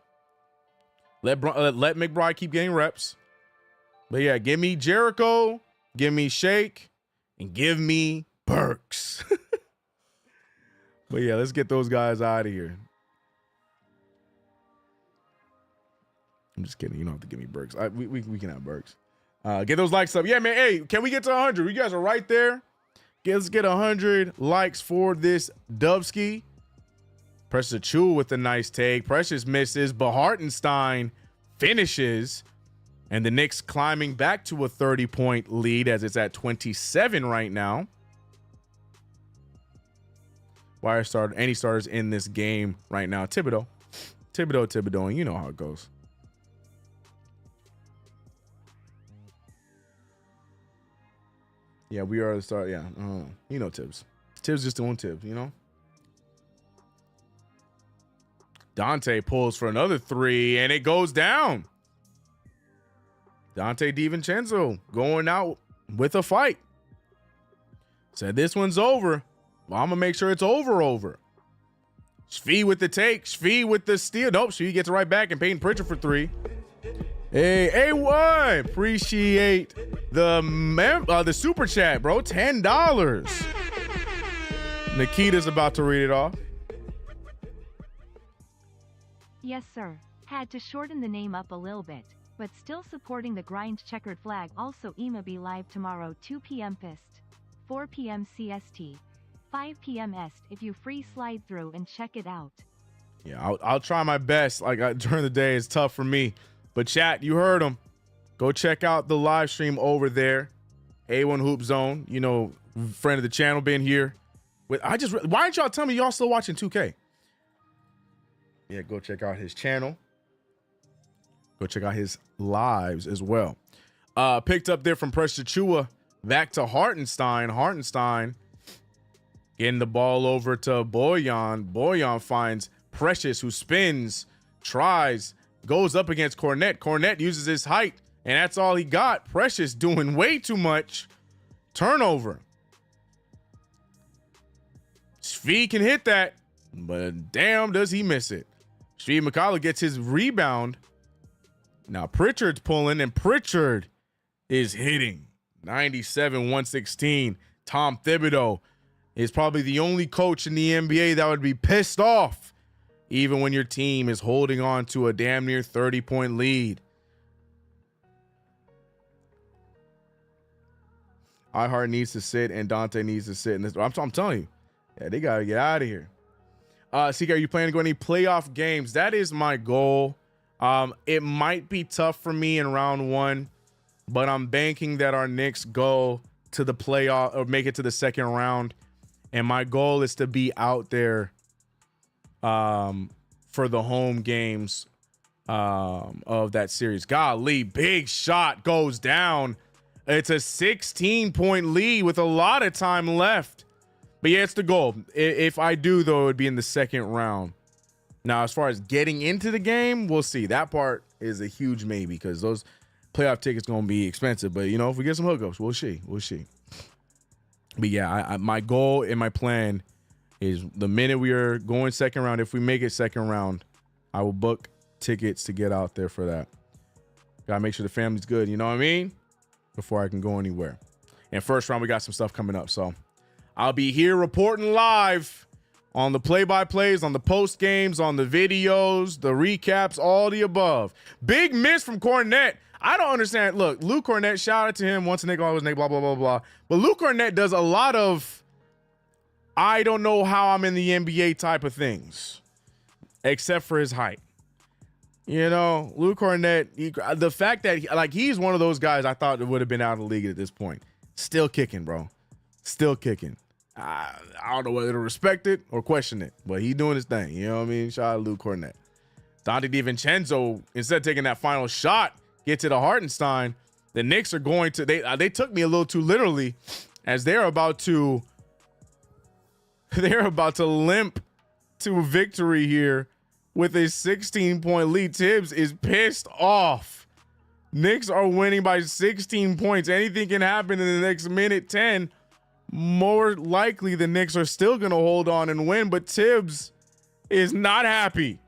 Let McBride keep getting reps. But yeah, give me Jericho. Give me Shake. And give me Burks. But yeah, let's get those guys out of here. I'm just kidding. You don't have to give me Burks. We can have Burks. Get those likes up. Yeah, man. Hey, can we get to 100? You guys are right there. Let's get 100 likes for this Dubski. Precious Achua with a nice take. Precious misses, but Hartenstein finishes. And the Knicks climbing back to a 30-point lead as it's at 27 right now. Any starters in this game right now? Thibodeau, and you know how it goes. Yeah, we are the start. Yeah, you know Tibbs. Tibbs just doing Tibbs, you know. Dante pulls for another three, and it goes down. Dante DiVincenzo going out with a fight. Said this one's over. Well, I'm going to make sure it's over. Shvee with the take. Shvee with the steal. Nope, Shvee gets it right back, and Peyton Pritchard for three. Hey, A1. Appreciate the super chat, bro. $10. Nikita's about to read it off. Yes, sir. Had to shorten the name up a little bit, but still supporting the grind. Checkered flag. Also Ema be live tomorrow 2 p.m. Pist, 4 p.m. CST, 5 p.m. Est. If you free, slide through and check it out. Yeah, I'll try my best. During the day, it's tough for me. But chat, you heard him. Go check out the live stream over there. A1 Hoop Zone, you know, friend of the channel, been here. Why didn't y'all tell me y'all still watching 2K? Yeah, go check out his channel. Go check out his lives as well. Picked up there from Precious Achua. Back to Hartenstein. Hartenstein getting the ball over to Boyan. Boyan finds Precious, who spins, tries, goes up against Cornette. Cornette uses his height, and that's all he got. Precious doing way too much. Turnover. Shvee can hit that, but damn, does he miss it. Shvee McCullough gets his rebound. Now Pritchard's pulling, and Pritchard is hitting. 97-116. Tom Thibodeau is probably the only coach in the NBA that would be pissed off even when your team is holding on to a damn near 30-point lead. iHeart needs to sit, and Dante needs to sit in this. I'm telling you, yeah, they got to get out of here. CK, are you planning to go any playoff games? That is my goal. It might be tough for me in round 1, but I'm banking that our Knicks go to the playoff or make it to the second round. And my goal is to be out there for the home games of that series. Golly, big shot goes down. It's a 16-point lead with a lot of time left. But yeah, it's the goal. If I do, though, it would be in the second round. Now, as far as getting into the game, we'll see. That part is a huge maybe because those playoff tickets going to be expensive. But, you know, if we get some hookups, we'll see. We'll see. But yeah, my goal and my plan is the minute we are going second round, if we make it second round, I will book tickets to get out there for that. Gotta make sure the family's good, you know what I mean? Before I can go anywhere. And first round, we got some stuff coming up. So I'll be here reporting live on the play-by-plays, on the post games, on the videos, the recaps, all the above. Big miss from Cornette. I don't understand. Look, Lou Cornette, shout out to him. Once a Knick, always Knick, blah, blah, blah, blah. But Lou Cornette does a lot of I don't know how I'm in the NBA type of things, except for his height. You know, Lou Cornette, the fact that he's one of those guys I thought would have been out of the league at this point. Still kicking, bro. Still kicking. I don't know whether to respect it or question it, but he doing his thing. You know what I mean? Shout out to Lou Cornette. Dante DiVincenzo, instead of taking that final shot, get to the Hartenstein. The Knicks are going to, they took me a little too literally as they're about to limp to victory here with a 16-point lead. Tibbs is pissed off. Knicks are winning by 16 points. Anything can happen in the next minute 10. More likely the Knicks are still going to hold on and win, but Tibbs is not happy.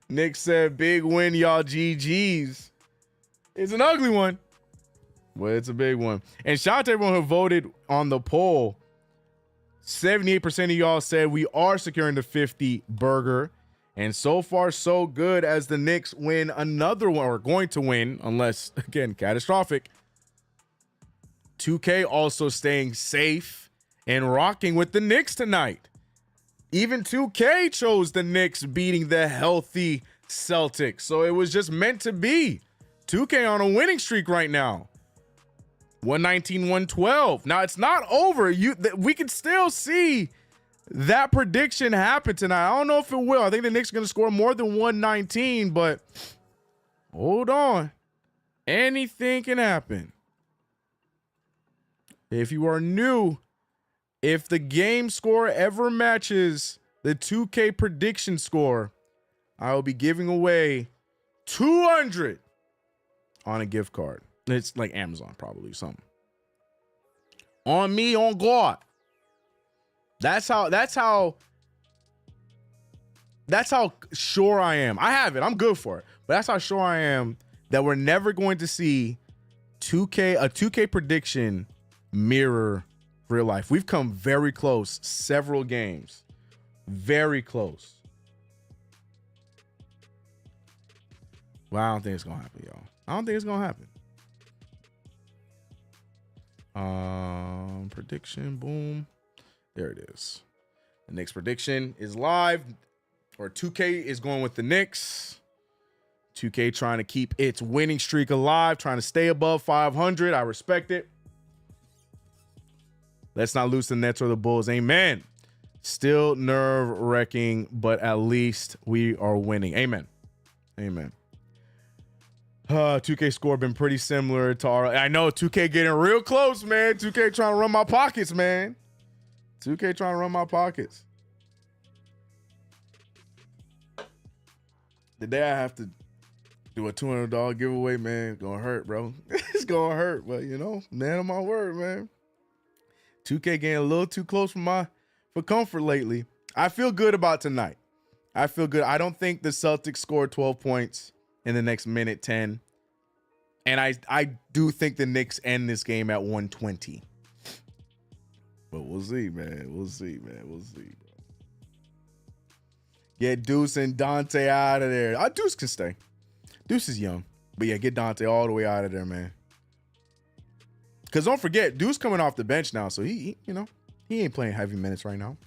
Nick said, big win, y'all. GG's. It's an ugly one, but it's a big one. And shout out to everyone who voted on the poll. 78% of y'all said we are securing the 50 burger. And so far, so good as the Knicks win another one, or going to win, unless, again, catastrophic. 2K also staying safe and rocking with the Knicks tonight. Even 2K chose the Knicks beating the healthy Celtics. So it was just meant to be. 2K on a winning streak right now. 119-112. Now it's not over. We can still see that prediction happen tonight. I don't know if it will. I think the Knicks are going to score more than 119, but hold on. Anything can happen. If you are new, if the game score ever matches the 2K prediction score, I will be giving away 200 on a gift card. It's like Amazon, probably something. On me, on God. That's how sure I am. I have it. I'm good for it. But that's how sure I am that we're never going to see a 2K prediction mirror real life. We've come very close several games. Very close. Well, I don't think it's gonna happen, y'all. I don't think it's gonna happen. Prediction, boom. There it is. The Knicks prediction is live, or 2K is going with the Knicks. 2K trying to keep its winning streak alive, trying to stay above 500. I respect it. Let's not lose the Nets or the Bulls. Amen. Still nerve-wracking, but at least we are winning. Amen. Amen. 2K score been pretty similar to our. I know 2K getting real close, man. 2K trying to run my pockets, man. 2K trying to run my pockets. The day I have to do a $200 giveaway, man, it's gonna hurt, bro. It's gonna hurt, but you know, man of my word, man. 2K getting a little too close for comfort lately. I feel good about tonight. I feel good. I don't think the Celtics scored 12 points in the next minute 10. And I do think the Knicks end this game at 120. But we'll see, man. We'll see, man. We'll see, bro. Get Deuce and Dante out of there. Deuce can stay. Deuce is young. But yeah, get Dante all the way out of there, man. Because don't forget, Deuce coming off the bench now. So he ain't playing heavy minutes right now.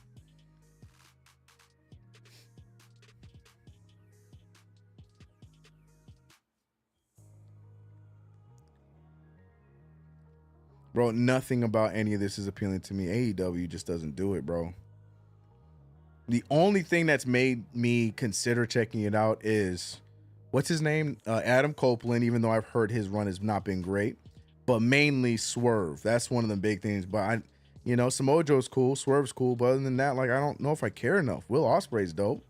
Bro, nothing about any of this is appealing to me. AEW just doesn't do it, bro. The only thing that's made me consider checking it out is, what's his name? Adam Copeland, even though I've heard his run has not been great. But mainly Swerve. That's one of the big things. But Samojo's cool. Swerve's cool. But other than that, like, I don't know if I care enough. Will Ospreay's dope.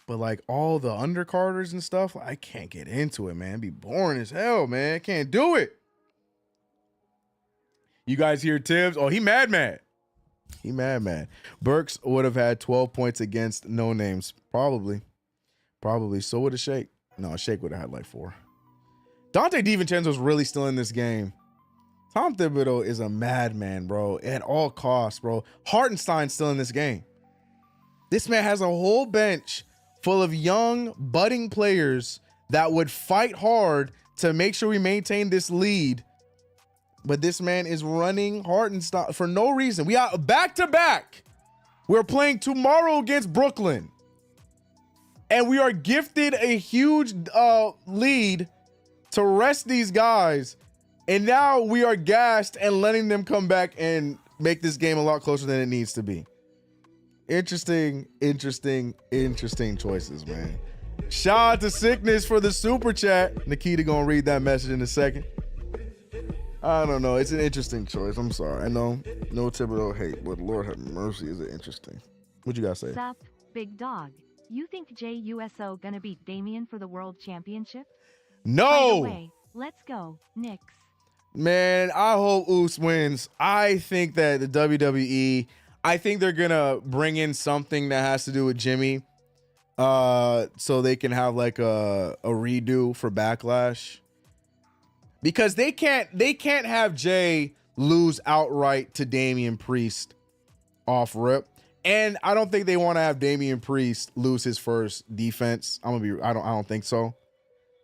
But like all the undercarders and stuff, I can't get into it, man. It'd be boring as hell, man. I can't do it. You guys hear Tibbs? Oh, he mad. He mad. Burks would have had 12 points against no names. Probably. So would a Shake. No, a Shake would have had like 4. Dante DiVincenzo's really still in this game. Tom Thibodeau is a madman, bro. At all costs, bro. Hartenstein's still in this game. This man has a whole bench full of young, budding players that would fight hard to make sure we maintain this lead. But this man is running Hartenstein for no reason. We are back-to-back. We're playing tomorrow against Brooklyn. And we are gifted a huge lead to rest these guys. And now we are gassed and letting them come back and make this game a lot closer than it needs to be. Interesting choices, man. Shout out to Sickness for the super chat. Nikita gonna read that message in a second. I don't know. It's an interesting choice. I'm sorry. I know no Thibodeau hate, but Lord have mercy, is it interesting? What you guys say? Sup, big dog. You think JUSO gonna beat Damian for the world championship? No. By the way, let's go, Knicks. Man, I hope Oos wins. I think that the WWE, I think they're gonna bring in something that has to do with Jimmy, so they can have like a redo for Backlash. Because they can't have Jay lose outright to Damian Priest off rip. And I don't think they want to have Damian Priest lose his first defense. I don't think so.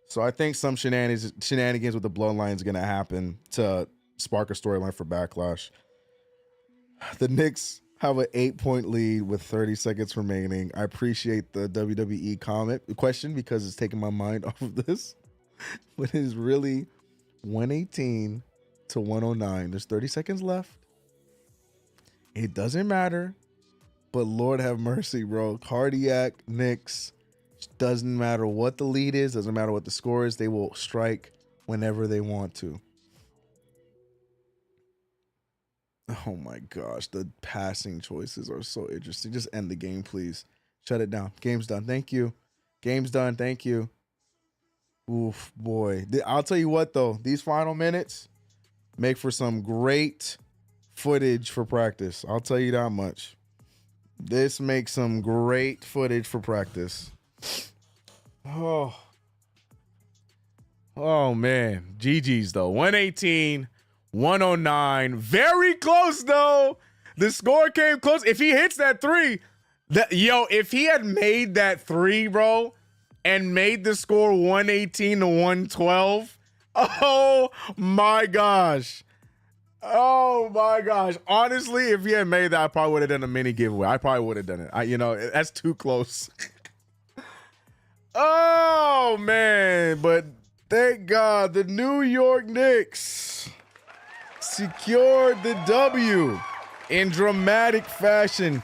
So I think some shenanigans with the bloodline is gonna happen to spark a storyline for Backlash. The Knicks have an 8-point lead with 30 seconds remaining. I appreciate the WWE question because it's taking my mind off of this. But it is really 118 to 109. There's 30 seconds left. It doesn't matter. But Lord have mercy, bro. Cardiac Knicks. Doesn't matter what the lead is. Doesn't matter what the score is. They will strike whenever they want to. Oh my gosh. The passing choices are so interesting. Just end the game, please. Shut it down. Game's done. Thank you. Game's done. Thank you. Oof, boy. I'll tell you what, though. These final minutes make for some great footage for practice. I'll tell you that much. This makes some great footage for practice. Oh man. GG's, though. 118, 109. Very close, though. The score came close. If he hits that 3, if he had made that 3, bro, and made the score 118 to 112. Oh my gosh. Honestly, if he had made that, I probably would have done a mini giveaway. I probably would have done it. That's too close. Oh man. But thank God the New York Knicks secured the W in dramatic fashion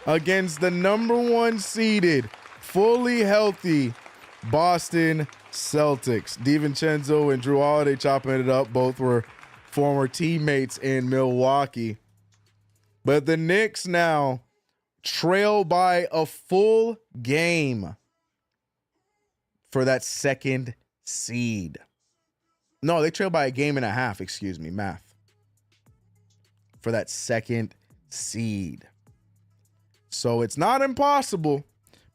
against the #1 seeded, fully healthy Boston Celtics. DiVincenzo and Drew Holiday chopping it up. Both were former teammates in Milwaukee. But the Knicks now trail by a full game for that second seed. No, they trail by a game and a half, excuse me, math. For that second seed. So it's not impossible.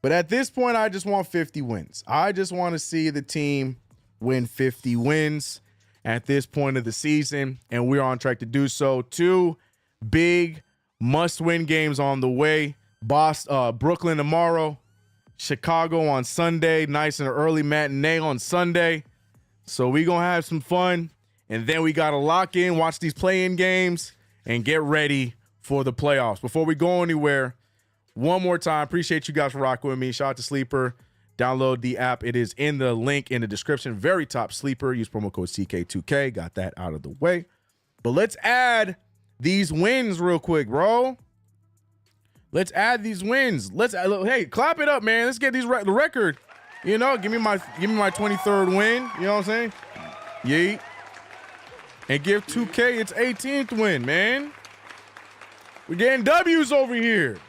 But at this point, I just want 50 wins. I just want to see the team win 50 wins at this point of the season, and we're on track to do so. 2 big must-win games on the way. Brooklyn tomorrow, Chicago on Sunday. Nice and early matinee on Sunday. So we're going to have some fun, and then we got to lock in, watch these play-in games, and get ready for the playoffs. Before we go anywhere, one more time, appreciate you guys for rocking with me. Shout out to Sleeper, Download the app. It is in the link in the description. Very top sleeper. Use promo code CK2K. Got that out of the way. But let's add these wins real quick, bro. Let's add these wins. Hey, clap it up, man. Let's get these the record. You know, give me my 23rd win. You know what I'm saying? Yeet. And give 2K its 18th win, man. We're getting W's over here.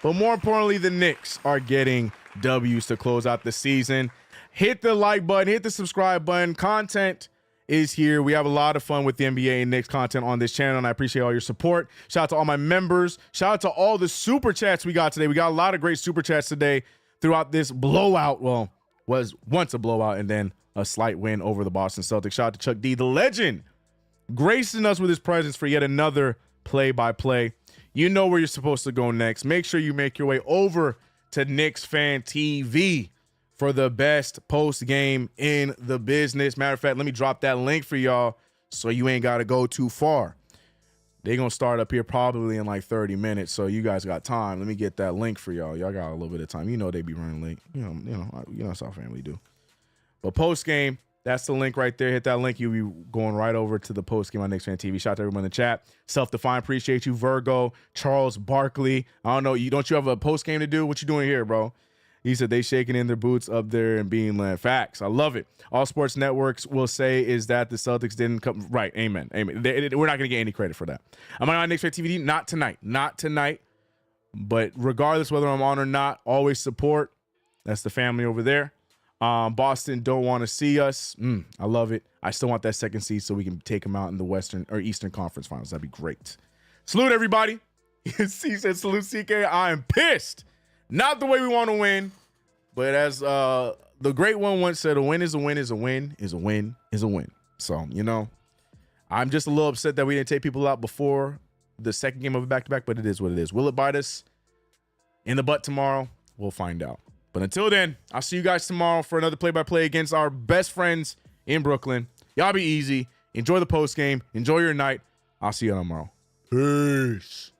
But more importantly, the Knicks are getting W's to close out the season. Hit the like button, hit the subscribe button. Content is here. We have a lot of fun with the NBA and Knicks content on this channel, and I appreciate all your support. Shout out to all my members. Shout out to all the super chats we got today. We got a lot of great super chats today throughout this blowout. Well, was once a blowout and then a slight win over the Boston Celtics. Shout out to Chuck D, the legend, gracing us with his presence for yet another play-by-play. You know where you're supposed to go next. Make sure you make your way over to Knicks Fan TV for the best post game in the business. Matter of fact, let me drop that link for y'all so you ain't got to go too far. They're going to start up here probably in like 30 minutes, so you guys got time. Let me get that link for y'all. Y'all got a little bit of time. You know they be running late. You know that's how family do. But post game, that's the link right there. Hit that link. You'll be going right over to the post game on Knicks Fan TV. Shout out to everyone in the chat. Self-defined, appreciate you. Virgo, Charles Barkley. I don't know. Don't you have a post game to do? What you doing here, bro? He said they shaking in their boots up there and being land. Facts. I love it. All sports networks will say is that the Celtics didn't come. Right. Amen. Amen. We're not going to get any credit for that. Am I on Knicks Fan TV? Not tonight. Not tonight. But regardless whether I'm on or not, always support. That's the family over there. Boston don't want to see us. I love it. I still want that second seed so we can take them out in the Western or Eastern Conference Finals. That'd be great. Salute everybody. He said salute CK. I am pissed. Not the way we want to win, but as the great one once said, a win is a win is a win is a win is a win. So, you know, I'm just a little upset that we didn't take people out before the second game of a back-to-back, but it is what it is. Will it bite us in the butt tomorrow? We'll find out. But until then, I'll see you guys tomorrow for another play-by-play against our best friends in Brooklyn. Y'all be easy. Enjoy the post game. Enjoy your night. I'll see you tomorrow. Peace.